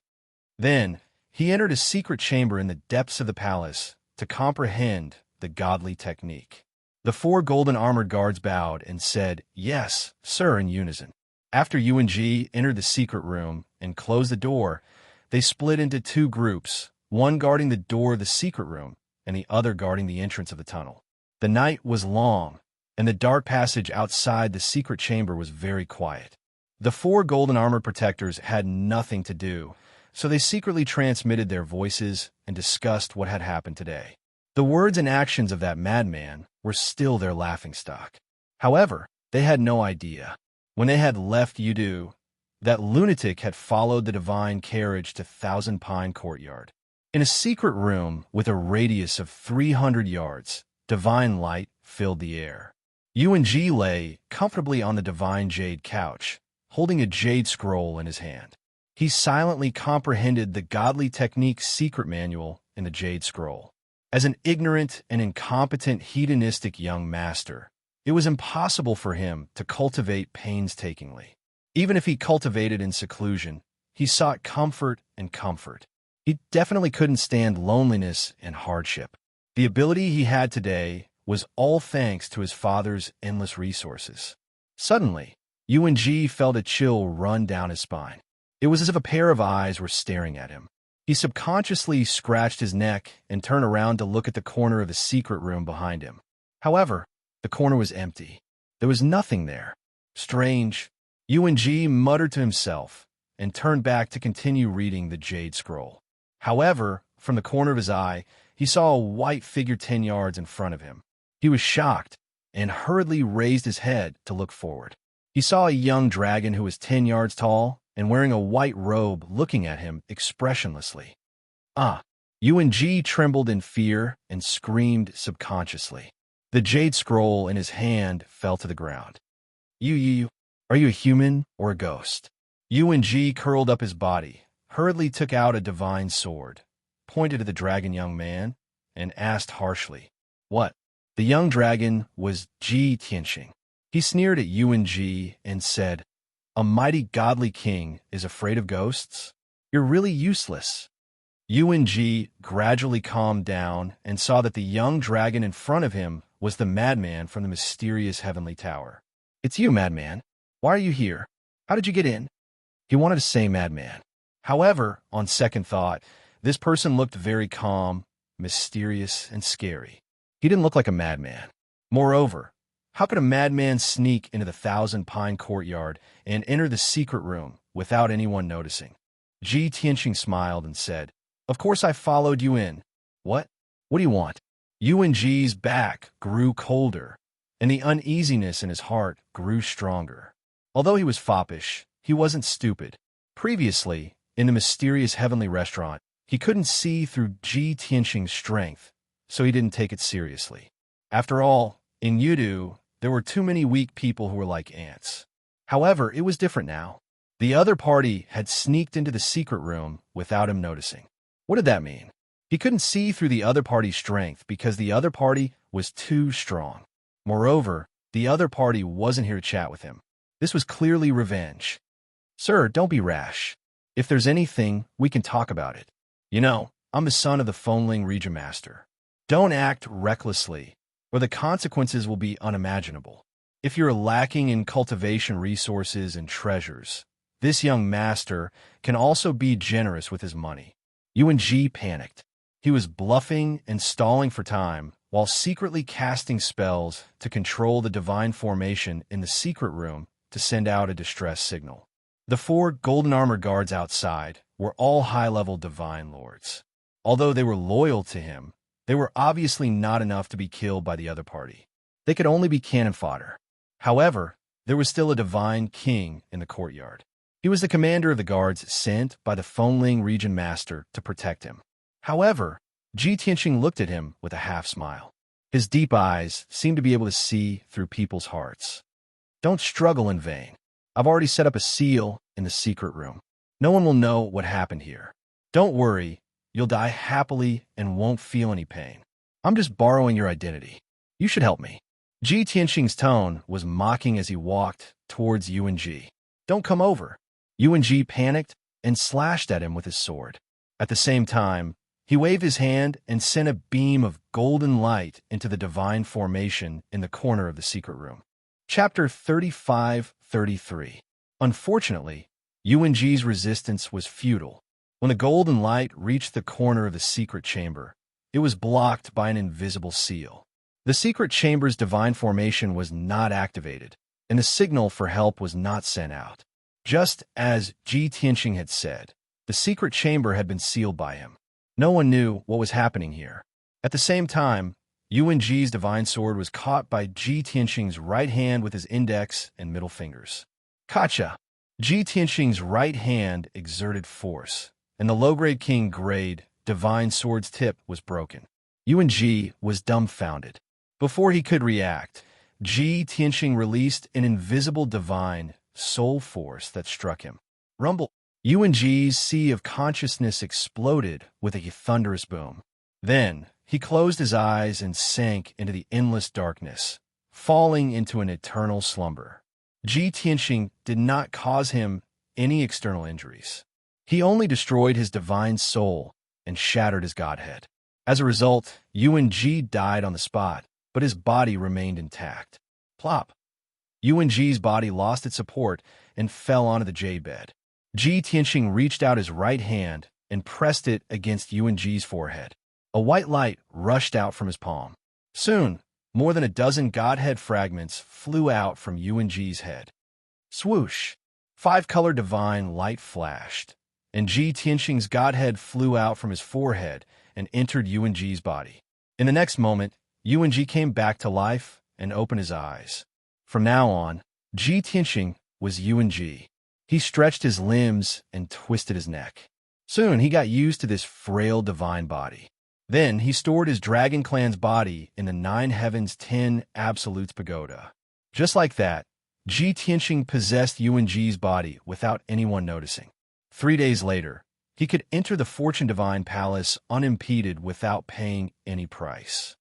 Then, he entered a secret chamber in the depths of the palace to comprehend the godly technique. The 4 golden armored guards bowed and said, "Yes, sir," in unison. After Yuan-ji entered the secret room and closed the door, they split into 2 groups, one guarding the door of the secret room and the other guarding the entrance of the tunnel. The night was long, and the dark passage outside the secret chamber was very quiet. The 4 golden armored protectors had nothing to do, so they secretly transmitted their voices and discussed what had happened today. The words and actions of that madman were still their laughingstock. However, they had no idea, when they had left Yudu, that lunatic had followed the divine carriage to Thousand Pine Courtyard. In a secret room with a radius of 300 yards, divine light filled the air. Yuan-ji lay comfortably on the divine jade couch, holding a jade scroll in his hand. He silently comprehended the godly technique secret manual in the jade scroll. As an ignorant and incompetent hedonistic young master, it was impossible for him to cultivate painstakingly. Even if he cultivated in seclusion, he sought comfort and comfort. He definitely couldn't stand loneliness and hardship. The ability he had today was all thanks to his father's endless resources. Suddenly, Yuan-ji felt a chill run down his spine. It was as if a pair of eyes were staring at him. He subconsciously scratched his neck and turned around to look at the corner of the secret room behind him. However, the corner was empty. There was nothing there. Strange. Yuan-ji muttered to himself and turned back to continue reading the jade scroll. However, from the corner of his eye, he saw a white figure 10 yards in front of him. He was shocked and hurriedly raised his head to look forward. He saw a young dragon who was 10 yards tall and wearing a white robe looking at him expressionlessly. Yuan-ji trembled in fear and screamed subconsciously. The jade scroll in his hand fell to the ground. You, are you a human or a ghost? Yuan-ji curled up his body, hurriedly took out a divine sword, pointed at the dragon young man, and asked harshly, "What?" The young dragon was Ji Tianxing. He sneered at Yuan-ji and said, "A mighty godly king is afraid of ghosts? You're really useless." Yuan-ji gradually calmed down and saw that the young dragon in front of him was the madman from the mysterious heavenly tower. "It's you, madman. Why are you here? How did you get in?" He wanted to say madman. However, on second thought, this person looked very calm, mysterious, and scary. He didn't look like a madman. Moreover, how could a madman sneak into the Thousand Pine Courtyard and enter the secret room without anyone noticing? Ji Tianxing smiled and said, "Of course I followed you in. What? What do you want?" Yuan-ji's back grew colder, and the uneasiness in his heart grew stronger. Although he was foppish, he wasn't stupid. Previously, in the mysterious heavenly restaurant, he couldn't see through Ji Tianxing's strength, so he didn't take it seriously. After all, in Yudu, there were too many weak people who were like ants. However, it was different now. The other party had sneaked into the secret room without him noticing. What did that mean? He couldn't see through the other party's strength because the other party was too strong. Moreover, the other party wasn't here to chat with him. This was clearly revenge. Sir, don't be rash. If there's anything, we can talk about it. You know, I'm the son of the Foneling Region Master. Don't act recklessly, or the consequences will be unimaginable. If you're lacking in cultivation resources and treasures, this young master can also be generous with his money. Yuan-Ji panicked. He was bluffing and stalling for time while secretly casting spells to control the divine formation in the secret room to send out a distress signal. The 4 golden armor guards outside were all high-level divine lords. Although they were loyal to him, they were obviously not enough to be killed by the other party. They could only be cannon fodder. However, there was still a divine king in the courtyard. He was the commander of the guards sent by the Foneling Region Master to protect him. However, Ji Tianqing looked at him with a half-smile. His deep eyes seemed to be able to see through people's hearts. Don't struggle in vain. I've already set up a seal in the secret room. No one will know what happened here. Don't worry, you'll die happily and won't feel any pain. I'm just borrowing your identity. You should help me. Ji Tianqing's tone was mocking as he walked towards Yuan-Ji. Don't come over. Yuan-Ji panicked and slashed at him with his sword. At the same time, he waved his hand and sent a beam of golden light into the divine formation in the corner of the secret room. Chapter 35-33. Unfortunately, Yuan-Ji's resistance was futile. When the golden light reached the corner of the secret chamber, it was blocked by an invisible seal. The secret chamber's divine formation was not activated, and the signal for help was not sent out. Just as Ji Tianqing had said, the secret chamber had been sealed by him. No one knew what was happening here. At the same time, Yuan-Ji's divine sword was caught by Ji Tianqing's right hand with his index and middle fingers. Gotcha! Ji Tianqing's right hand exerted force, and the low-grade king-grade divine sword's tip was broken. Yuan-Ji was dumbfounded. Before he could react, Ji Tianqing released an invisible divine soul force that struck him. Rumble! Yuan-Ji's sea of consciousness exploded with a thunderous boom. Then, he closed his eyes and sank into the endless darkness, falling into an eternal slumber. Ji Tianqing did not cause him any external injuries. He only destroyed his divine soul and shattered his godhead. As a result, Yuan-Ji died on the spot, but his body remained intact. Plop! Yuan-Ji's body lost its support and fell onto the jade bed. Ji Tianqing reached out his right hand and pressed it against Yuan-Ji's forehead. A white light rushed out from his palm. Soon, more than a dozen godhead fragments flew out from Yuan-Ji's head. Swoosh! 5-color divine light flashed, and Ji Tianqing's godhead flew out from his forehead and entered Yuan-Ji's body. In the next moment, Yuan-Ji came back to life and opened his eyes. From now on, Ji Tianqing was Yuan-Ji. He stretched his limbs and twisted his neck. Soon, he got used to this frail divine body. Then, he stored his Dragon Clan's body in the 9 Heavens 10 Absolutes Pagoda. Just like that, Ji Tianqing possessed Yuan-Ji's body without anyone noticing. 3 days later, he could enter the Fortune Divine Palace unimpeded without paying any price.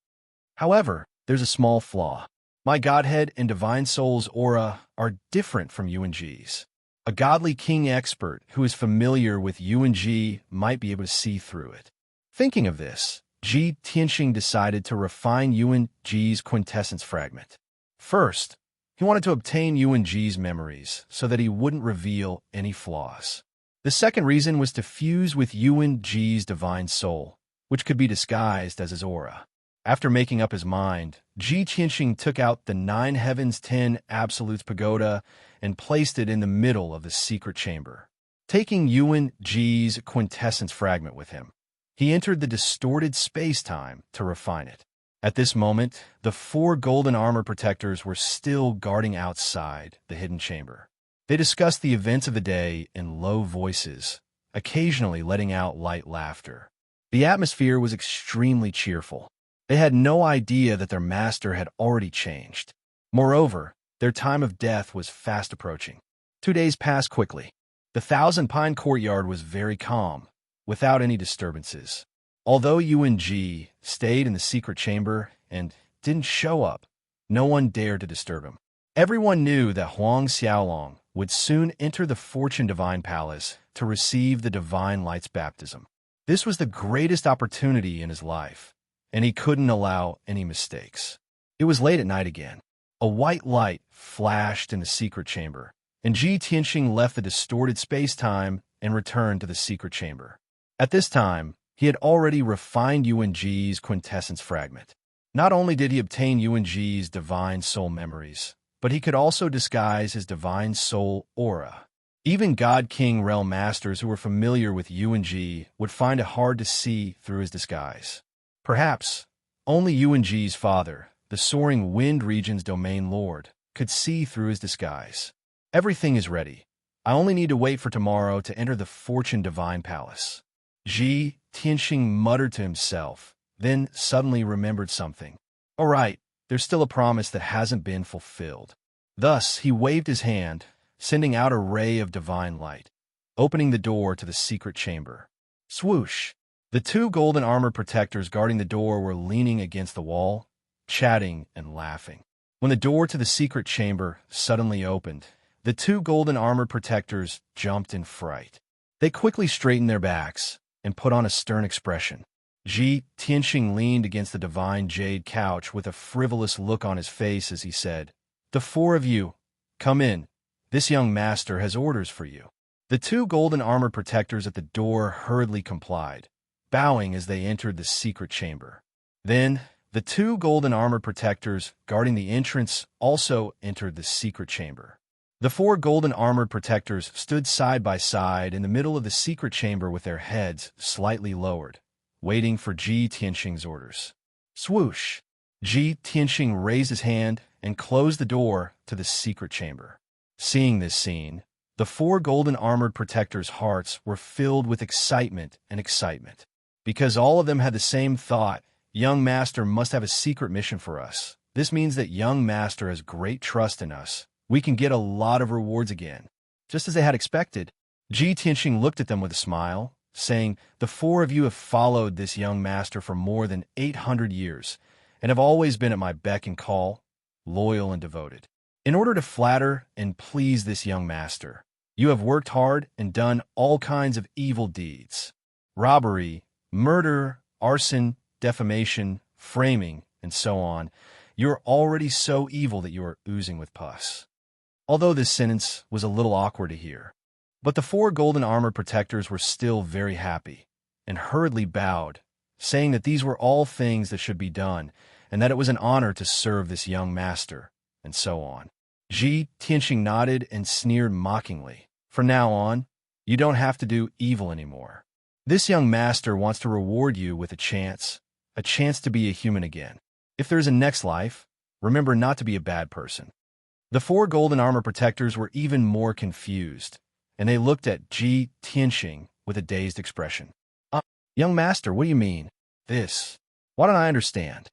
However, there's a small flaw. My Godhead and Divine Soul's aura are different from Yuan-Ji's. A godly king expert who is familiar with Yuan-Ji might be able to see through it. Thinking of this, Ji Tianqing decided to refine Yuan-Ji's quintessence fragment. First, he wanted to obtain Yuan-Ji's memories so that he wouldn't reveal any flaws. The second reason was to fuse with Yuan-Ji's divine soul, which could be disguised as his aura. After making up his mind, Ji Tianqing took out the 9 Heavens 10 Absolutes Pagoda and placed it in the middle of the secret chamber. Taking Yuan-Ji's quintessence fragment with him, he entered the distorted space-time to refine it. At this moment, the 4 golden armor protectors were still guarding outside the hidden chamber. They discussed the events of the day in low voices, occasionally letting out light laughter. The atmosphere was extremely cheerful. They had no idea that their master had already changed. Moreover, their time of death was fast approaching. 2 days passed quickly. The thousand-pine courtyard was very calm, without any disturbances. Although Yuan-Ji stayed in the secret chamber and didn't show up, no one dared to disturb him. Everyone knew that Huang Xiaolong would soon enter the Fortune Divine Palace to receive the Divine Light's baptism. This was the greatest opportunity in his life, and he couldn't allow any mistakes. It was late at night again. A white light flashed in the secret chamber, and Ji Tianxing left the distorted space-time and returned to the secret chamber. At this time, he had already refined Yuan-Ji's quintessence fragment. Not only did he obtain Yuan-Ji's divine soul memories, but he could also disguise his divine soul aura. Even God King Realm Masters who were familiar with Yuan-Ji would find it hard to see through his disguise. Perhaps only Yuan-Ji's father, the soaring wind region's domain lord, could see through his disguise. Everything is ready. I only need to wait for tomorrow to enter the Fortune Divine Palace. Ji Tianxing muttered to himself, then suddenly remembered something. All right, there's still a promise that hasn't been fulfilled. Thus, he waved his hand, sending out a ray of divine light, opening the door to the secret chamber. Swoosh! The two golden armor protectors guarding the door were leaning against the wall, chatting and laughing. When the door to the secret chamber suddenly opened, the two golden armor protectors jumped in fright. They quickly straightened their backs and put on a stern expression. Ji Tianxing leaned against the divine jade couch with a frivolous look on his face as he said, "The four of you, come in. This young master has orders for you." The two golden armor protectors at the door hurriedly complied, bowing as they entered the secret chamber. Then, the two golden armor protectors guarding the entrance also entered the secret chamber. The four golden armored protectors stood side by side in the middle of the secret chamber with their heads slightly lowered, waiting for Ji Tianxing's orders. Swoosh! Ji Tianxing raised his hand and closed the door to the secret chamber. Seeing this scene, the four golden armored protectors' hearts were filled with excitement. Because all of them had the same thought, young master must have a secret mission for us. This means that young master has great trust in us. We can get a lot of rewards again. Just as they had expected, Ji Tianxing looked at them with a smile, saying, "The four of you have followed this young master for more than 800 years and have always been at my beck and call, loyal and devoted. In order to flatter and please this young master, you have worked hard and done all kinds of evil deeds. Robbery, murder, arson, defamation, framing, and so on. You're already so evil that you are oozing with pus." Although this sentence was a little awkward to hear, but the four golden armor protectors were still very happy and hurriedly bowed, saying that these were all things that should be done and that it was an honor to serve this young master, and so on. Ji Tianxing nodded and sneered mockingly. "From now on, you don't have to do evil anymore. This young master wants to reward you with a chance to be a human again. If there's a next life, remember not to be a bad person." The four golden armor protectors were even more confused, and they looked at Ji Tianxing with a dazed expression. Young master, what do you mean? This? Why don't I understand?"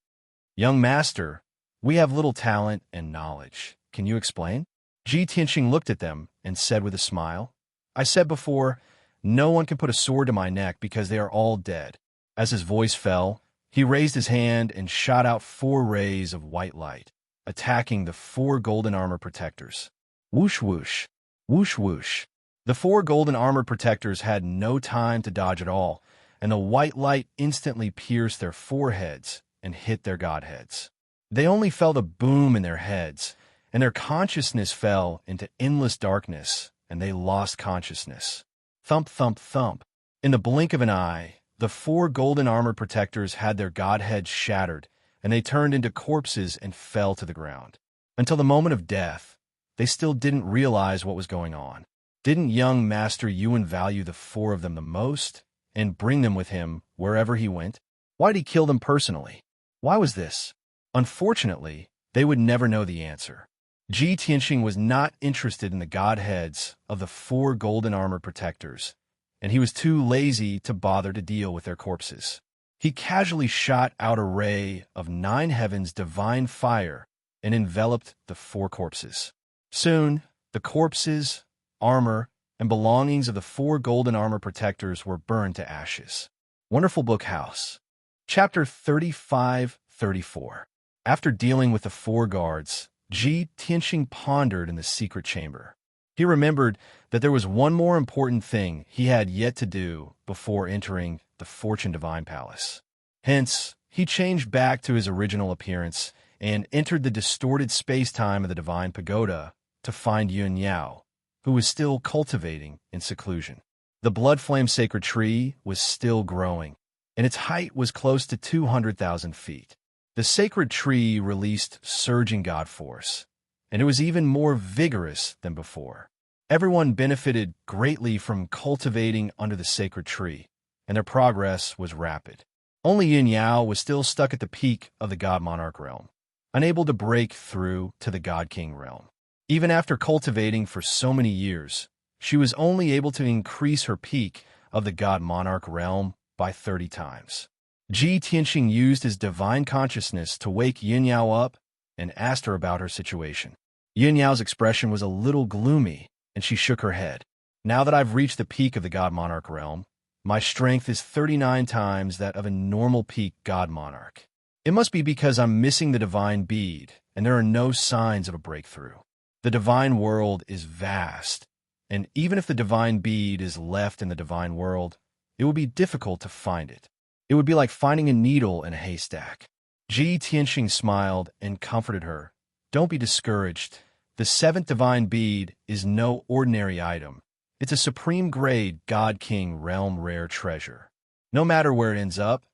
"Young master, we have little talent and knowledge. Can you explain?" Ji Tianxing looked at them and said with a smile, "I said before, no one can put a sword to my neck because they are all dead." As his voice fell, he raised his hand and shot out 4 rays of white light, attacking the 4 golden armor protectors. Whoosh whoosh, whoosh whoosh. The 4 golden armor protectors had no time to dodge at all, and the white light instantly pierced their foreheads and hit their godheads. They only felt a boom in their heads, and their consciousness fell into endless darkness, and they lost consciousness. Thump, thump, thump. In the blink of an eye, the 4 golden armor protectors had their godheads shattered, and they turned into corpses and fell to the ground. Until the moment of death, they still didn't realize what was going on. Didn't young Master Yuan value the 4 of them the most and bring them with him wherever he went? Why did he kill them personally? Why was this? Unfortunately, they would never know the answer. Ji Tianxing was not interested in the godheads of the 4 golden armor protectors, and he was too lazy to bother to deal with their corpses. He casually shot out a ray of 9 heavens divine fire and enveloped the four corpses. Soon, the corpses, armor, and belongings of the four golden armor protectors were burned to ashes. Wonderful Book House. Chapter 35-34. After dealing with the four guards, Ji Tianxing pondered in the secret chamber. He remembered that there was one more important thing he had yet to do before entering the Fortune Divine Palace. Hence, he changed back to his original appearance and entered the distorted space-time of the Divine Pagoda to find Yun Yao, who was still cultivating in seclusion. The blood flame sacred tree was still growing, and its height was close to 200,000 feet. The sacred tree released surging god force, and it was even more vigorous than before. Everyone benefited greatly from cultivating under the sacred tree, and their progress was rapid. Only Yin Yao was still stuck at the peak of the God Monarch realm, unable to break through to the God King realm. Even after cultivating for so many years, she was only able to increase her peak of the God Monarch realm by 30 times. Ji Tianxing used his divine consciousness to wake Yin Yao up and asked her about her situation. Yin Yao's expression was a little gloomy, and she shook her head. Now that I've reached the peak of the God Monarch realm, my strength is 39 times that of a normal peak God Monarch. It must be because I'm missing the divine bead, and there are no signs of a breakthrough. The divine world is vast, and even if the divine bead is left in the divine world, it will be difficult to find it. It would be like finding a needle in a haystack. Ji Tianxing smiled and comforted her. Don't be discouraged. The seventh divine bead is no ordinary item. It's a supreme grade God King realm rare treasure. No matter where it ends up,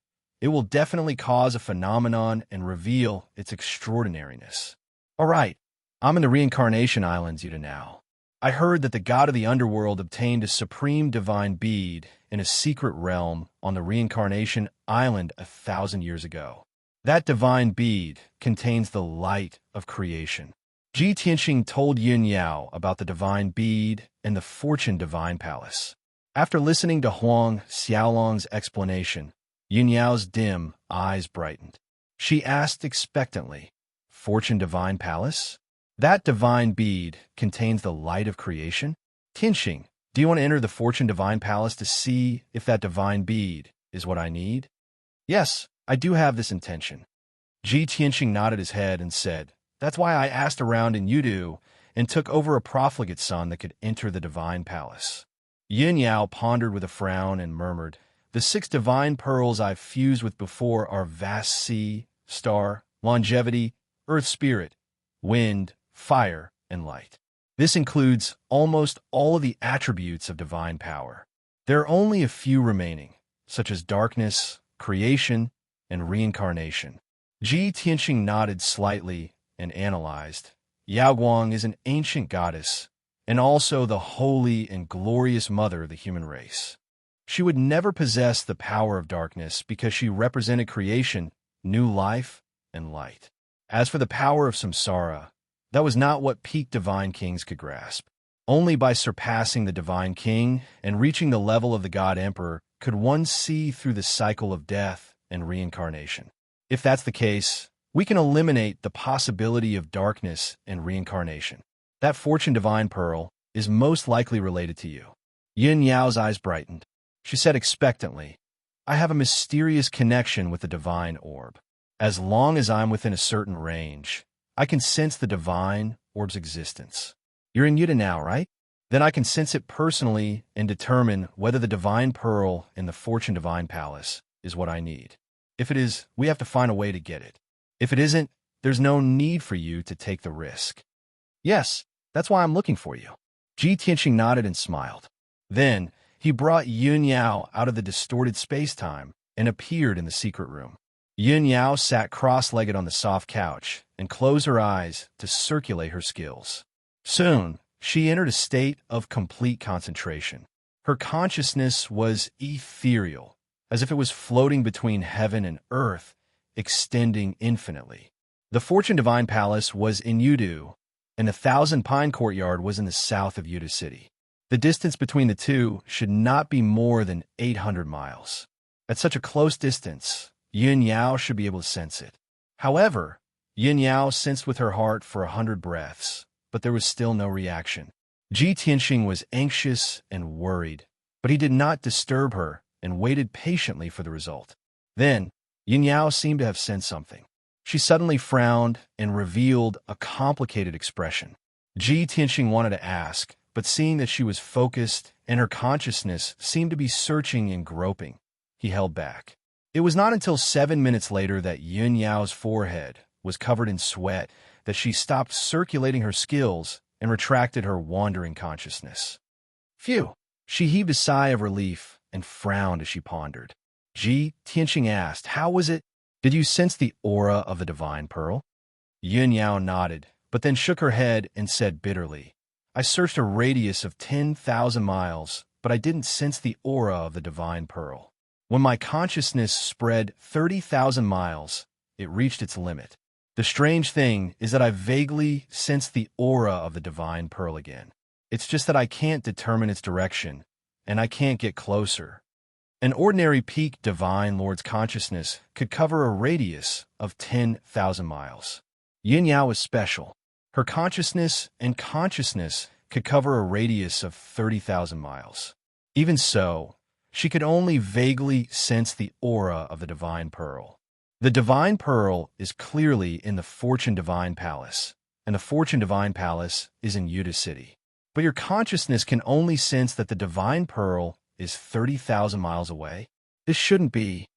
it will definitely cause a phenomenon and reveal its extraordinariness. All right, I'm in the Reincarnation Islands now. I heard that the god of the underworld obtained a supreme divine bead in a secret realm on the Reincarnation Island 1,000 years ago. That divine bead contains the light of creation. Ji Tianxing told Yin Yao about the divine bead and the Fortune Divine Palace. After listening to Huang Xiaolong's explanation, Yin Yao's dim eyes brightened. She asked expectantly, Fortune Divine Palace? That divine bead contains the light of creation? Tianxing, do you want to enter the Fortune Divine Palace to see if that divine bead is what I need? Yes, I do have this intention. Ji Tianxing nodded his head and said, That's why I asked around in Yudu and took over a profligate son that could enter the divine palace. Yin Yao pondered with a frown and murmured, The 6 divine pearls I've fused with before are vast sea, star, longevity, earth spirit, wind, fire, and light. This includes almost all of the attributes of divine power. There are only a few remaining, such as darkness, creation, and reincarnation. Ji Tianxing nodded slightly and analyzed. Yao Guang is an ancient goddess, and also the holy and glorious mother of the human race. She would never possess the power of darkness because she represented creation, new life, and light. As for the power of samsara, that was not what peak divine kings could grasp. Only by surpassing the divine king and reaching the level of the god emperor could one see through the cycle of death and reincarnation. If that's the case, we can eliminate the possibility of darkness and reincarnation. That Fortune Divine Pearl is most likely related to you. Yin Yao's eyes brightened. She said expectantly, I have a mysterious connection with the divine orb. As long as I'm within a certain range, I can sense the divine orb's existence. You're in Yuda now, right? Then I can sense it personally and determine whether the divine pearl in the Fortune Divine Palace is what I need. If it is, we have to find a way to get it. If it isn't, there's no need for you to take the risk. Yes, that's why I'm looking for you. Ji Tianxing nodded and smiled. Then, he brought Yun Yao out of the distorted space-time and appeared in the secret room. Yun Yao sat cross-legged on the soft couch and closed her eyes to circulate her skills. Soon, she entered a state of complete concentration. Her consciousness was ethereal, as if it was floating between heaven and earth, extending infinitely. The Fortune Divine Palace was in Yudu, and the Thousand Pine Courtyard was in the south of Yudu City. The distance between the two should not be more than 800 miles. At such a close distance, Yun Yao should be able to sense it. However, Yin Yao sensed with her heart for 100 breaths, but there was still no reaction. Ji Tianxing was anxious and worried, but he did not disturb her and waited patiently for the result. Then, Yin Yao seemed to have sensed something. She suddenly frowned and revealed a complicated expression. Ji Tianxing wanted to ask, but seeing that she was focused and her consciousness seemed to be searching and groping, he held back. It was not until 7 minutes later that Yin Yao's forehead was covered in sweat that she stopped circulating her skills and retracted her wandering consciousness. Phew! She heaved a sigh of relief and frowned as she pondered. Ji Tianxing asked, "How was it? Did you sense the aura of the divine pearl?" Yin Yao nodded, but then shook her head and said bitterly, "I searched a radius of 10,000 miles, but I didn't sense the aura of the divine pearl. When my consciousness spread 30,000 miles, it reached its limit. The strange thing is that I vaguely sensed the aura of the divine pearl again. It's just that I can't determine its direction, and I can't get closer." An ordinary peak divine lord's consciousness could cover a radius of 10,000 miles. Yin Yao was special. Her consciousness could cover a radius of 30,000 miles. Even so, she could only vaguely sense the aura of the divine pearl. The divine pearl is clearly in the Fortune Divine Palace, and the Fortune Divine Palace is in Yuta City. But your consciousness can only sense that the divine pearl is 30,000 miles away. This shouldn't be.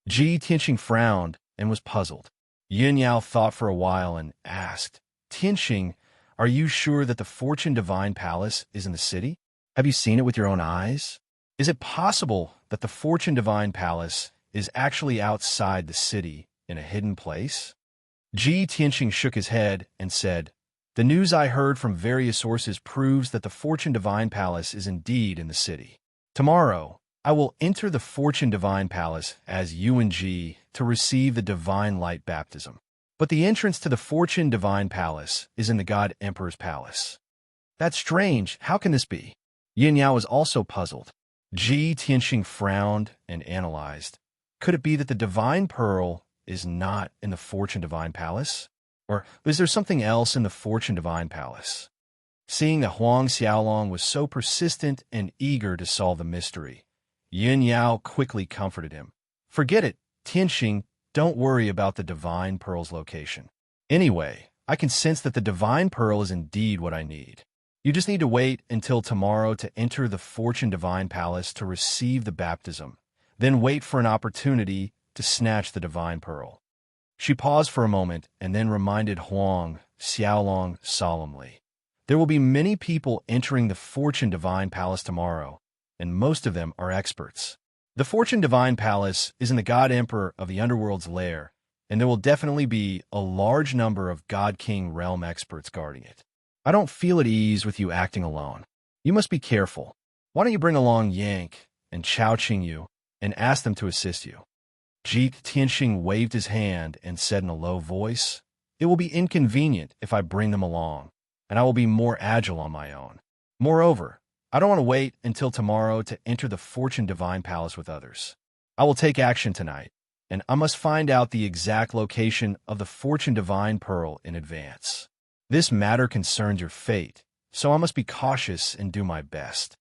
Ji Tianxing frowned and was puzzled. Yin Yao thought for a while and asked, "Tianxing, are you sure that the Fortune Divine Palace is in the city? Have you seen it with your own eyes? Is it possible that the Fortune Divine Palace is actually outside the city in a hidden place?" Ji Tianxing shook his head and said, "The news I heard from various sources proves that the Fortune Divine Palace is indeed in the city. Tomorrow, I will enter the Fortune Divine Palace as Yuan Ji to receive the Divine Light Baptism. But the entrance to the Fortune Divine Palace is in the God Emperor's Palace." "That's strange. How can this be?" Yin Yao was also puzzled. Ji Tianxing frowned and analyzed. Could it be that the Divine Pearl is not in the Fortune Divine Palace? Or is there something else in the Fortune Divine Palace? Seeing that Huang Xiaolong was so persistent and eager to solve the mystery, Yin Yao quickly comforted him. "Forget it, Tianxing. Don't worry about the Divine Pearl's location. Anyway, I can sense that the Divine Pearl is indeed what I need. You just need to wait until tomorrow to enter the Fortune Divine Palace to receive the baptism, then wait for an opportunity to snatch the Divine Pearl." She paused for a moment and then reminded Huang Xiaolong solemnly, "There will be many people entering the Fortune Divine Palace tomorrow, and most of them are experts. The Fortune Divine Palace is in the God Emperor of the Underworld's lair, and there will definitely be a large number of God King realm experts guarding it. I don't feel at ease with you acting alone. You must be careful. Why don't you bring along Yank and Chao Qingyu and ask them to assist you?" Ji Tianxing waved his hand and said in a low voice, "It will be inconvenient if I bring them along, and I will be more agile on my own. Moreover, I don't want to wait until tomorrow to enter the Fortune Divine Palace with others. I will take action tonight, and I must find out the exact location of the Fortune Divine Pearl in advance. This matter concerns your fate, so I must be cautious and do my best."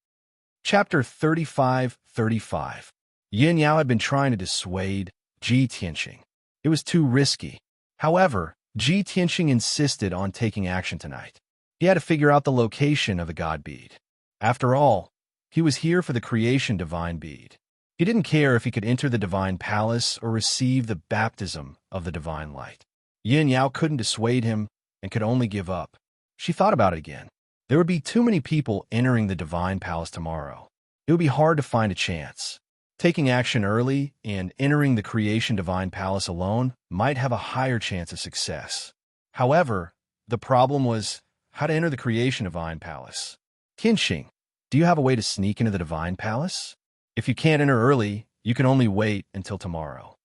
Chapter 35:35. Yin Yao had been trying to dissuade Ji Tianxing. It was too risky. However, Ji Tianxing insisted on taking action tonight. He had to figure out the location of the God Bead. After all, he was here for the Creation Divine Bead. He didn't care if he could enter the Divine Palace or receive the baptism of the Divine Light. Yin Yao couldn't dissuade him and could only give up. She thought about it again. There would be too many people entering the Divine Palace tomorrow. It would be hard to find a chance. Taking action early and entering the Creation Divine Palace alone might have a higher chance of success. However, the problem was how to enter the Creation Divine Palace. "Tianxing, do you have a way to sneak into the Divine Palace? If you can't enter early, you can only wait until tomorrow."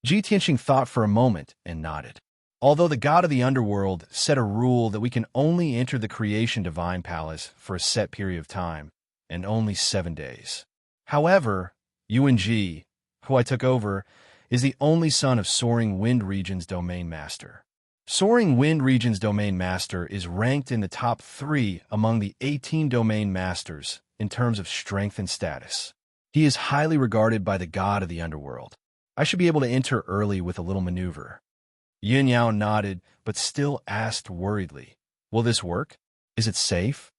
Ji Tianxing thought for a moment and nodded. Although the god of the underworld set a rule that we can only enter the Creation Divine Palace for a set period of time, and only 7 days. However, Yuan Ji, who I took over, is the only son of Soaring Wind Region's domain master. Soaring Wind Region's Domain Master is ranked in the top 3 among the 18 Domain Masters in terms of strength and status. He is highly regarded by the god of the underworld. I should be able to enter early with a little maneuver. Yin Yao nodded, but still asked worriedly, "Will this work? Is it safe?"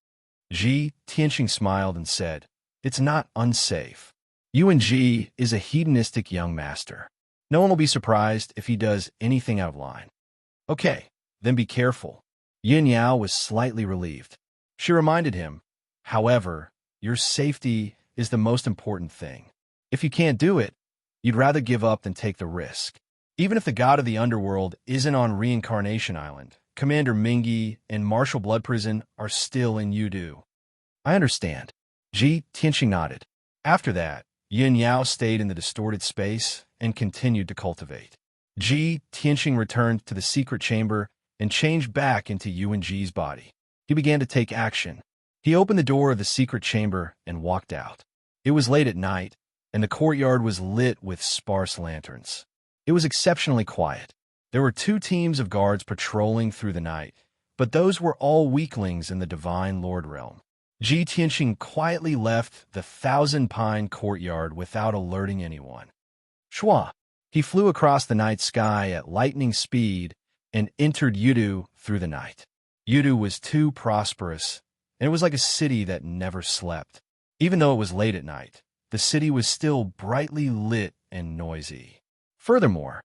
Ji Tianxing smiled and said, "It's not unsafe. Yuan Ji is a hedonistic young master. No one will be surprised if he does anything out of line." "Okay, then be careful." Yin Yao was slightly relieved. She reminded him, "However, your safety is the most important thing. If you can't do it, you'd rather give up than take the risk." Even if the god of the underworld isn't on Reincarnation Island, Commander Mingi and Martial Blood Prison are still in Yudu. "I understand." Ji Tianxing nodded. After that, Yin Yao stayed in the distorted space and continued to cultivate. Ji Tianxing returned to the secret chamber and changed back into Yuan Ji's body. He began to take action. He opened the door of the secret chamber and walked out. It was late at night, and the courtyard was lit with sparse lanterns. It was exceptionally quiet. There were 2 teams of guards patrolling through the night, but those were all weaklings in the Divine Lord realm. Ji Tianxing quietly left the Thousand Pine courtyard without alerting anyone. Shua! He flew across the night sky at lightning speed and entered Yudu through the night. Yudu was too prosperous, and it was like a city that never slept. Even though it was late at night, the city was still brightly lit and noisy. Furthermore,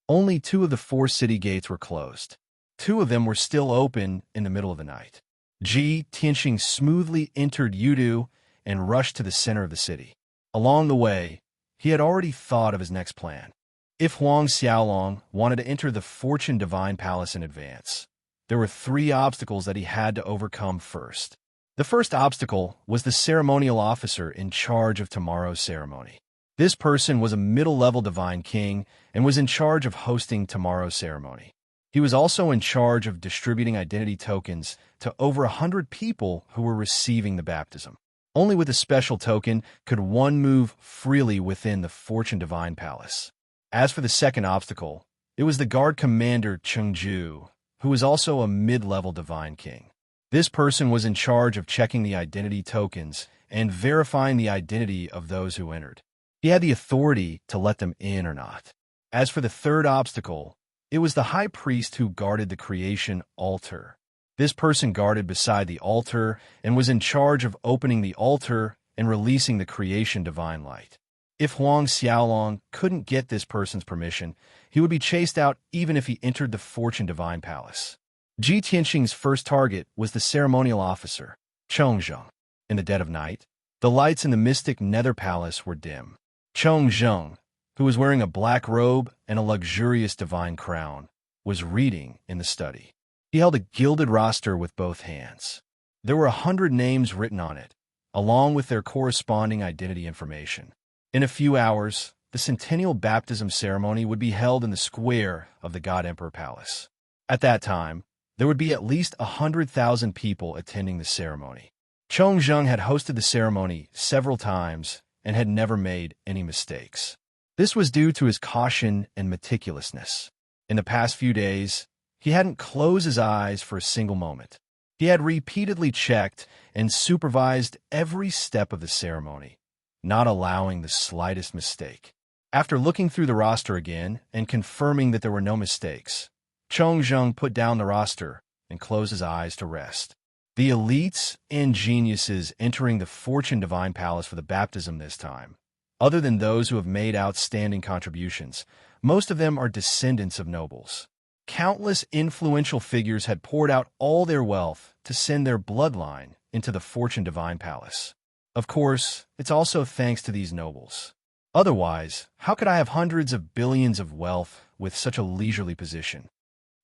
only 2 of the 4 city gates were closed. 2 of them were still open in the middle of the night. Ji Tianxing smoothly entered Yudu and rushed to the center of the city. Along the way, he had already thought of his next plan. If Huang Xiaolong wanted to enter the Fortune Divine Palace in advance, there were 3 obstacles that he had to overcome first. The first obstacle was the ceremonial officer in charge of tomorrow's ceremony. This person was a middle-level divine king and was in charge of hosting tomorrow's ceremony. He was also in charge of distributing identity tokens to over 100 people who were receiving the baptism. Only with a special token could one move freely within the Fortune Divine Palace. As for the second obstacle, it was the guard commander Chengju, who was also a mid-level divine king. This person was in charge of checking the identity tokens and verifying the identity of those who entered. He had the authority to let them in or not. As for the third obstacle, it was the high priest who guarded the creation altar. This person guarded beside the altar and was in charge of opening the altar and releasing the creation divine light. If Huang Xiaolong couldn't get this person's permission, he would be chased out even if he entered the Fortune Divine Palace. Ji Tianxing's first target was the ceremonial officer, Chongzheng. In the dead of night, the lights in the mystic Nether Palace were dim. Chongzheng, who was wearing a black robe and a luxurious divine crown, was reading in the study. He held a gilded roster with both hands. There were 100 names written on it, along with their corresponding identity information. In a few hours, the centennial baptism ceremony would be held in the square of the God Emperor Palace. At that time, there would be at least 100,000 people attending the ceremony. Chongzheng had hosted the ceremony several times and had never made any mistakes. This was due to his caution and meticulousness. In the past few days, he hadn't closed his eyes for a single moment. He had repeatedly checked and supervised every step of the ceremony, not allowing the slightest mistake. After looking through the roster again and confirming that there were no mistakes, Chongzheng put down the roster and closed his eyes to rest. The elites and geniuses entering the Fortune Divine Palace for the baptism this time, other than those who have made outstanding contributions, most of them are descendants of nobles. Countless influential figures had poured out all their wealth to send their bloodline into the Fortune Divine Palace. Of course, it's also thanks to these nobles. Otherwise, how could I have hundreds of billions of wealth with such a leisurely position?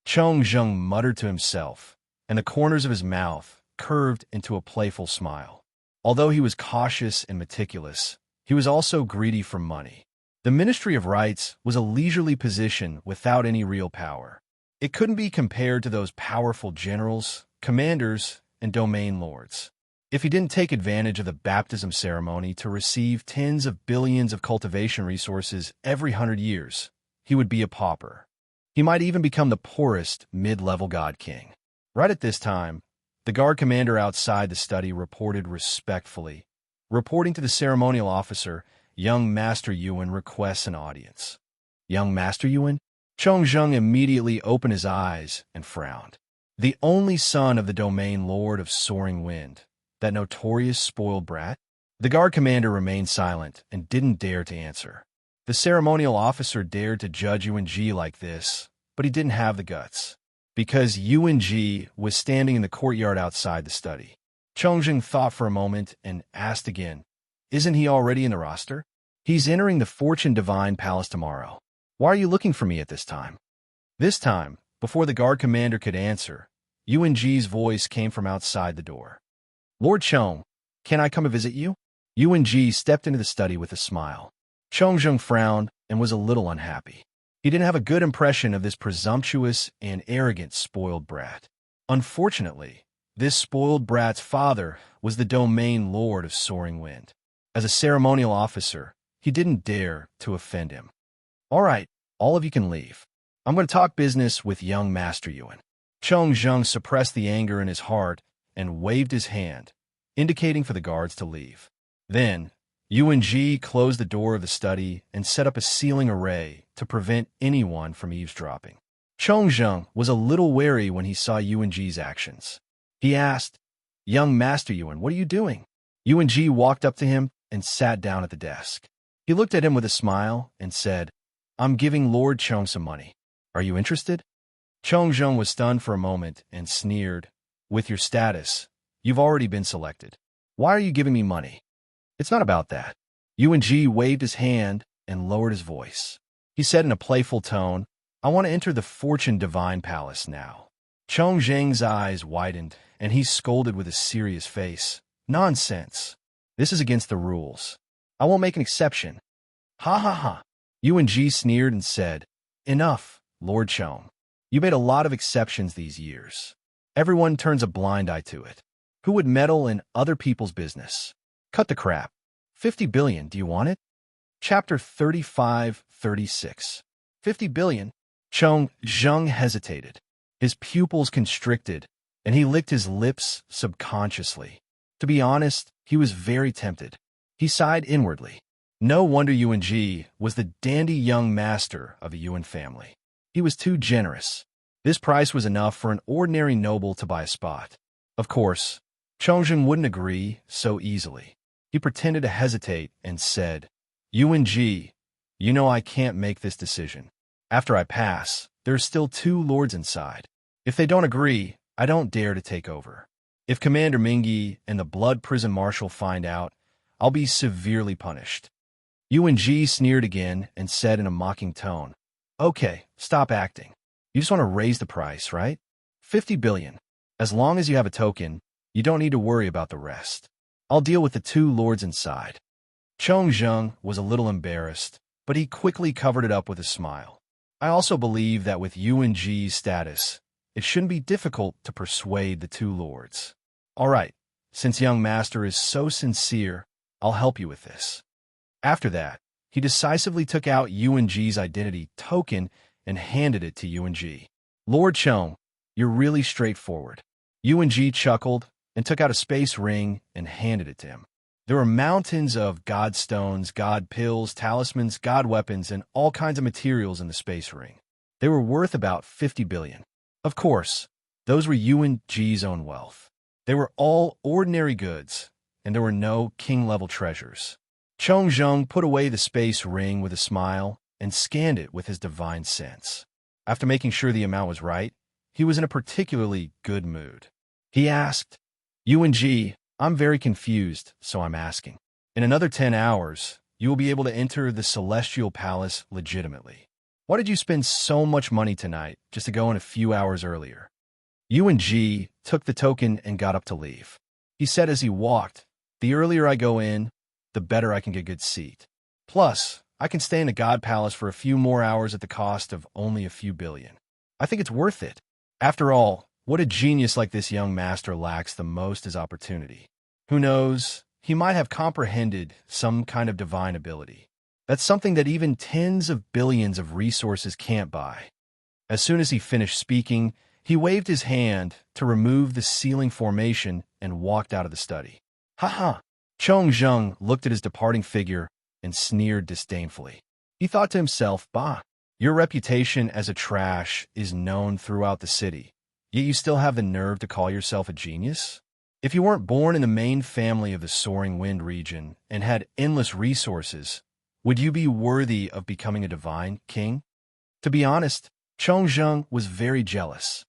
Chongzheng muttered to himself, and the corners of his mouth curved into a playful smile. Although he was cautious and meticulous, he was also greedy for money. The Ministry of Rights was a leisurely position without any real power. It couldn't be compared to those powerful generals, commanders, and domain lords. If he didn't take advantage of the baptism ceremony to receive tens of billions of cultivation resources every 100 years, he would be a pauper. He might even become the poorest mid-level god king. Right at this time, the guard commander outside the study reported respectfully. Reporting to the ceremonial officer, young Master Yuan requests an audience. Young Master Yuan? Chong Zheng immediately opened his eyes and frowned. The only son of the domain lord of soaring wind, that notorious spoiled brat? The guard commander remained silent and didn't dare to answer. The ceremonial officer dared to judge Yuan Ji like this, but he didn't have the guts. Because Yuan Ji was standing in the courtyard outside the study. Chongzheng thought for a moment and asked again, "Isn't he already in the roster? He's entering the Fortune Divine Palace tomorrow. Why are you looking for me at this time?" This time, before the guard commander could answer, Yuan Ji's voice came from outside the door. "Lord Chong, can I come and visit you?" Yuan Ji stepped into the study with a smile. Chongzheng frowned and was a little unhappy. He didn't have a good impression of this presumptuous and arrogant spoiled brat. Unfortunately, this spoiled brat's father was the domain lord of soaring wind. As a ceremonial officer, he didn't dare to offend him. "All right, all of you can leave. I'm going to talk business with young Master Yuan." Chongzheng suppressed the anger in his heart and waved his hand, indicating for the guards to leave. Then, Yuan Ji closed the door of the study and set up a ceiling array to prevent anyone from eavesdropping. Chongzheng was a little wary when he saw Yuan Ji's actions. He asked, "Young Master Yuan, what are you doing?" Yuan Ji walked up to him and sat down at the desk. He looked at him with a smile and said, "I'm giving Lord Chong some money. Are you interested?" Chongzheng was stunned for a moment and sneered, "With your status, you've already been selected. Why are you giving me money?" "It's not about that." Yuan Ji waved his hand and lowered his voice. He said in a playful tone, "I want to enter the Fortune Divine Palace now." Chongzheng's eyes widened, and he scolded with a serious face, "Nonsense. This is against the rules. I won't make an exception." "Ha ha ha." Yuan Ji sneered and said, "Enough, Lord Chong. You made a lot of exceptions these years. Everyone turns a blind eye to it. Who would meddle in other people's business? Cut the crap. 50 billion, do you want it?" Chapter 35-36. 50 billion? Chongzheng hesitated. His pupils constricted, and he licked his lips subconsciously. To be honest, he was very tempted. He sighed inwardly. No wonder Yuan Ji was the dandy young master of the Yuan family. He was too generous. This price was enough for an ordinary noble to buy a spot. Of course, Chongzheng wouldn't agree so easily. He pretended to hesitate and said, "Yuan Ji, you know I can't make this decision. After I pass, there are still 2 lords inside. If they don't agree, I don't dare to take over. If Commander Mingyi and the Blood Prison Marshal find out, I'll be severely punished." Yuan Ji sneered again and said in a mocking tone, "Okay, stop acting. You just want to raise the price, right? 50 billion. As long as you have a token, you don't need to worry about the rest. I'll deal with the 2 lords inside." Chongzheng was a little embarrassed, but he quickly covered it up with a smile. "I also believe that with Yuan Ji's status, it shouldn't be difficult to persuade the 2 lords. All right, since young master is so sincere, I'll help you with this." After that, he decisively took out Yuan Ji's identity token and handed it to Yuan Ji. "Lord Chong, you're really straightforward." Yuan Ji chuckled and took out a space ring and handed it to him. There were mountains of god stones, god pills, talismans, god weapons, and all kinds of materials in the space ring. They were worth about 50 billion. Of course, those were Yuan Ji's own wealth. They were all ordinary goods, and there were no king-level treasures. Chongzheng put away the space ring with a smile and scanned it with his divine sense. After making sure the amount was right, he was in a particularly good mood. He asked, "Yuan Ji, I'm very confused, so I'm asking. In another 10 hours, you will be able to enter the Celestial Palace legitimately. Why did you spend so much money tonight just to go in a few hours earlier?" Yuan Ji took the token and got up to leave. He said as he walked, "The earlier I go in, the better I can get a good seat. Plus, I can stay in the God Palace for a few more hours at the cost of only a few billion. I think it's worth it. After all, what a genius like this young master lacks the most is opportunity. Who knows, he might have comprehended some kind of divine ability. That's something that even tens of billions of resources can't buy." As soon as he finished speaking, he waved his hand to remove the ceiling formation and walked out of the study. Ha ha! Chong Zheng looked at his departing figure and sneered disdainfully. He thought to himself, bah, your reputation as a trash is known throughout the city, yet you still have the nerve to call yourself a genius? If you weren't born in the main family of the Soaring Wind region and had endless resources, would you be worthy of becoming a divine king? To be honest, Chong Zheng was very jealous.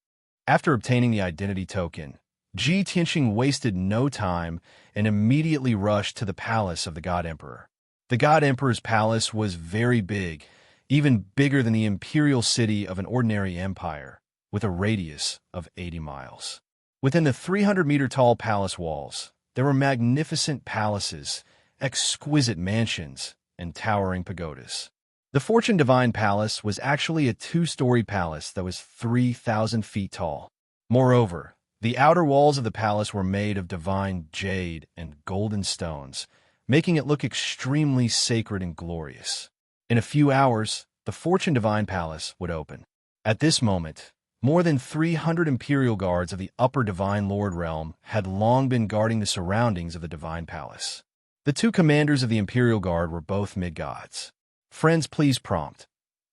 After obtaining the identity token, Ji Tianxing wasted no time and immediately rushed to the palace of the God Emperor. The God Emperor's palace was very big, even bigger than the imperial city of an ordinary empire, with a radius of 80 miles. Within the 300-meter-tall palace walls, there were magnificent palaces, exquisite mansions, and towering pagodas. The Fortune Divine Palace was actually a 2-story palace that was 3,000 feet tall. Moreover, the outer walls of the palace were made of divine jade and golden stones, making it look extremely sacred and glorious. In a few hours, the Fortune Divine Palace would open. At this moment, more than 300 Imperial Guards of the Upper Divine Lord Realm had long been guarding the surroundings of the Divine Palace. The 2 commanders of the Imperial Guard were both mid-gods. Friends, please prompt.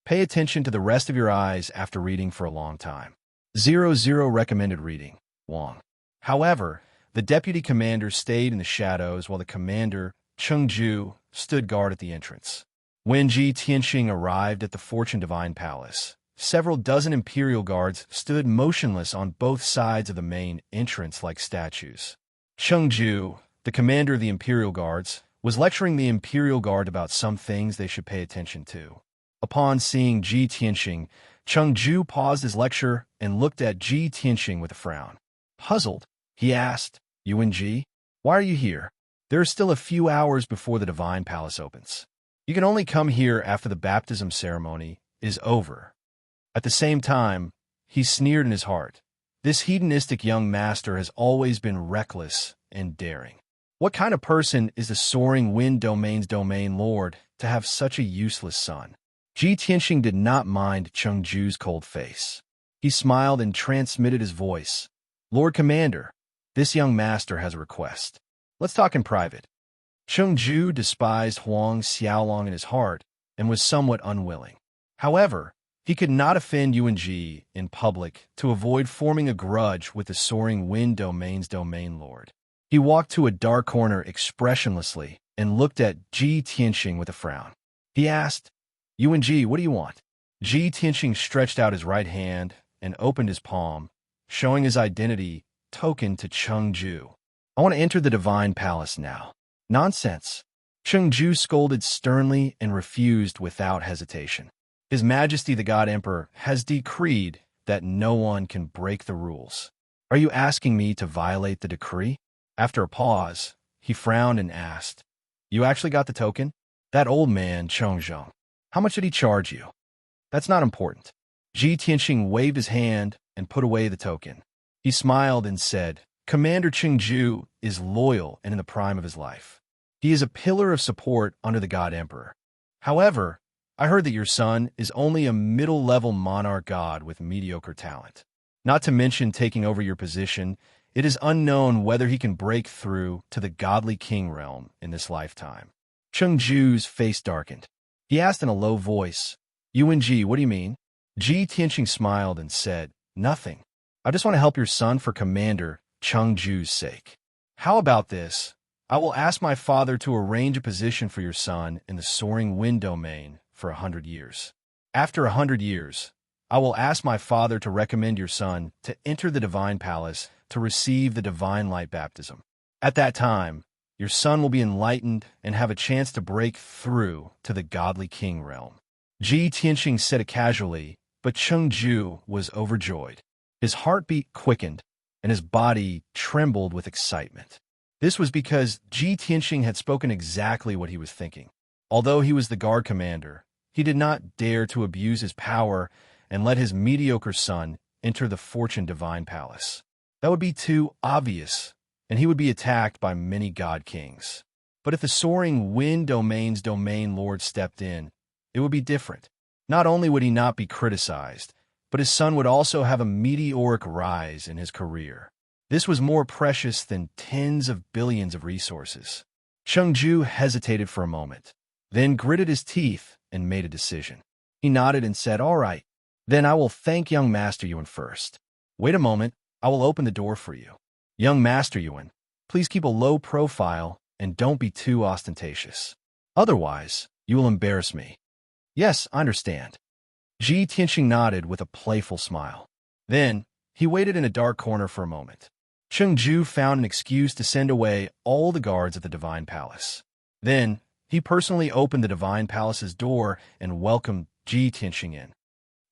Pay attention to the rest of your eyes after reading for a long time. 00 recommended reading, Wang. However, the deputy commander stayed in the shadows while the commander, Chengju, stood guard at the entrance. When Ji Tianxing arrived at the Fortune Divine Palace, several dozen Imperial Guards stood motionless on both sides of the main entrance like statues. Chengju, the commander of the Imperial Guards, was lecturing the Imperial Guard about some things they should pay attention to. Upon seeing Ji Tianxing, Chengju paused his lecture and looked at Ji Tianxing with a frown. Puzzled, he asked, Yuan Ji, why are you here? There are still a few hours before the Divine Palace opens. You can only come here after the baptism ceremony is over. At the same time, he sneered in his heart. This hedonistic young master has always been reckless and daring. What kind of person is the Soaring Wind Domain's domain lord to have such a useless son? Ji Tianxing did not mind Chengju's cold face. He smiled and transmitted his voice. Lord Commander, this young master has a request. Let's talk in private. Chengju despised Huang Xiaolong in his heart and was somewhat unwilling. However, he could not offend Yuan Ji in public to avoid forming a grudge with the Soaring Wind Domain's domain lord. He walked to a dark corner expressionlessly and looked at Ji Tianxing with a frown. He asked, Yuan Ji, what do you want? Ji Tianxing stretched out his right hand and opened his palm, showing his identity token to Chengju. I want to enter the Divine Palace now. Nonsense. Chengju scolded sternly and refused without hesitation. His Majesty the God Emperor has decreed that no one can break the rules. Are you asking me to violate the decree? After a pause, he frowned and asked, You actually got the token? That old man, Chong Zheng. How much did he charge you? That's not important. Ji Tianxing waved his hand and put away the token. He smiled and said, Commander Chengju is loyal and in the prime of his life. He is a pillar of support under the God Emperor. However, I heard that your son is only a middle-level monarch god with mediocre talent. Not to mention taking over your position, it is unknown whether he can break through to the godly king realm in this lifetime. Chengju's face darkened. He asked in a low voice, Yuan Ji, what do you mean? Ji Tianxing smiled and said, Nothing. I just want to help your son for Commander Chengju's sake. How about this? I will ask my father to arrange a position for your son in the Soaring Wind Domain for 100 years. After 100 years, I will ask my father to recommend your son to enter the Divine Palace to receive the Divine Light Baptism. At that time, your son will be enlightened and have a chance to break through to the godly king realm. Ji Tianxing said it casually, but Chengju was overjoyed. His heartbeat quickened, and his body trembled with excitement. This was because Ji Tianxing had spoken exactly what he was thinking. Although he was the guard commander, he did not dare to abuse his power and let his mediocre son enter the Fortune Divine Palace. That would be too obvious, and he would be attacked by many god kings. But if the Soaring Wind Domain's domain lord stepped in, it would be different. Not only would he not be criticized, but his son would also have a meteoric rise in his career. This was more precious than tens of billions of resources. Chengju hesitated for a moment, then gritted his teeth and made a decision. He nodded and said, "All right, then I will thank young Master Yuan first. Wait a moment, I will open the door for you. Young Master Yuan, please keep a low profile and don't be too ostentatious. Otherwise, you will embarrass me." "Yes, I understand." Ji Tianxing nodded with a playful smile. Then, he waited in a dark corner for a moment. Chengju found an excuse to send away all the guards at the Divine Palace. Then, he personally opened the Divine Palace's door and welcomed Ji Tianxing in.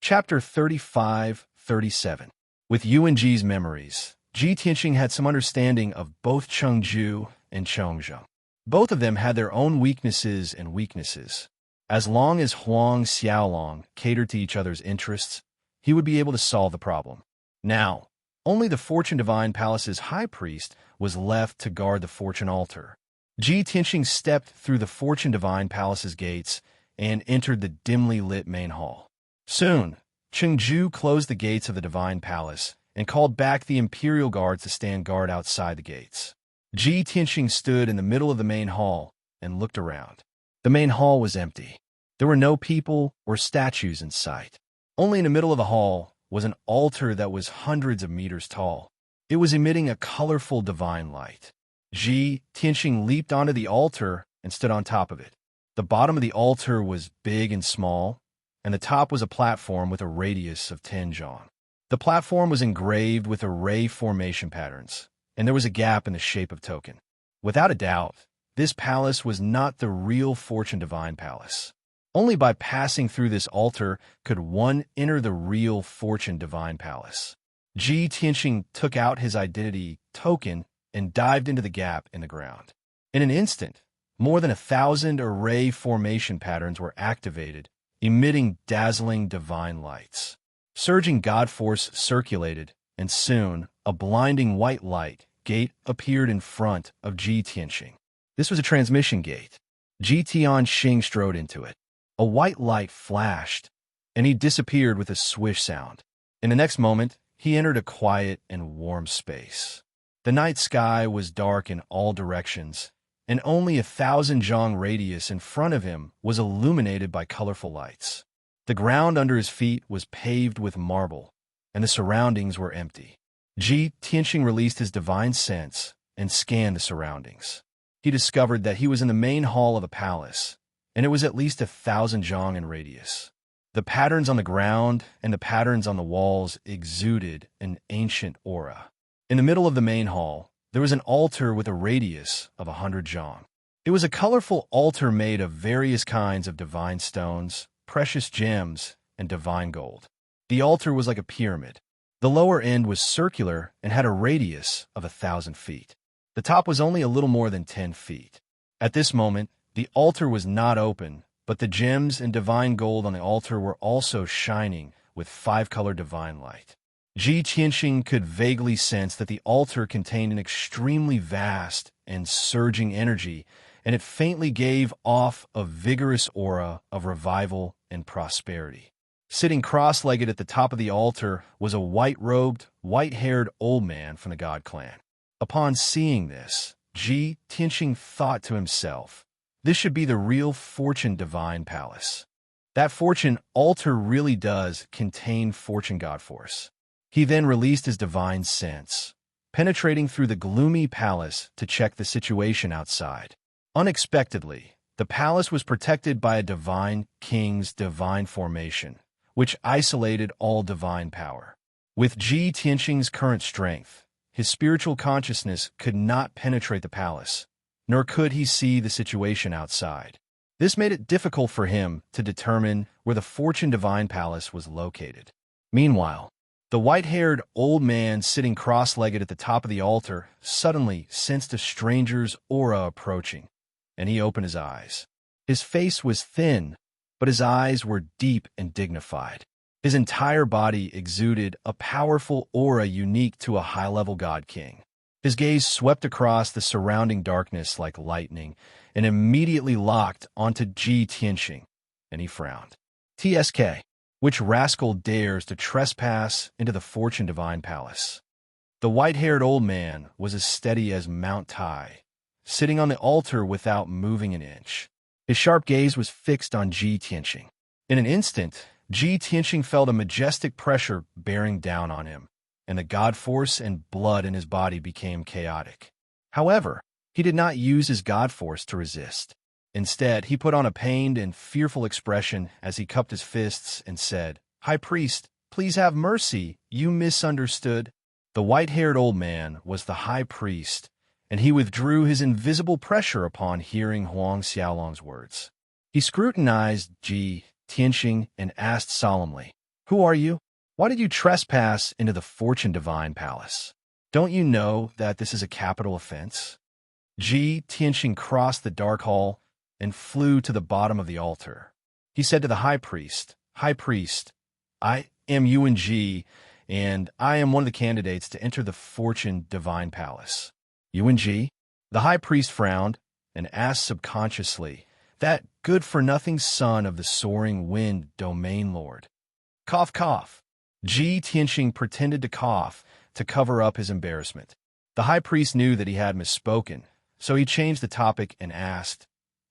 Chapter 35-37. With Yuan Ji's memories, Ji Tianxing had some understanding of both Chengju and Chengzheng. Both of them had their own weaknesses and weaknesses. As long as Huang Xiaolong catered to each other's interests, he would be able to solve the problem. Now, only the Fortune Divine Palace's high priest was left to guard the Fortune Altar. Ji Tianxing stepped through the Fortune Divine Palace's gates and entered the dimly lit main hall. Soon, Chengju closed the gates of the Divine Palace and called back the Imperial Guards to stand guard outside the gates. Ji Tianxing stood in the middle of the main hall and looked around. The main hall was empty. There were no people or statues in sight. Only in the middle of the hall was an altar that was hundreds of meters tall. It was emitting a colorful divine light. Ji Tianxing leaped onto the altar and stood on top of it. The bottom of the altar was big and small, and the top was a platform with a radius of 10 zhang. The platform was engraved with array formation patterns, and there was a gap in the shape of token. Without a doubt, this palace was not the real Fortune Divine Palace. Only by passing through this altar could one enter the real Fortune Divine Palace. Ji Tianxing took out his identity token and dived into the gap in the ground. In an instant, more than 1,000 array formation patterns were activated, emitting dazzling divine lights. Surging God force circulated, and soon a blinding white light gate appeared in front of Ji Tianxing. This was a transmission gate. Ji Tianxing strode into it. A white light flashed, and he disappeared with a swish sound. In the next moment, he entered a quiet and warm space. The night sky was dark in all directions, and only 1,000 zhang radius in front of him was illuminated by colorful lights. The ground under his feet was paved with marble, and the surroundings were empty. Ji Tianxing released his divine sense and scanned the surroundings. He discovered that he was in the main hall of the palace, and it was at least 1,000 zhang in radius. The patterns on the ground and the patterns on the walls exuded an ancient aura. In the middle of the main hall, there was an altar with a radius of 100 zhang. It was a colorful altar made of various kinds of divine stones, precious gems, and divine gold. The altar was like a pyramid. The lower end was circular and had a radius of 1,000 feet. The top was only a little more than 10 feet. At this moment, the altar was not open, but the gems and divine gold on the altar were also shining with 5-color divine light. Ji Tianxing could vaguely sense that the altar contained an extremely vast and surging energy, and it faintly gave off a vigorous aura of revival and prosperity. Sitting cross-legged at the top of the altar was a white-robed, white-haired old man from the God clan. Upon seeing this, Ji Tianxing thought to himself, "This should be the real Fortune Divine Palace. That Fortune altar really does contain Fortune God Force." He then released his divine sense, penetrating through the gloomy palace to check the situation outside. Unexpectedly, the palace was protected by a divine king's divine formation, which isolated all divine power. With Ji Tianxing's current strength, his spiritual consciousness could not penetrate the palace, nor could he see the situation outside. This made it difficult for him to determine where the Fortune Divine Palace was located. Meanwhile, the white-haired old man sitting cross-legged at the top of the altar suddenly sensed a stranger's aura approaching, and he opened his eyes. His face was thin, but his eyes were deep and dignified. His entire body exuded a powerful aura unique to a high-level god king. His gaze swept across the surrounding darkness like lightning and immediately locked onto Ji Tianxing, and he frowned. "TSK, Which rascal dares to trespass into the fortune divine palace? The white-haired old man was as steady as Mount Tai, sitting on the altar without moving an inch. His sharp gaze was fixed on Ji Tianqing. In an instant, Ji Tianqing felt a majestic pressure bearing down on him, and the god force and blood in his body became chaotic. However, he did not use his god force to resist. Instead, he put on a pained and fearful expression as he cupped his fists and said, "High priest, please have mercy, you misunderstood." The white-haired old man was the high priest, and he withdrew his invisible pressure upon hearing Huang Xiaolong's words. He scrutinized Ji Tianqing and asked solemnly, "Who are you? Why did you trespass into the fortune divine palace? Don't you know that this is a capital offense?" Ji Tianqing crossed the dark hall and flew to the bottom of the altar. He said to the high priest, "High priest, I am Yuan Ji, and I am one of the candidates to enter the fortune divine palace." Yuan Ji? The high priest frowned and asked subconsciously, "That good-for-nothing son of the soaring wind domain lord." Cough, cough. Ji Tianqing pretended to cough to cover up his embarrassment. The high priest knew that he had misspoken, so he changed the topic and asked,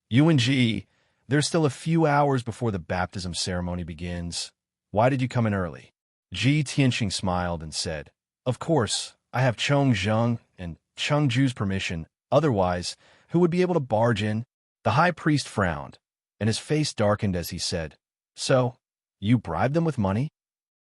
"Yuan Ji, there's still a few hours before the baptism ceremony begins. Why did you come in early?" Ji Tianqing smiled and said, "Of course, I have Chong Zheng and Cheng Ju's permission. Otherwise, who would be able to barge in?" The high priest frowned, and his face darkened as he said, "So, you bribed them with money?"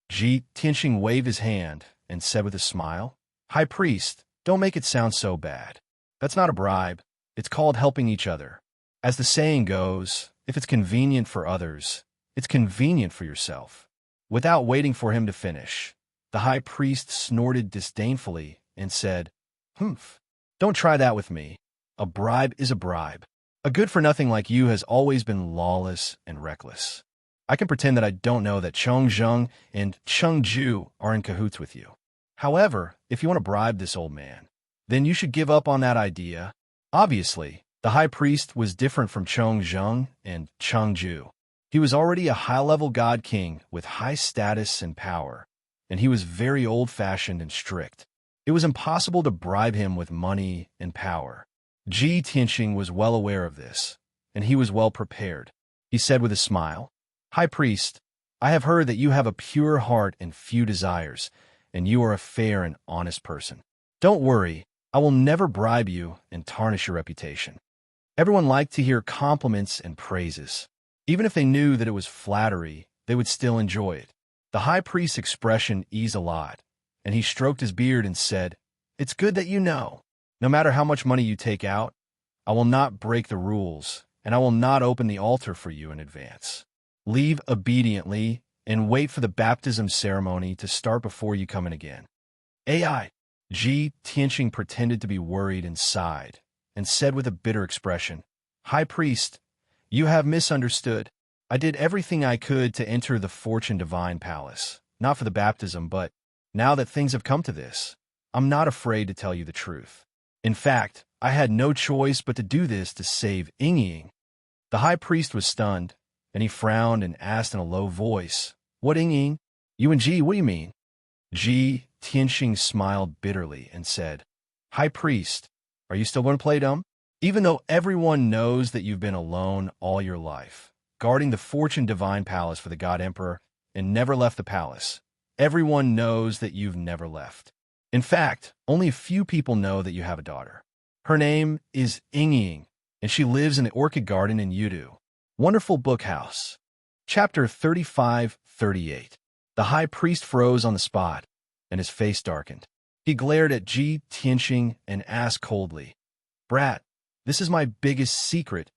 Ji Tianqing waved his hand and said with a smile, "High priest, don't make it sound so bad. That's not a bribe. It's called helping each other. As the saying goes, if it's convenient for others, it's convenient for yourself." Without waiting for him to finish, the high priest snorted disdainfully and said, "Humph, don't try that with me. A bribe is a bribe. A good-for-nothing like you has always been lawless and reckless. I can pretend that I don't know that Chong Zheng and Cheng Ju are in cahoots with you. However, if you want to bribe this old man, then you should give up on that idea." Obviously, the high priest was different from Chong Zheng and Cheng Ju. He was already a high-level god king with high status and power, and he was very old-fashioned and strict. It was impossible to bribe him with money and power. Ji Tianqing was well aware of this, and he was well prepared. He said with a smile, "High priest, I have heard that you have a pure heart and few desires, and you are a fair and honest person. Don't worry, I will never bribe you and tarnish your reputation." Everyone liked to hear compliments and praises. Even if they knew that it was flattery, they would still enjoy it. The high priest's expression eased a lot, and he stroked his beard and said, "It's good that you know. No matter how much money you take out, I will not break the rules, and I will not open the altar for you in advance. Leave obediently and wait for the baptism ceremony to start before you come in again." AI. Ji Tianqing pretended to be worried and sighed, and said with a bitter expression, "High priest, you have misunderstood. I did everything I could to enter the fortune divine palace, not for the baptism, but now that things have come to this, I'm not afraid to tell you the truth. In fact, I had no choice but to do this to save Ying." The high priest was stunned, and he frowned and asked in a low voice, "What Ying? Yuan Ji, what do you mean?" Ji Tianqing smiled bitterly and said, "High priest, are you still going to play dumb? Even though everyone knows that you've been alone all your life, guarding the fortune divine palace for the god emperor and never left the palace, everyone knows that you've never left. In fact, only a few people know that you have a daughter. Her name is Ying, and she lives in the orchid garden in Yudu. Wonderful Book House." Chapter 35-38. The high priest froze on the spot, and his face darkened. He glared at Ji Tianqing and asked coldly, "Brat, this is my biggest secret.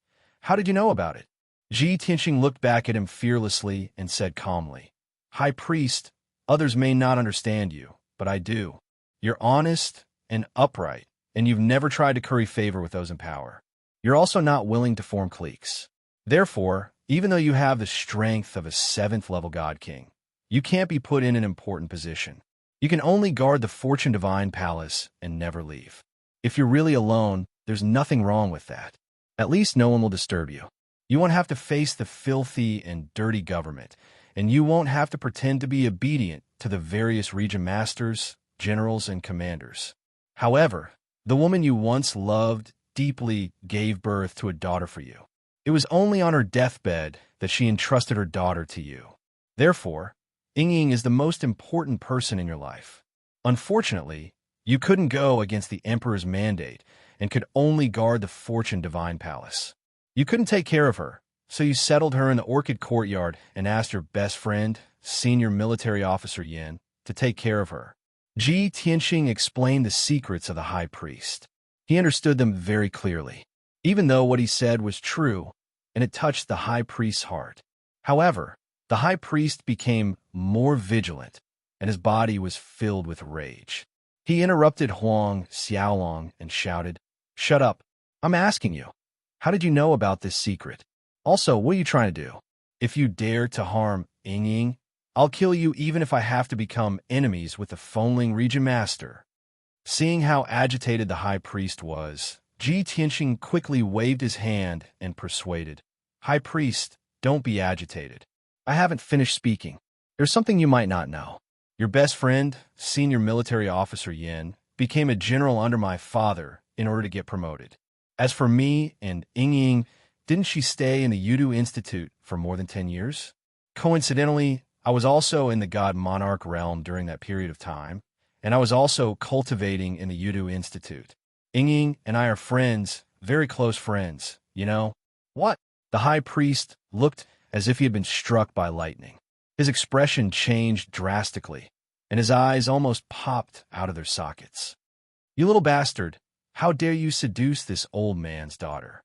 How did you know about it?" Ji Tianqing looked back at him fearlessly and said calmly, "High priest, others may not understand you, but I do. You're honest and upright, and you've never tried to curry favor with those in power. You're also not willing to form cliques. Therefore, even though you have the strength of a 7th-level god king, you can't be put in an important position. You can only guard the fortune divine palace and never leave. If you're really alone, there's nothing wrong with that. At least no one will disturb you. You won't have to face the filthy and dirty government, and you won't have to pretend to be obedient to the various region masters, generals, and commanders. However, the woman you once loved deeply gave birth to a daughter for you. It was only on her deathbed that she entrusted her daughter to you. Therefore, Ying is the most important person in your life. Unfortunately, you couldn't go against the Emperor's mandate and could only guard the Fortune Divine Palace. You couldn't take care of her, so you settled her in the Orchid Courtyard and asked your best friend, senior military officer Yin, to take care of her. Ji Tianxing explained the secrets of the High Priest. He understood them very clearly, even though what he said was true, and it touched the High Priest's heart. However, the High Priest became more vigilant, and his body was filled with rage. He interrupted Huang Xiaolong and shouted, "Shut up! I'm asking you. How did you know about this secret? Also, what are you trying to do? If you dare to harm Ying, I'll kill you even if I have to become enemies with the Fengling Region Master." Seeing how agitated the High Priest was, Ji Tianxing quickly waved his hand and persuaded, "High Priest, don't be agitated. I haven't finished speaking. There's something you might not know. Your best friend, senior military officer Yin, became a general under my father in order to get promoted. As for me and Ying, didn't she stay in the Yudu Institute for more than 10 years? Coincidentally, I was also in the God Monarch realm during that period of time, and I was also cultivating in the Yudu Institute. Ying and I are friends, very close friends, you know." "What?" The High Priest looked as if he had been struck by lightning. His expression changed drastically, and his eyes almost popped out of their sockets. "You little bastard, how dare you seduce this old man's daughter?"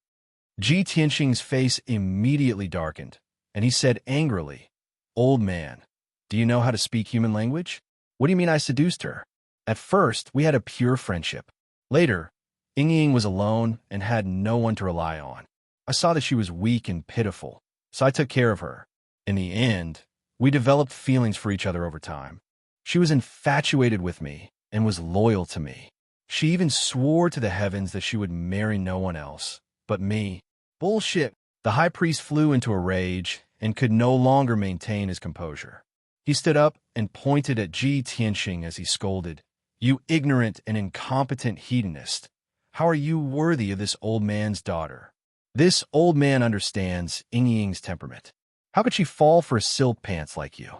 Ji Tianxing's face immediately darkened, and he said angrily, "Old man, do you know how to speak human language? What do you mean I seduced her? At first, we had a pure friendship. Later, Ying was alone and had no one to rely on. I saw that she was weak and pitiful, so I took care of her. In the end, we developed feelings for each other over time. She was infatuated with me and was loyal to me. She even swore to the heavens that she would marry no one else but me." "Bullshit!" The High Priest flew into a rage and could no longer maintain his composure. He stood up and pointed at Ji Tianxing as he scolded, "You ignorant and incompetent hedonist! How are you worthy of this old man's daughter? This old man understands Ying's temperament. How could she fall for a silk pants like you?"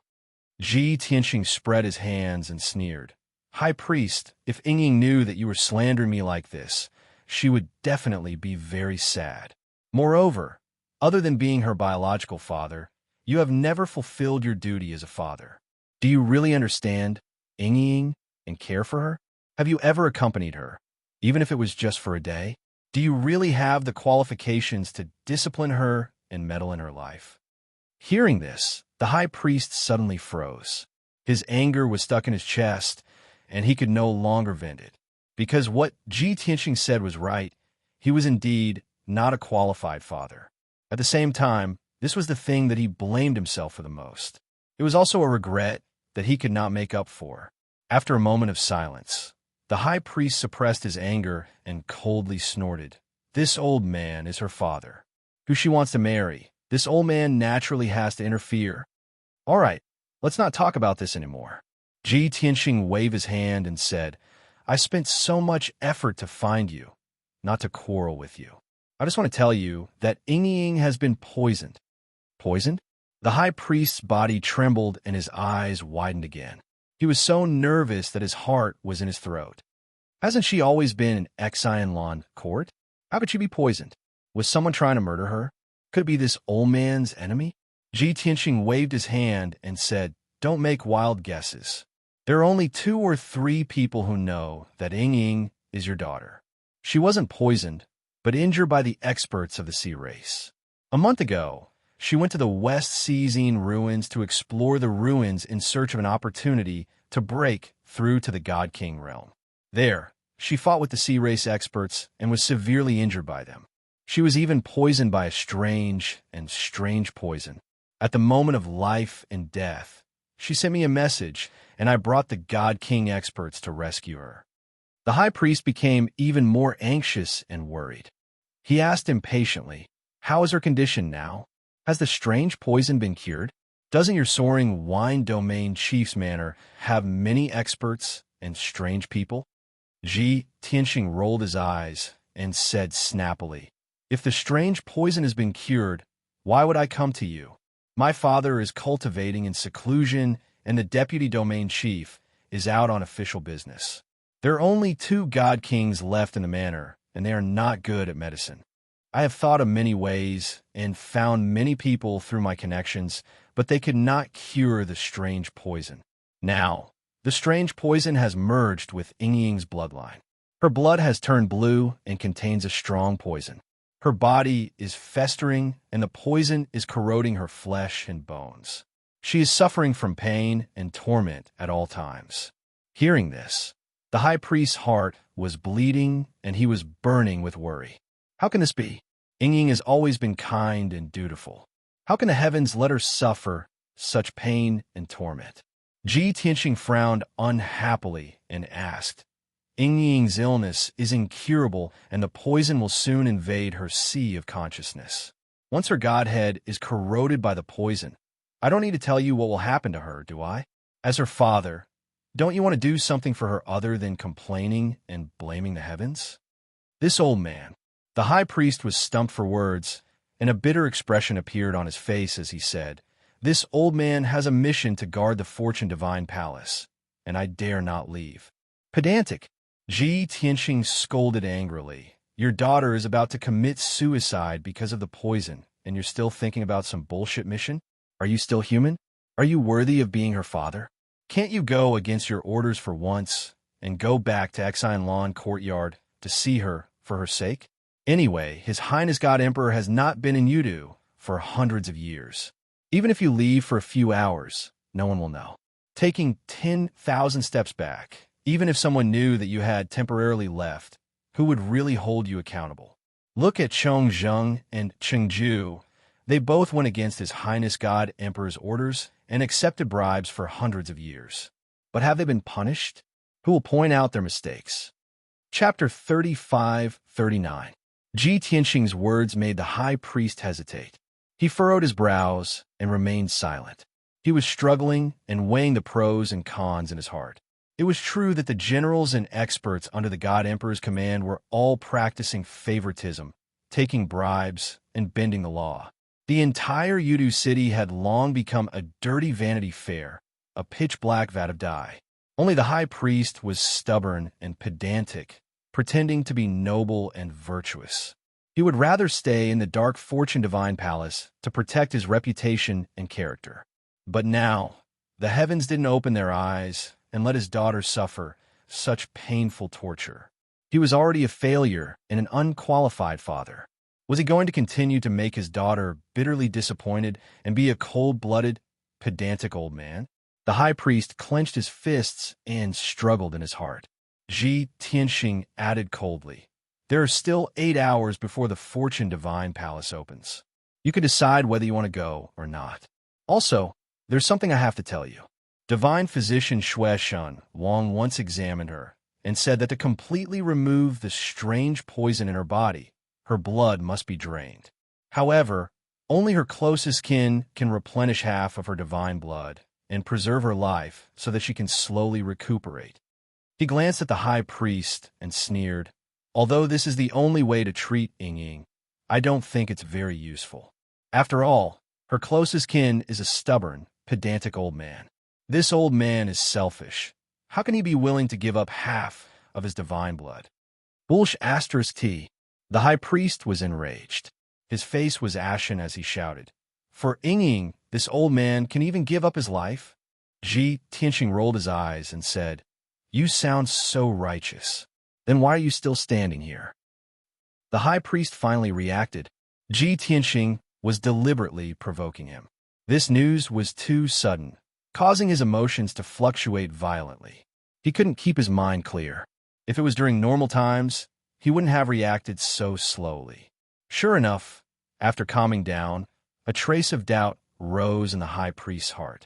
Ji Tianxing spread his hands and sneered, "High Priest, if Ying knew that you were slandering me like this, she would definitely be very sad. Moreover, other than being her biological father, you have never fulfilled your duty as a father. Do you really understand Ying and care for her? Have you ever accompanied her, even if it was just for a day? Do you really have the qualifications to discipline her and meddle in her life?" Hearing this, the High Priest suddenly froze. His anger was stuck in his chest, and he could no longer vent it. Because what Ji Tianxing said was right, he was indeed not a qualified father. At the same time, this was the thing that he blamed himself for the most. It was also a regret that he could not make up for. After a moment of silence, the High Priest suppressed his anger and coldly snorted, "This old man is her father, who she wants to marry. This old man naturally has to interfere. All right, let's not talk about this anymore." Ji Tianxing waved his hand and said, "I spent so much effort to find you, not to quarrel with you. I just want to tell you that Ying has been poisoned." "Poisoned?" The High Priest's body trembled and his eyes widened again. He was so nervous that his heart was in his throat. Hasn't she always been an Exionlon court? How could she be poisoned? Was someone trying to murder her? Could it be this old man's enemy? Ji Tianxing waved his hand and said, "Don't make wild guesses. There are only 2 or 3 people who know that Ying is your daughter. She wasn't poisoned, but injured by the experts of the sea race. A month ago, she went to the West Seizine ruins to explore the ruins in search of an opportunity to break through to the God King realm. There, she fought with the sea race experts and was severely injured by them. She was even poisoned by a strange poison. At the moment of life and death, she sent me a message, and I brought the God King experts to rescue her." The High Priest became even more anxious and worried. He asked impatiently, "How is her condition now? Has the strange poison been cured?" Doesn't your soaring wine domain chief's manor have many experts and strange people? Ji Tianxing rolled his eyes and said snappily, "If the strange poison has been cured, why would I come to you? My father is cultivating in seclusion, and the deputy domain chief is out on official business. There are only 2 god kings left in the manor, and they are not good at medicine. I have thought of many ways and found many people through my connections, but they could not cure the strange poison. Now, the strange poison has merged with Ying's bloodline. Her blood has turned blue and contains a strong poison. Her body is festering, and the poison is corroding her flesh and bones. She is suffering from pain and torment at all times." Hearing this, the high priest's heart was bleeding, and he was burning with worry. How can this be? Ying has always been kind and dutiful. How can the heavens let her suffer such pain and torment? Ji Tianxing frowned unhappily and asked, "Ying's illness is incurable, and the poison will soon invade her sea of consciousness. Once her godhead is corroded by the poison, I don't need to tell you what will happen to her, do I? As her father, don't you want to do something for her other than complaining and blaming the heavens?" This old man, the high priest, was stumped for words, and a bitter expression appeared on his face as he said, "This old man has a mission to guard the Fortune Divine Palace, and I dare not leave." Pedantic! Ji Tianxing scolded angrily. "Your daughter is about to commit suicide because of the poison, and you're still thinking about some bullshit mission? Are you still human? Are you worthy of being her father? Can't you go against your orders for once and go back to Exine Lawn Courtyard to see her for her sake? Anyway, His Highness God Emperor has not been in Yudu for hundreds of years. Even if you leave for a few hours, no one will know. Taking 10,000 steps back, even if someone knew that you had temporarily left, who would really hold you accountable? Look at Chongzheng and Chengju. They both went against His Highness God Emperor's orders and accepted bribes for hundreds of years. But have they been punished? Who will point out their mistakes? Chapter 35-39. Ji Tianxing's words made the high priest hesitate. He furrowed his brows and remained silent. He was struggling and weighing the pros and cons in his heart. It was true that the generals and experts under the God Emperor's command were all practicing favoritism, taking bribes, and bending the law. The entire Yudu city had long become a dirty Vanity Fair, a pitch-black vat of dye. Only the high priest was stubborn and pedantic, pretending to be noble and virtuous. He would rather stay in the dark Fortune Divine Palace to protect his reputation and character. But now, the heavens didn't open their eyes and let his daughter suffer such painful torture. He was already a failure and an unqualified father. Was he going to continue to make his daughter bitterly disappointed and be a cold-blooded, pedantic old man? The high priest clenched his fists and struggled in his heart. Ji Tianxing added coldly, "There are still 8 hours before the Fortune Divine Palace opens. You can decide whether you want to go or not. Also, there's something I have to tell you." Divine physician Xue Shun Wang once examined her and said that to completely remove the strange poison in her body, her blood must be drained. However, only her closest kin can replenish half of her divine blood and preserve her life so that she can slowly recuperate. He glanced at the high priest and sneered, "Although this is the only way to treat Ying, I don't think it's very useful. After all, her closest kin is a stubborn, pedantic old man. This old man is selfish. How can he be willing to give up half of his divine blood?" Bullsh asterisk T. The high priest was enraged. His face was ashen as he shouted, "For Ying, this old man can even give up his life?" Ji Tianxing rolled his eyes and said, "You sound so righteous. Then why are you still standing here?" The high priest finally reacted. Ji Tianxing was deliberately provoking him. This news was too sudden, causing his emotions to fluctuate violently. He couldn't keep his mind clear. If it was during normal times, he wouldn't have reacted so slowly. Sure enough, after calming down, a trace of doubt rose in the high priest's heart.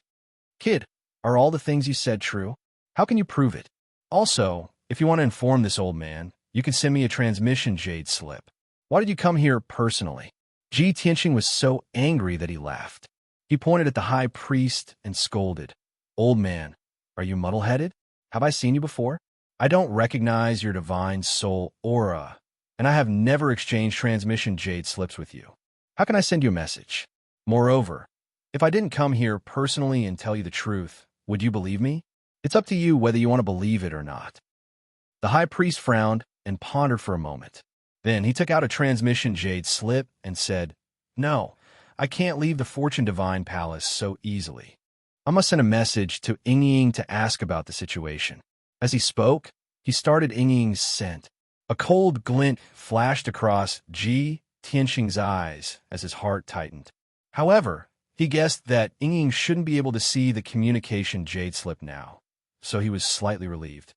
"Kid, are all the things you said true? How can you prove it? Also, if you want to inform this old man, you can send me a transmission jade slip. Why did you come here personally?" Ji Tianxing was so angry that he laughed. He pointed at the high priest and scolded, "Old man, are you muddle-headed? Have I seen you before? I don't recognize your divine soul aura, and I have never exchanged transmission jade slips with you. How can I send you a message? Moreover, if I didn't come here personally and tell you the truth, would you believe me? It's up to you whether you want to believe it or not." The high priest frowned and pondered for a moment. Then he took out a transmission jade slip and said, "No, I can't leave the Fortune Divine Palace so easily. I must send a message to Ying to ask about the situation." As he spoke, he started Ying's scent. A cold glint flashed across Ji Tianxing's eyes as his heart tightened. However, he guessed that Ying shouldn't be able to see the communication jade slip now, so he was slightly relieved.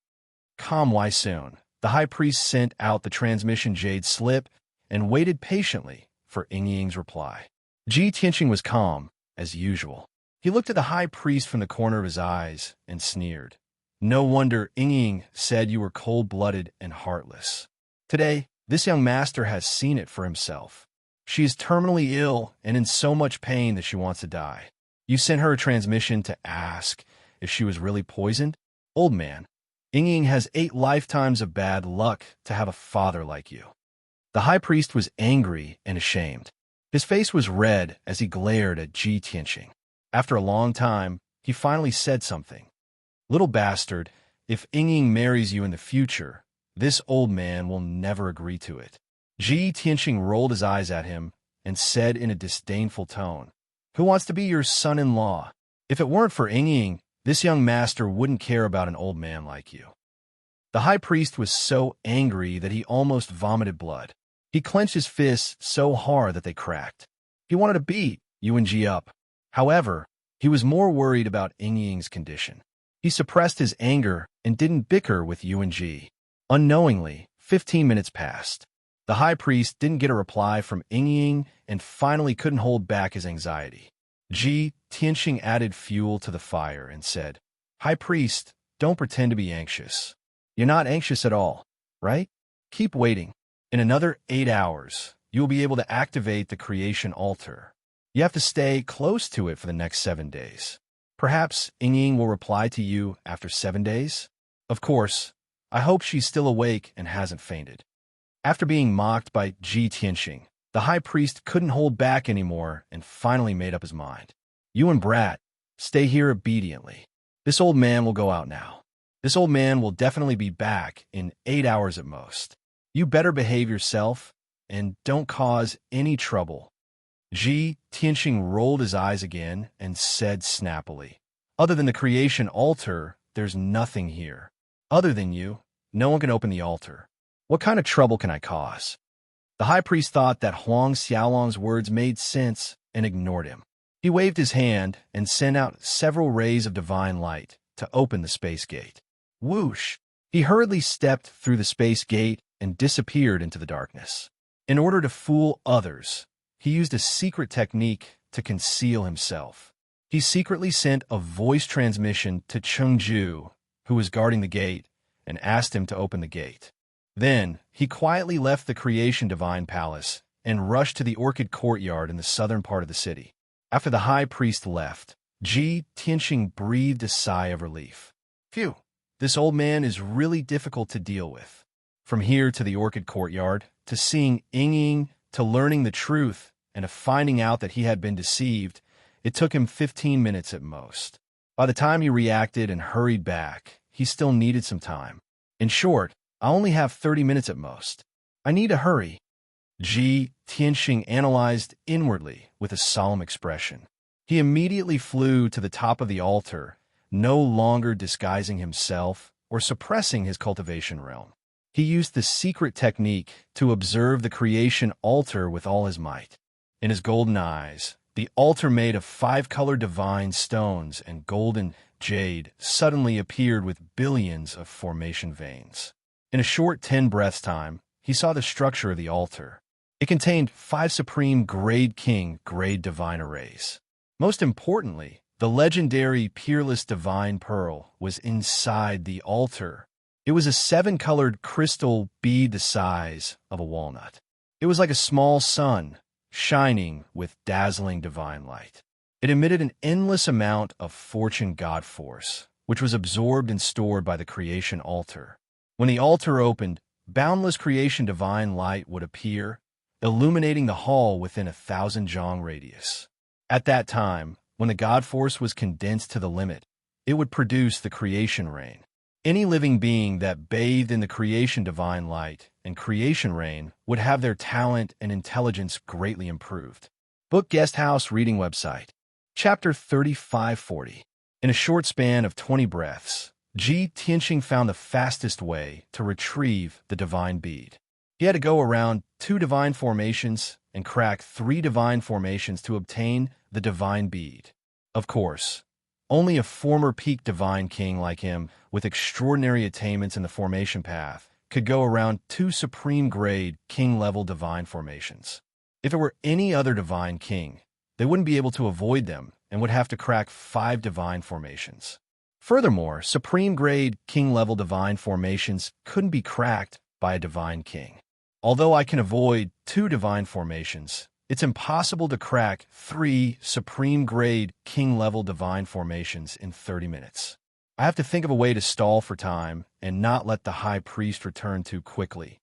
Calm Wai soon, the high priest sent out the transmission jade slip and waited patiently for Ying's reply. Ji Tianxing was calm, as usual. He looked at the high priest from the corner of his eyes and sneered. "No wonder Ying said you were cold-blooded and heartless. Today, this young master has seen it for himself. She is terminally ill and in so much pain that she wants to die. You sent her a transmission to ask if she was really poisoned? Old man, Ying has 8 lifetimes of bad luck to have a father like you." The high priest was angry and ashamed. His face was red as he glared at Ji Tianxing. After a long time, he finally said something. "Little bastard, if Ying marries you in the future, this old man will never agree to it." Ji Tianxing rolled his eyes at him and said in a disdainful tone, "Who wants to be your son-in-law? If it weren't for Ying, this young master wouldn't care about an old man like you." The high priest was so angry that he almost vomited blood. He clenched his fists so hard that they cracked. He wanted to beat Yuanji up. However, he was more worried about Ying's condition. He suppressed his anger and didn't bicker with Yuanji. Unknowingly, 15 minutes passed. The high priest didn't get a reply from Ying and finally couldn't hold back his anxiety. Ji Tianxing added fuel to the fire and said, "High priest, don't pretend to be anxious. You're not anxious at all, right? Keep waiting. In another 8 hours, you'll be able to activate the creation altar. You have to stay close to it for the next 7 days. Perhaps Ying will reply to you after 7 days. Of course, I hope she's still awake and hasn't fainted." After being mocked by Ji Tianxing, the high priest couldn't hold back anymore and finally made up his mind. "You and Brat, stay here obediently. This old man will go out now. This old man will definitely be back in 8 hours at most. You better behave yourself and don't cause any trouble." Ji Tianxing rolled his eyes again and said snappily, "Other than the creation altar, there's nothing here. Other than you, no one can open the altar. What kind of trouble can I cause?" The high priest thought that Huang Xiaolong's words made sense and ignored him. He waved his hand and sent out several rays of divine light to open the space gate. Whoosh! He hurriedly stepped through the space gate and disappeared into the darkness. In order to fool others, he used a secret technique to conceal himself. He secretly sent a voice transmission to Chengju, who was guarding the gate, and asked him to open the gate. Then, he quietly left the Creation Divine Palace and rushed to the Orchid Courtyard in the southern part of the city. After the high priest left, Ji Tianxing breathed a sigh of relief. Phew, this old man is really difficult to deal with. From here to the Orchid Courtyard, to seeing Ying, to learning the truth, and to finding out that he had been deceived, it took him 15 minutes at most. By the time he reacted and hurried back, he still needed some time. In short, I only have 30 minutes at most. I need to hurry. Ji Tianxing analyzed inwardly with a solemn expression. He immediately flew to the top of the altar, no longer disguising himself or suppressing his cultivation realm. He used the secret technique to observe the creation altar with all his might. In his golden eyes, the altar made of 5-colored divine stones and golden jade suddenly appeared with billions of formation veins. In a short 10 breaths time, he saw the structure of the altar. It contained 5 supreme grade king grade divine arrays. Most importantly, the legendary peerless divine pearl was inside the altar. It was a 7-colored crystal bead the size of a walnut. It was like a small sun, shining with dazzling divine light. It emitted an endless amount of fortune god force, which was absorbed and stored by the creation altar. When the altar opened, boundless creation divine light would appear, illuminating the hall within 1,000 jong radius. At that time, when the god force was condensed to the limit, it would produce the creation rain. Any living being that bathed in the creation divine light and creation rain would have their talent and intelligence greatly improved. Book Guest House Reading Website. Chapter 3540. In a short span of 20 breaths, Ji Tianxing found the fastest way to retrieve the divine bead. He had to go around 2 divine formations and crack 3 divine formations to obtain the divine bead. Of course, only a former peak divine king like him, with extraordinary attainments in the formation path, could go around 2 supreme-grade king-level divine formations. If it were any other divine king, they wouldn't be able to avoid them and would have to crack 5 divine formations. Furthermore, supreme-grade king-level divine formations couldn't be cracked by a divine king. Although I can avoid 2 divine formations, it's impossible to crack 3 supreme-grade king-level divine formations in 30 minutes. I have to think of a way to stall for time and not let the high priest return too quickly.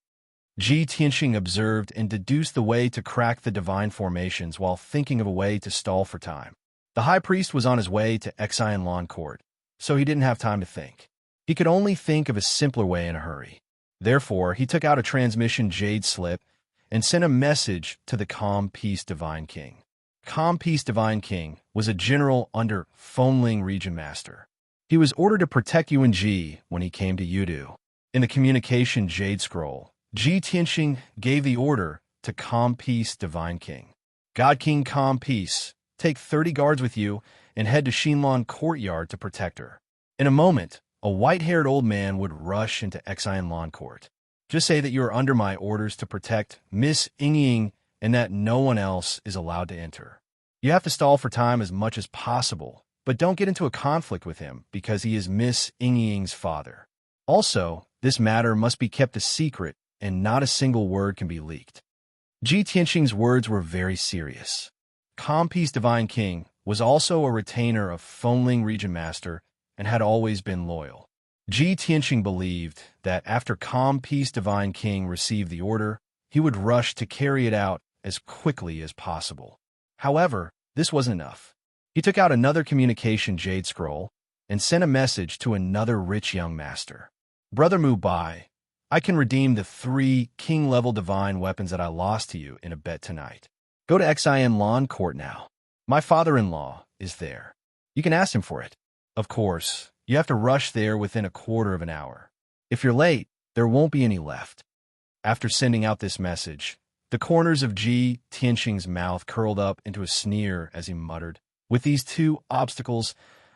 Ji Tianxing observed and deduced the way to crack the divine formations while thinking of a way to stall for time. The high priest was on his way to Xianlan Court, so he didn't have time to think. He could only think of a simpler way in a hurry. Therefore, he took out a transmission jade slip and sent a message to the Calm Peace Divine King. Calm Peace Divine King was a general under Fengling Region Master. He was ordered to protect Yuan Ji when he came to Yudu. In the communication jade scroll, Ji Tianxing gave the order to Calm Peace Divine King. God King Calm Peace, take 30 guards with you and head to Xinlan Courtyard to protect her. In a moment, a white-haired old man would rush into Xianlan Court. Just say that you are under my orders to protect Miss Yingying and that no one else is allowed to enter. You have to stall for time as much as possible, but don't get into a conflict with him because he is Miss Yingying's father. Also, this matter must be kept a secret and not a single word can be leaked. Ji Tianxing's words were very serious. Calm Peace Divine King was also a retainer of Fengling Region Master and had always been loyal. Ji Tianxing believed that after Calm Peace Divine King received the order, he would rush to carry it out as quickly as possible. However, this wasn't enough. He took out another communication jade scroll and sent a message to another rich young master. Brother Mu Bai, I can redeem the 3 king-level divine weapons that I lost to you in a bet tonight. Go to Xianlan Court now. My father-in-law is there. You can ask him for it. Of course, you have to rush there within a quarter of an hour. If you're late, there won't be any left. After sending out this message, the corners of Ji Tianxing's mouth curled up into a sneer as he muttered, with these 2 obstacles,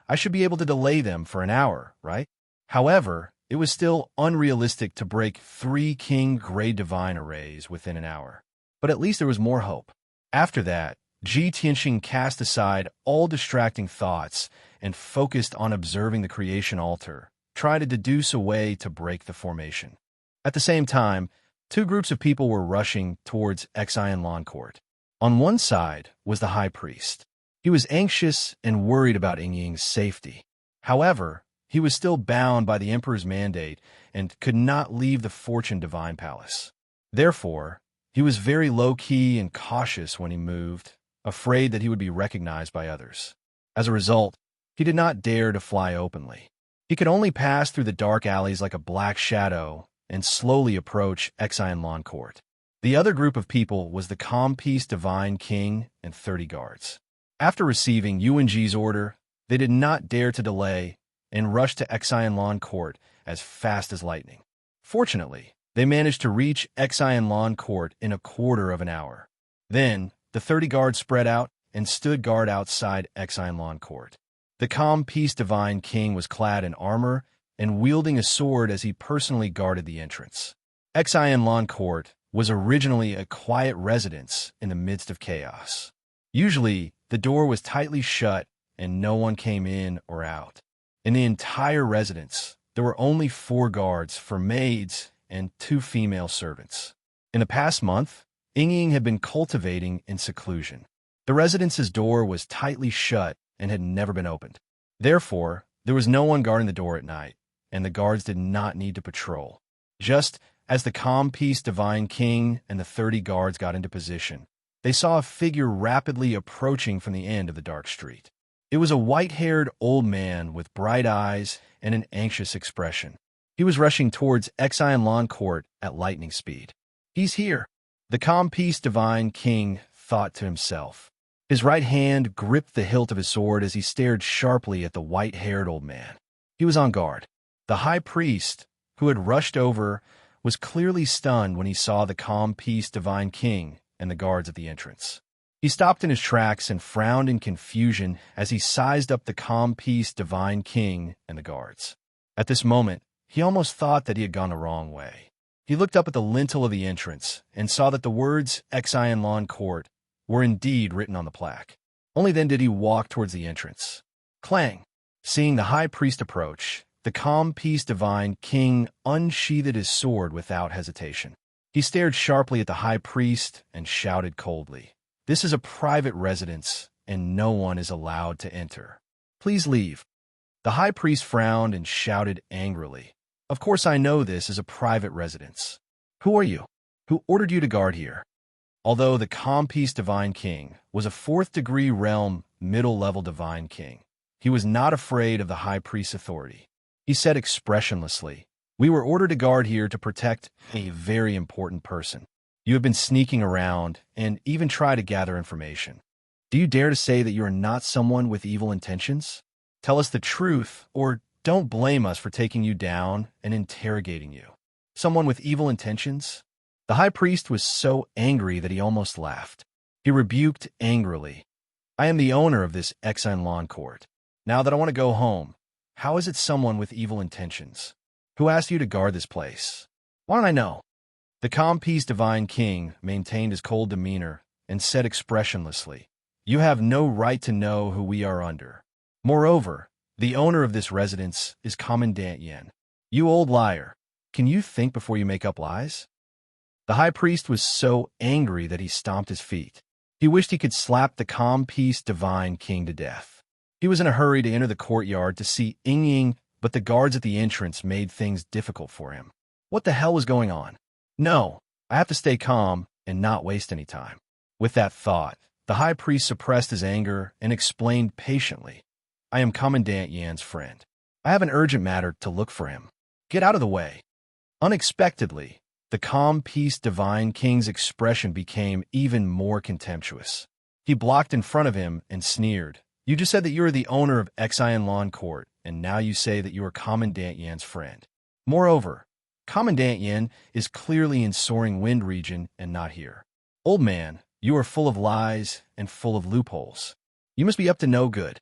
I should be able to delay them for an hour, right? However, it was still unrealistic to break 3 king-grade divine arrays within an hour. But at least there was more hope. After that, Ji Tianxing cast aside all distracting thoughts and focused on observing the creation altar, trying to deduce a way to break the formation. At the same time, 2 groups of people were rushing towards Xianlan Court. On one side was the high priest. He was anxious and worried about Yingying's safety. However, he was still bound by the emperor's mandate and could not leave the Fortune Divine Palace. Therefore, he was very low-key and cautious when he moved, afraid that he would be recognized by others. As a result, he did not dare to fly openly. He could only pass through the dark alleys like a black shadow and slowly approach Xianlan Court. The other group of people was the Calm Peace Divine King and 30 guards. After receiving Yuan Ji's order, they did not dare to delay and rushed to Xianlan Court as fast as lightning. Fortunately, they managed to reach Xianlan Court in a quarter of an hour. Then, the 30 guards spread out and stood guard outside Xianlan Court. The Calm Peace Divine King was clad in armor and wielding a sword as he personally guarded the entrance. Xianlan Court was originally a quiet residence in the midst of chaos. Usually, the door was tightly shut and no one came in or out. In the entire residence, there were only 4 guards for maids and 2 female servants. In the past month, Yingying had been cultivating in seclusion. The residence's door was tightly shut and had never been opened. Therefore, there was no one guarding the door at night, and the guards did not need to patrol. Just as the calm peace divine king and the 30 guards got into position, they saw a figure rapidly approaching from the end of the dark street. It was a white-haired old man with bright eyes and an anxious expression. He was rushing towards Exile Lawn Court at lightning speed. "He's here," the calm peace divine king thought to himself. His right hand gripped the hilt of his sword as he stared sharply at the white-haired old man. He was on guard. The high priest, who had rushed over, was clearly stunned when he saw the calm peace divine king and the guards at the entrance. He stopped in his tracks and frowned in confusion as he sized up the calm peace divine king and the guards. At this moment, he almost thought that he had gone the wrong way. He looked up at the lintel of the entrance and saw that the words Exile Lawn Court were indeed written on the plaque. Only then did he walk towards the entrance. Clang! Seeing the high priest approach, the calm peace divine king unsheathed his sword without hesitation. He stared sharply at the high priest and shouted coldly, "This is a private residence, and no one is allowed to enter. Please leave." The high priest frowned and shouted angrily, "Of course I know this is a private residence. Who are you? Who ordered you to guard here?" Although the calm peace divine king was a 4th-degree realm middle-level divine king, he was not afraid of the high priest's authority. He said expressionlessly, "We were ordered to guard here to protect a very important person. You have been sneaking around and even try to gather information. Do you dare to say that you are not someone with evil intentions? Tell us the truth, or don't blame us for taking you down and interrogating you. Someone with evil intentions?" The high priest was so angry that he almost laughed. He rebuked angrily, "I am the owner of this Exile Lawn Court. Now that I want to go home, how is it someone with evil intentions? Who asked you to guard this place? Why don't I know?" The calm peace divine king maintained his cold demeanor and said expressionlessly, "You have no right to know who we are under. Moreover, the owner of this residence is Commandant Yen. You old liar, can you think before you make up lies?" The high priest was so angry that he stomped his feet. He wished he could slap the calm peace divine king to death. He was in a hurry to enter the courtyard to see Ying, but the guards at the entrance made things difficult for him. What the hell was going on? No, I have to stay calm and not waste any time. With that thought, the high priest suppressed his anger and explained patiently, "I am Commandant Yan's friend. I have an urgent matter to look for him. Get out of the way." Unexpectedly, the calm peace divine king's expression became even more contemptuous. He blocked in front of him and sneered, "You just said that you are the owner of Exile Lawn Court, and now you say that you are Commandant Yan's friend. Moreover, Commandant Yen is clearly in Soaring Wind region and not here. Old man, you are full of lies and full of loopholes. You must be up to no good."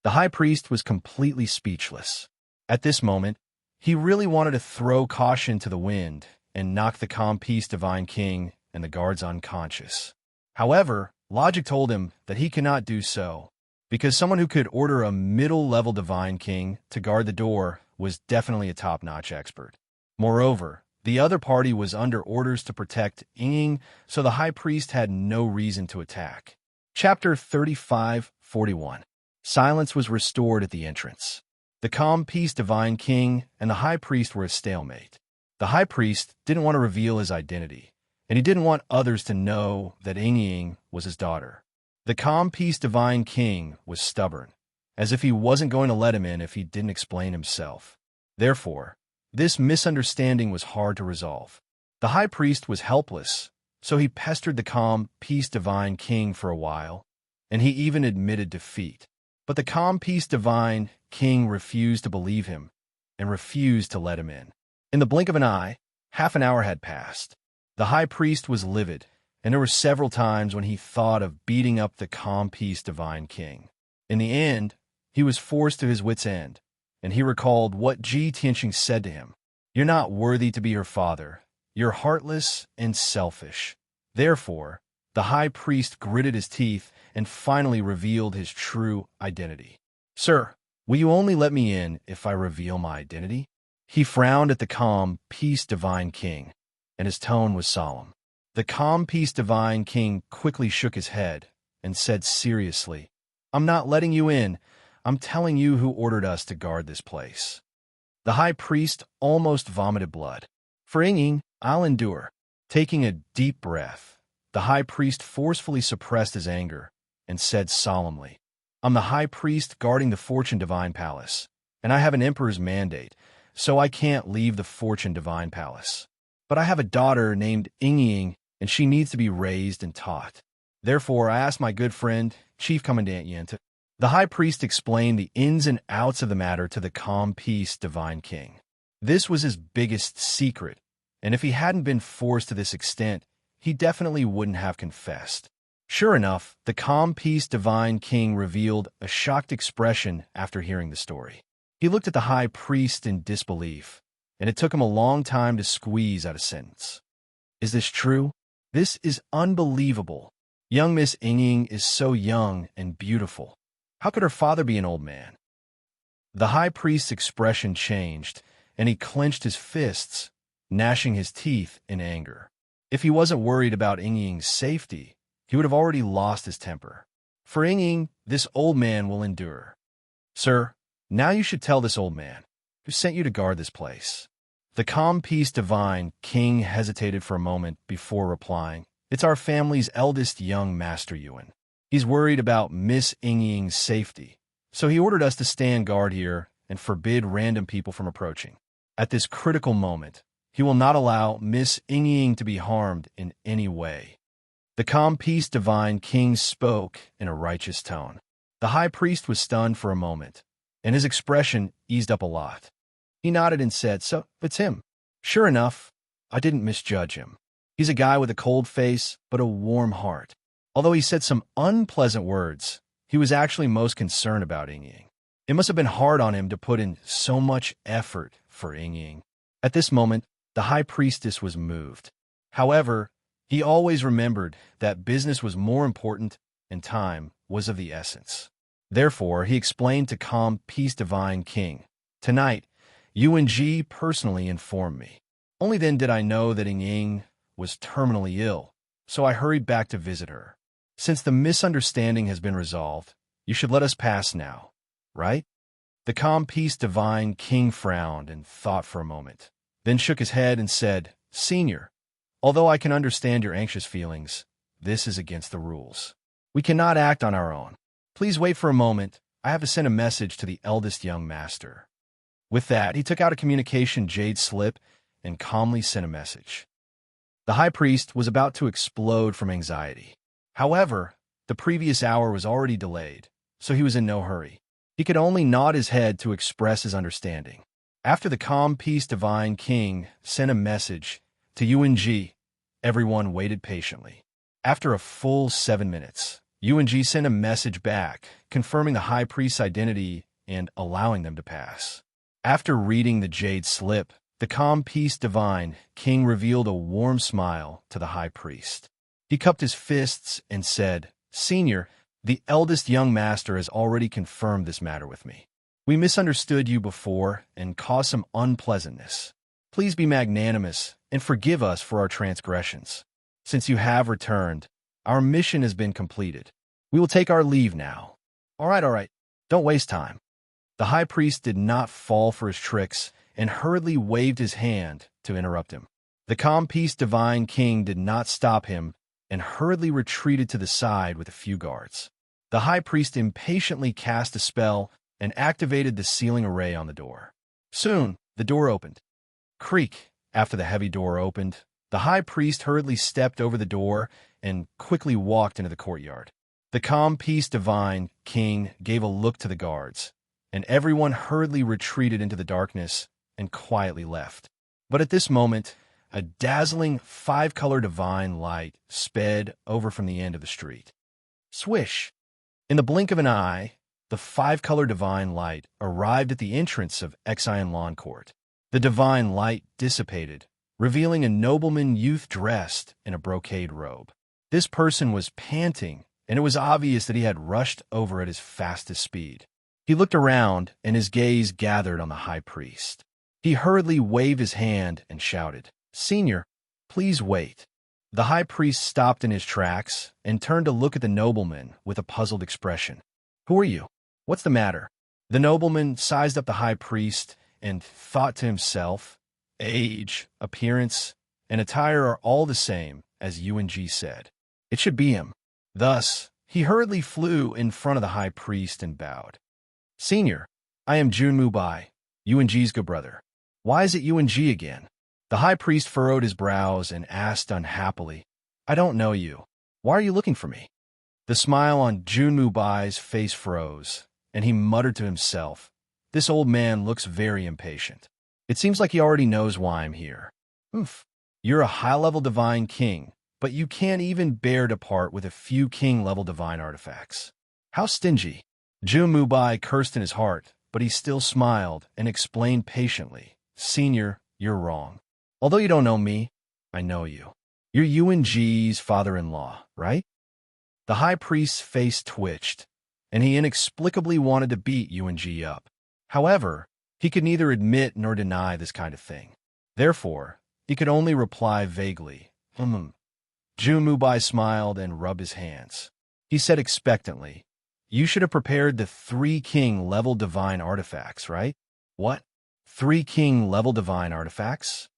The high priest was completely speechless. At this moment, he really wanted to throw caution to the wind and knock the calm peace divine king and the guards unconscious. However, logic told him that he cannot do so, because someone who could order a middle-level divine king to guard the door was definitely a top-notch expert. Moreover, the other party was under orders to protect Ying, so the high priest had no reason to attack. Chapter 35:41. Silence was restored at the entrance. The calm peace divine king and the high priest were a stalemate. The high priest didn't want to reveal his identity, and he didn't want others to know that Ying was his daughter. The calm peace divine king was stubborn, as if he wasn't going to let him in if he didn't explain himself. Therefore, this misunderstanding was hard to resolve. The high priest was helpless, so he pestered the calm peace divine king for a while, and he even admitted defeat. But the calm peace divine king refused to believe him and refused to let him in. In the blink of an eye, half an hour had passed. The high priest was livid, and there were several times when he thought of beating up the calm peace divine king. In the end, he was forced to his wit's end, and he recalled what Ji Tianqing said to him. "You're not worthy to be her father. You're heartless and selfish." Therefore, the high priest gritted his teeth and finally revealed his true identity. "Sir, will you only let me in if I reveal my identity?" He frowned at the calm peace divine king, and his tone was solemn. The calm peace divine king quickly shook his head, and said seriously, "I'm not letting you in. I'm telling you who ordered us to guard this place." The high priest almost vomited blood. "For Inging, I'll endure." Taking a deep breath, the high priest forcefully suppressed his anger and said solemnly, "I'm the high priest guarding the Fortune Divine Palace, and I have an emperor's mandate, so I can't leave the Fortune Divine Palace. But I have a daughter named Inging, and she needs to be raised and taught. Therefore, I asked my good friend, Chief Commandant Yin, to..." The high priest explained the ins and outs of the matter to the calm peace divine king. This was his biggest secret, and if he hadn't been forced to this extent, he definitely wouldn't have confessed. Sure enough, the calm peace divine king revealed a shocked expression after hearing the story. He looked at the high priest in disbelief, and it took him a long time to squeeze out a sentence. "Is this true? This is unbelievable. Young Miss Inging is so young and beautiful. How could her father be an old man?" The high priest's expression changed, and he clenched his fists, gnashing his teeth in anger. If he wasn't worried about Inging's safety, he would have already lost his temper. "For Inging, this old man will endure." "Sir, now you should tell this old man who sent you to guard this place." The calm peace divine king hesitated for a moment before replying, "It's our family's eldest young master Yuan. He's worried about Miss Inging's safety, so he ordered us to stand guard here and forbid random people from approaching. At this critical moment, he will not allow Miss Inging to be harmed in any way." The calm peace divine king spoke in a righteous tone. The high priest was stunned for a moment, and his expression eased up a lot. He nodded and said, "So, it's him. Sure enough, I didn't misjudge him. He's a guy with a cold face, but a warm heart. Although he said some unpleasant words, he was actually most concerned about Inging. It must have been hard on him to put in so much effort for Inging." At this moment, the high priestess was moved. However, he always remembered that business was more important and time was of the essence. Therefore, he explained to calm peace divine king, "Tonight, UNG personally informed me. Only then did I know that Inging was terminally ill, so I hurried back to visit her. Since the misunderstanding has been resolved, you should let us pass now, right?" The calm peace divine king frowned and thought for a moment, then shook his head and said, "Senior, although I can understand your anxious feelings, this is against the rules. We cannot act on our own. Please wait for a moment. I have to send a message to the eldest young master." With that, he took out a communication jade slip and calmly sent a message. The high priest was about to explode from anxiety. However, the previous hour was already delayed, so he was in no hurry. He could only nod his head to express his understanding. After the calm peace divine king sent a message to UNG, everyone waited patiently. After a full 7 minutes, UNG sent a message back, confirming the high priest's identity and allowing them to pass. After reading the jade slip, the calm peace divine king revealed a warm smile to the high priest. He cupped his fists and said, "Senior, the eldest young master has already confirmed this matter with me. We misunderstood you before and caused some unpleasantness. Please be magnanimous and forgive us for our transgressions. Since you have returned, our mission has been completed. We will take our leave now." All right. Don't waste time." The high priest did not fall for his tricks and hurriedly waved his hand to interrupt him. The calm peace divine king did not stop him and hurriedly retreated to the side with a few guards. The high priest impatiently cast a spell and activated the sealing array on the door. Soon, the door opened. Creak! After the heavy door opened, the high priest hurriedly stepped over the door and quickly walked into the courtyard. The calm peace divine king gave a look to the guards, and everyone hurriedly retreated into the darkness and quietly left. But at this moment, a dazzling 5-color divine light sped over from the end of the street. Swish! In the blink of an eye, the 5-color divine light arrived at the entrance of Exion Lawn Court. The divine light dissipated, revealing a nobleman youth dressed in a brocade robe. This person was panting, and it was obvious that he had rushed over at his fastest speed. He looked around, and his gaze gathered on the high priest. He hurriedly waved his hand and shouted, "Senior, please wait." The high priest stopped in his tracks and turned to look at the nobleman with a puzzled expression. Who are you? What's the matter? The nobleman sized up the high priest and thought to himself, age, appearance, and attire are all the same, as UNG said. It should be him. Thus, he hurriedly flew in front of the high priest and bowed. Senior, I am Jun Mubai, UNG's good brother. Why is it UNG again? The high priest furrowed his brows and asked unhappily, I don't know you. Why are you looking for me? The smile on Jun Mubai's face froze, and he muttered to himself, This old man looks very impatient. It seems like he already knows why I'm here. Oof. You're a high-level divine king, but you can't even bear to part with a few king-level divine artifacts. How stingy. Jun Mubai cursed in his heart, but he still smiled and explained patiently, Senior, you're wrong. Although you don't know me, I know you. You're UNG's father-in-law, right? The high priest's face twitched, and he inexplicably wanted to beat UNG up. However, he could neither admit nor deny this kind of thing. Therefore, he could only reply vaguely, Jun Mubai smiled and rubbed his hands. He said expectantly, You should have prepared the 3 king-level divine artifacts, right? What? 3 king-level divine artifacts?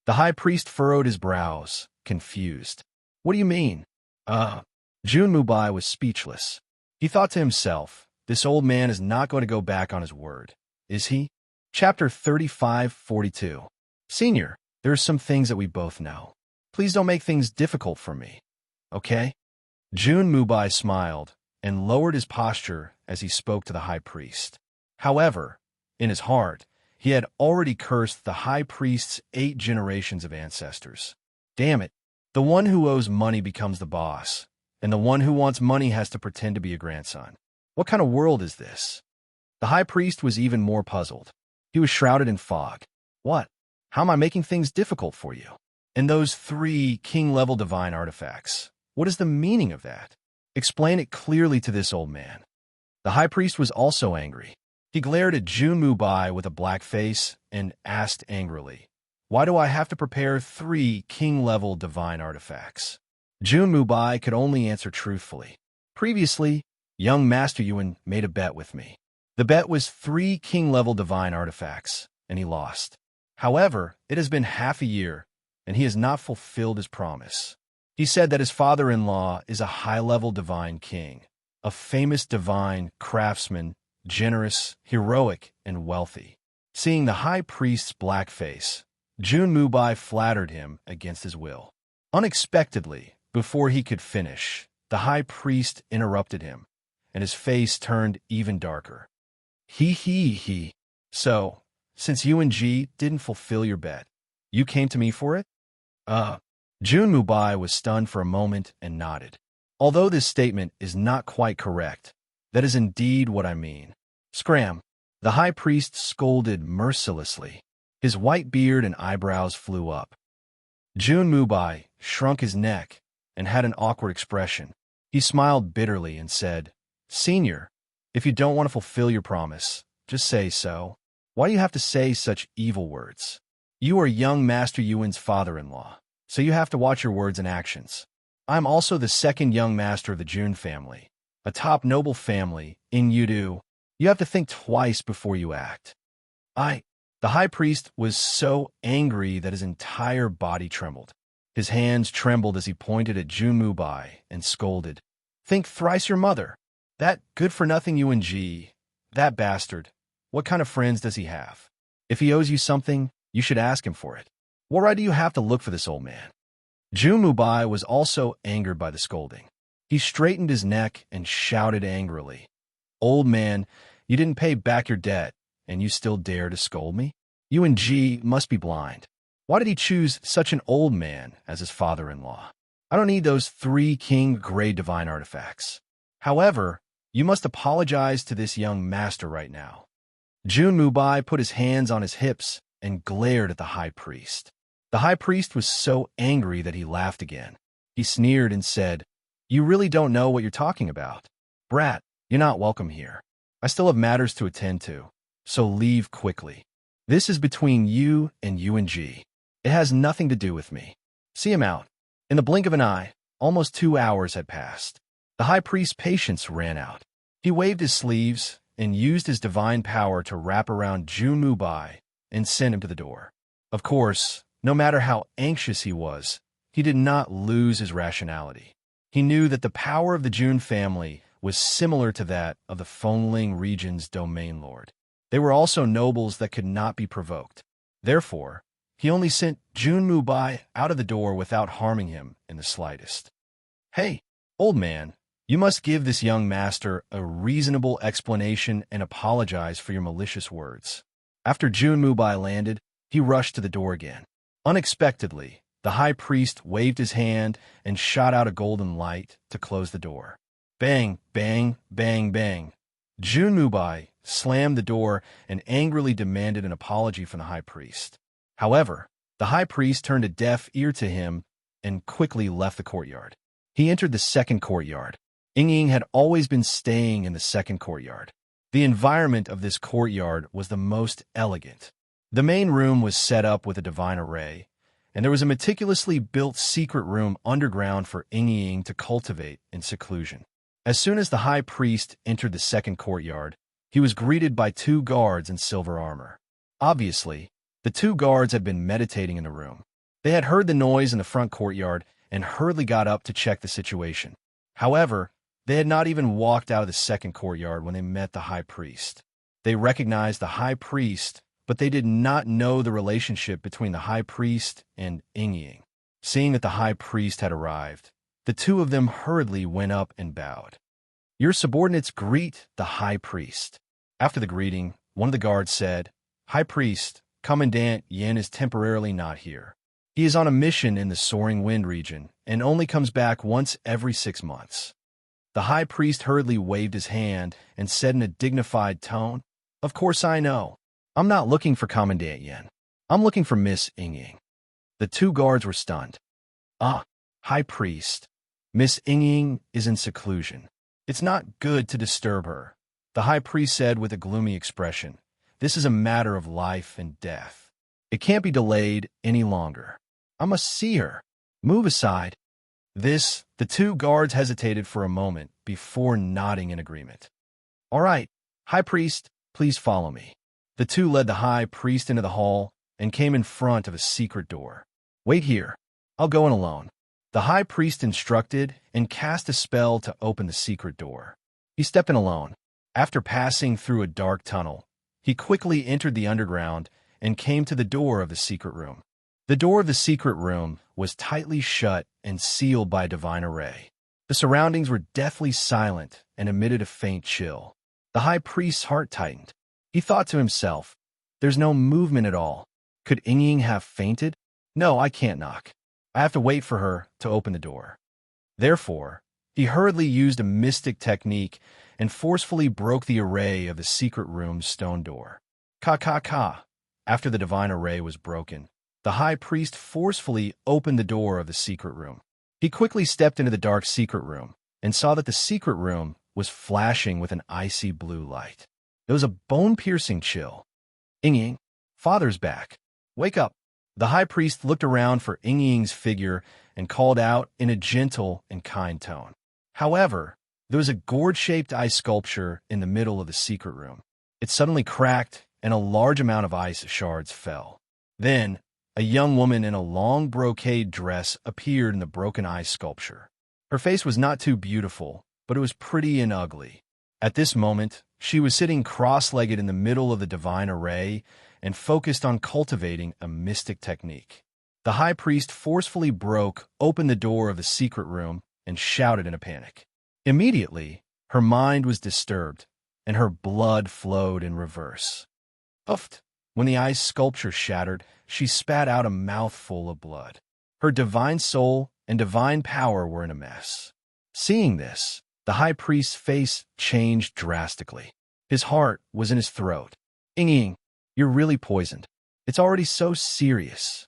The high priest furrowed his brows, confused. What do you mean? Jun Mubai was speechless. He thought to himself, this old man is not going to go back on his word, is he? Chapter 35:42. Senior, there are some things that we both know. Please don't make things difficult for me, okay? Jun Mubai smiled and lowered his posture as he spoke to the high priest. However, in his heart, he had already cursed the high priest's 8 generations of ancestors. Damn it, the one who owes money becomes the boss, and the one who wants money has to pretend to be a grandson. What kind of world is this? The high priest was even more puzzled. He was shrouded in fog. What? How am I making things difficult for you? And those 3 king-level divine artifacts, what is the meaning of that? Explain it clearly to this old man. The high priest was also angry. He glared at Jun Mubai with a black face and asked angrily, Why do I have to prepare 3 king-level divine artifacts? Jun Mubai could only answer truthfully. Previously, young Master Yuan made a bet with me. The bet was 3 king-level divine artifacts, and he lost. However, it has been half a year, and he has not fulfilled his promise. He said that his father-in-law is a high-level divine king, a famous divine craftsman, generous, heroic, and wealthy. Seeing the high priest's black face, Jun Mubai flattered him against his will. Unexpectedly, before he could finish, the high priest interrupted him, and his face turned even darker. He. So, since UNG didn't fulfill your bet, you came to me for it? Jun Mubai was stunned for a moment and nodded. Although this statement is not quite correct, that is indeed what I mean. Scram! The high priest scolded mercilessly. His white beard and eyebrows flew up. Jun Mubai shrunk his neck and had an awkward expression. He smiled bitterly and said, Senior, if you don't want to fulfill your promise, just say so. Why do you have to say such evil words? You are young Master Yuan's father-in-law, so you have to watch your words and actions. I'm also the second young master of the Jun family, a top noble family in Yudu. You have to think twice before you act. The high priest was so angry that his entire body trembled. His hands trembled as he pointed at Jun Mubai and scolded, Think thrice your mother. That good-for-nothing UNG, that bastard. What kind of friends does he have? If he owes you something, you should ask him for it. What right do you have to look for this old man? Jun Mubai was also angered by the scolding. He straightened his neck and shouted angrily, Old man, you didn't pay back your debt, and you still dare to scold me? UNG must be blind. Why did he choose such an old man as his father-in-law? I don't need those 3 king-grade divine artifacts. However, you must apologize to this young master right now. Jun Mubai put his hands on his hips and glared at the high priest. The high priest was so angry that he laughed again. He sneered and said, You really don't know what you're talking about. Brat, you're not welcome here. I still have matters to attend to, so leave quickly. This is between you and UNG. It has nothing to do with me. See him out. In the blink of an eye, almost 2 hours had passed. The high priest's patience ran out. He waved his sleeves and used his divine power to wrap around Jun Mubai and send him to the door. Of course, no matter how anxious he was, he did not lose his rationality. He knew that the power of the Jun family was similar to that of the Fengling region's domain lord. They were also nobles that could not be provoked. Therefore, he only sent Jun Mubai out of the door without harming him in the slightest. "Hey, old man, you must give this young master a reasonable explanation and apologize for your malicious words." After Jun Mubai landed, he rushed to the door again. Unexpectedly, the high priest waved his hand and shot out a golden light to close the door. Bang, bang, bang, bang. Jun Mubai slammed the door and angrily demanded an apology from the high priest. However, the high priest turned a deaf ear to him and quickly left the courtyard. He entered the second courtyard. Ying had always been staying in the second courtyard. The environment of this courtyard was the most elegant. The main room was set up with a divine array, and there was a meticulously built secret room underground for Ying to cultivate in seclusion. As soon as the high priest entered the second courtyard, he was greeted by 2 guards in silver armor. Obviously, the 2 guards had been meditating in the room. They had heard the noise in the front courtyard and hurriedly got up to check the situation. However, they had not even walked out of the second courtyard when they met the high priest. They recognized the high priest, but they did not know the relationship between the high priest and Ying. Seeing that the high priest had arrived, the 2 of them hurriedly went up and bowed. "Your subordinates greet the high priest." After the greeting, one of the guards said, "High priest, Commandant Yin is temporarily not here. He is on a mission in the Soaring Wind region and only comes back once every 6 months. The high priest hurriedly waved his hand and said in a dignified tone, "Of course I know. I'm not looking for Commandant Yin. I'm looking for Miss Ying." The 2 guards were stunned. "Ah, high priest. Miss Ying is in seclusion. It's not good to disturb her," the high priest said with a gloomy expression. "This is a matter of life and death. It can't be delayed any longer. I must see her. Move aside." The 2 guards hesitated for a moment before nodding in agreement. "All right, high priest, please follow me." The 2 led the high priest into the hall and came in front of a secret door. "Wait here. I'll go in alone." The high priest instructed and cast a spell to open the secret door. He stepped in alone. After passing through a dark tunnel, he quickly entered the underground and came to the door of the secret room. The door of the secret room was tightly shut and sealed by a divine array. The surroundings were deathly silent and emitted a faint chill. The high priest's heart tightened. He thought to himself, "There's no movement at all. Could Ying have fainted? No, I can't knock. I have to wait for her to open the door." Therefore, he hurriedly used a mystic technique and forcefully broke the array of the secret room's stone door. Ka. After the divine array was broken, the high priest forcefully opened the door of the secret room. He quickly stepped into the dark secret room and saw that the secret room was flashing with an icy blue light. It was a bone-piercing chill. "Ying, father's back. Wake up." The high priest looked around for Ying's figure and called out in a gentle and kind tone. However, there was a gourd-shaped ice sculpture in the middle of the secret room. It suddenly cracked and a large amount of ice shards fell. Then, a young woman in a long brocade dress appeared in the broken ice sculpture. Her face was not too beautiful, but it was pretty and ugly. At this moment, she was sitting cross-legged in the middle of the divine array and focused on cultivating a mystic technique. The high priest forcefully broke open the door of the secret room and shouted in a panic. Immediately, her mind was disturbed, and her blood flowed in reverse. Uffed! When the ice sculpture shattered, she spat out a mouthful of blood. Her divine soul and divine power were in a mess. Seeing this, the high priest's face changed drastically. His heart was in his throat. "Ying, you're really poisoned. It's already so serious."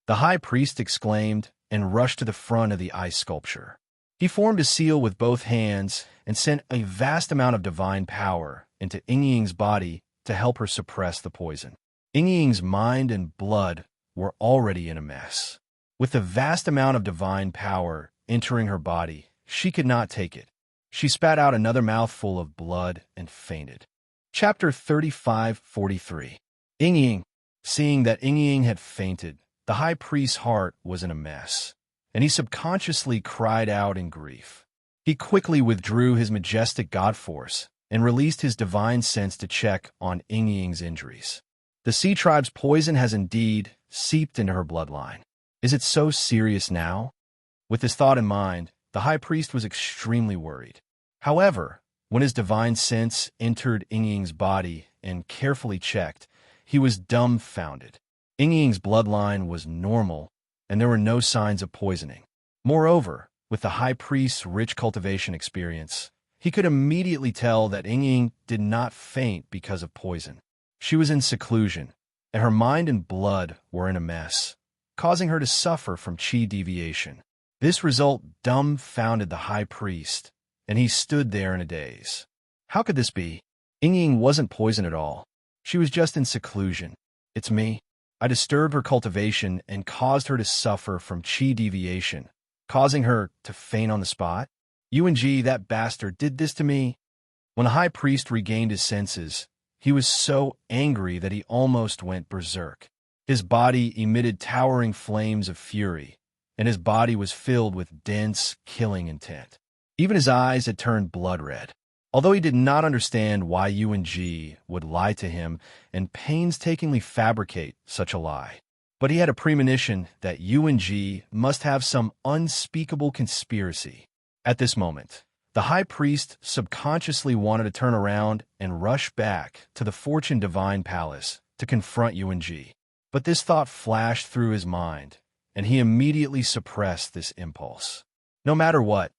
The high priest exclaimed and rushed to the front of the ice sculpture. He formed a seal with both hands and sent a vast amount of divine power into Ying's body to help her suppress the poison. Ying's mind and blood were already in a mess. With the vast amount of divine power entering her body, she could not take it. She spat out another mouthful of blood and fainted. Chapter 35:43. Ying. Seeing that Ying had fainted, the high priest's heart was in a mess, and he subconsciously cried out in grief. He quickly withdrew his majestic god force and released his divine sense to check on Ying's injuries. The sea tribe's poison has indeed seeped into her bloodline. Is it so serious now? With this thought in mind, the high priest was extremely worried. However, when his divine sense entered Ying's body and carefully checked, he was dumbfounded. Ying's bloodline was normal, and there were no signs of poisoning. Moreover, with the high priest's rich cultivation experience, he could immediately tell that Ying did not faint because of poison. She was in seclusion, and her mind and blood were in a mess, causing her to suffer from qi deviation. This result dumbfounded the high priest, and he stood there in a daze. How could this be? Ying wasn't poisoned at all. She was just in seclusion. It's me. I disturbed her cultivation and caused her to suffer from qi deviation, causing her to faint on the spot. UNG, that bastard, did this to me. When the high priest regained his senses, he was so angry that he almost went berserk. His body emitted towering flames of fury, and his body was filled with dense, killing intent. Even his eyes had turned blood red. Although he did not understand why UNG would lie to him and painstakingly fabricate such a lie, but he had a premonition that UNG must have some unspeakable conspiracy. At this moment, the high priest subconsciously wanted to turn around and rush back to the Fortune Divine Palace to confront UNG. But this thought flashed through his mind, and he immediately suppressed this impulse. No matter what,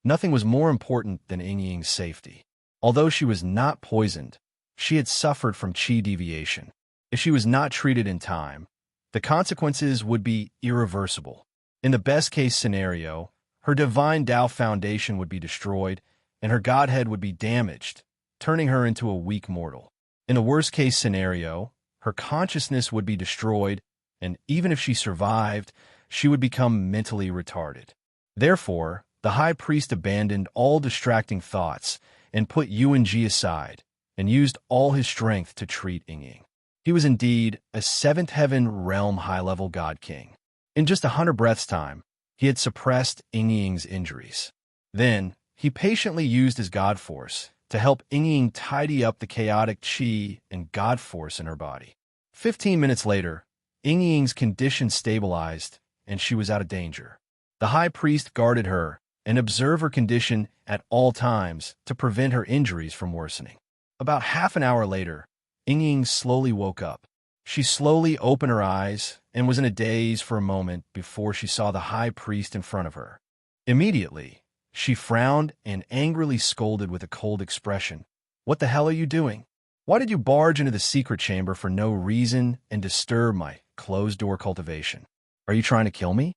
nothing was more important than Ying's safety. Although she was not poisoned, she had suffered from qi deviation. If she was not treated in time, the consequences would be irreversible. In the best-case scenario, her divine Tao foundation would be destroyed, and her godhead would be damaged, turning her into a weak mortal. In the worst-case scenario, her consciousness would be destroyed, and even if she survived, she would become mentally retarded. Therefore, the high priest abandoned all distracting thoughts and put UNG aside, and used all his strength to treat Ying. He was indeed a seventh heaven realm high-level god king. In just 100 breaths' time, he had suppressed Ying's injuries. Then, he patiently used his god force to help Ying tidy up the chaotic qi and god force in her body. 15 minutes later, Ying's condition stabilized, and she was out of danger. The high priest guarded her and observed her condition at all times to prevent her injuries from worsening. About half an hour later, Ying slowly woke up. She slowly opened her eyes and was in a daze for a moment before she saw the high priest in front of her. Immediately, she frowned and angrily scolded with a cold expression. "What the hell are you doing? Why did you barge into the secret chamber for no reason and disturb my closed-door cultivation? Are you trying to kill me?"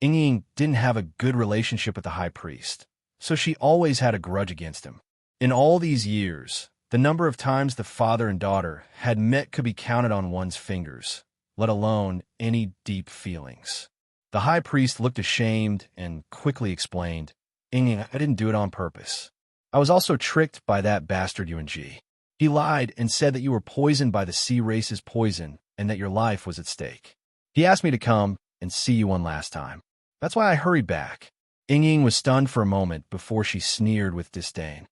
Ying didn't have a good relationship with the high priest, so she always had a grudge against him. In all these years, the number of times the father and daughter had met could be counted on one's fingers, let alone any deep feelings. The high priest looked ashamed and quickly explained, "Ying, I didn't do it on purpose. I was also tricked by that bastard UNG. He lied and said that you were poisoned by the sea race's poison and that your life was at stake. He asked me to come and see you one last time. That's why I hurried back." Ying was stunned for a moment before she sneered with disdain.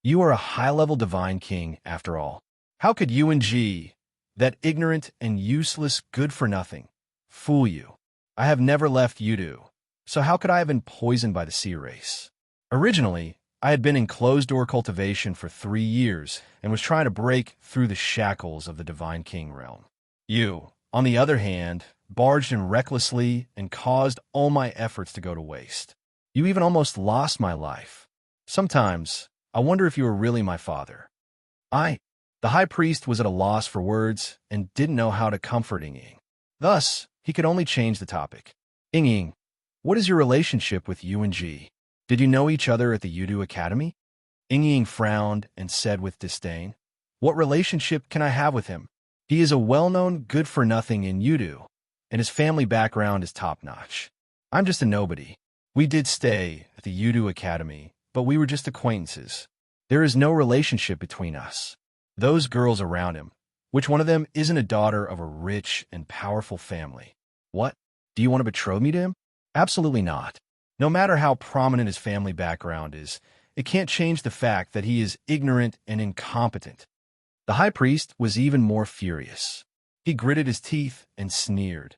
"You are a high-level divine king, after all. How could UNG, that ignorant and useless good-for-nothing, fool you? I have never left Yudu, so how could I have been poisoned by the sea race? Originally, I had been in closed-door cultivation for 3 years and was trying to break through the shackles of the divine king realm. You, on the other hand, barged in recklessly and caused all my efforts to go to waste. You even almost lost my life. Sometimes, I wonder if you were really my father." The high priest was at a loss for words and didn't know how to comfort Ying. Thus, he could only change the topic. "Ying, what is your relationship with UNG? Did you know each other at the Yudu Academy?" Ying frowned and said with disdain, "What relationship can I have with him? He is a well-known good-for-nothing in Yudu, and his family background is top-notch. I'm just a nobody. We did stay at the Udu Academy, but we were just acquaintances. There is no relationship between us. Those girls around him, which one of them isn't a daughter of a rich and powerful family? What? Do you want to betroth me to him? Absolutely not. No matter how prominent his family background is, it can't change the fact that he is ignorant and incompetent. The high priest was even more furious. He gritted his teeth and sneered.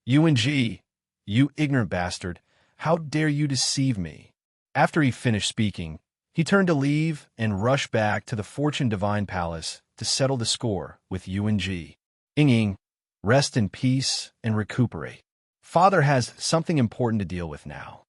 UNG, you ignorant bastard, how dare you deceive me? After he finished speaking, he turned to leave and rushed back to the Fortune Divine Palace to settle the score with UNG. Ying, rest in peace and recuperate. Father has something important to deal with now.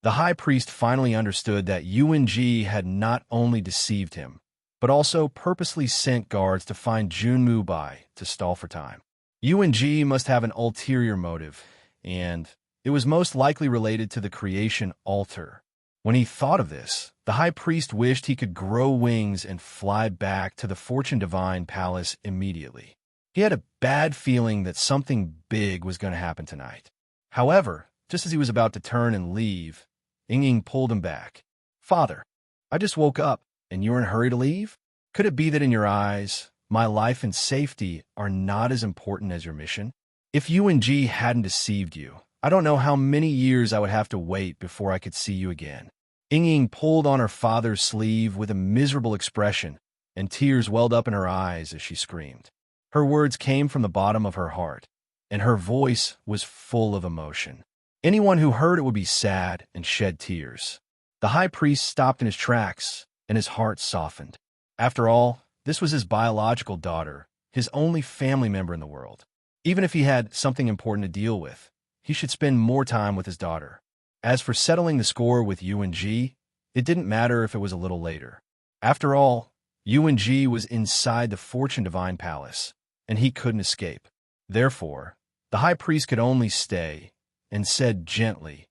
The high priest finally understood that UNG had not only deceived him, but also purposely sent guards to find Junmu Bai to stall for time. UNG must have an ulterior motive, and it was most likely related to the creation altar. When he thought of this, the high priest wished he could grow wings and fly back to the Fortune Divine Palace immediately. He had a bad feeling that something big was going to happen tonight. However, just as he was about to turn and leave, Ying pulled him back. Father, I just woke up, and you're in a hurry to leave? Could it be that in your eyes, my life and safety are not as important as your mission? If UNG hadn't deceived you, I don't know how many years I would have to wait before I could see you again. Ying pulled on her father's sleeve with a miserable expression, and tears welled up in her eyes as she screamed. Her words came from the bottom of her heart, and her voice was full of emotion. Anyone who heard it would be sad and shed tears. The high priest stopped in his tracks, and his heart softened. After all, this was his biological daughter, his only family member in the world. Even if he had something important to deal with, he should spend more time with his daughter. As for settling the score with UNG, it didn't matter if it was a little later. After all, UNG was inside the Fortune Divine Palace, and he couldn't escape. Therefore, the high priest could only stay, and said gently,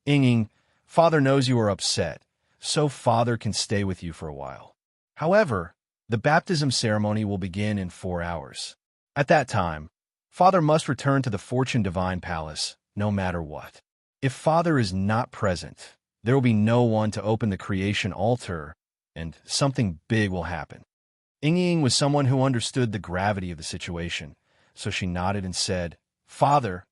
Ying, Father knows you are upset, so Father can stay with you for a while. However, the baptism ceremony will begin in 4 hours. At that time, Father must return to the Fortune Divine Palace, no matter what. If Father is not present, there will be no one to open the creation altar, and something big will happen. Ying was someone who understood the gravity of the situation, so she nodded and said, Father,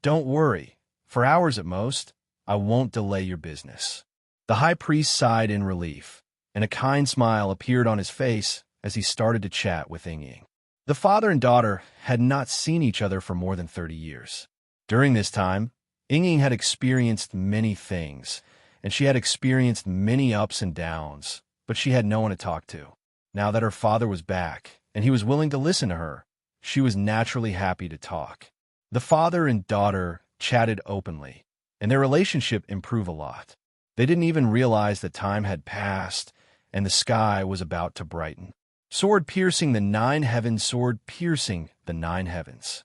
don't worry. For hours at most, I won't delay your business. The high priest sighed in relief, and a kind smile appeared on his face as he started to chat with Ying. The father and daughter had not seen each other for more than 30 years. During this time, Ying had experienced many things, and she had experienced many ups and downs, but she had no one to talk to. Now that her father was back, and he was willing to listen to her, she was naturally happy to talk. The father and daughter chatted openly, and their relationship improved a lot. They didn't even realize that time had passed, and the sky was about to brighten. Sword piercing the 9 heavens, sword piercing the 9 heavens.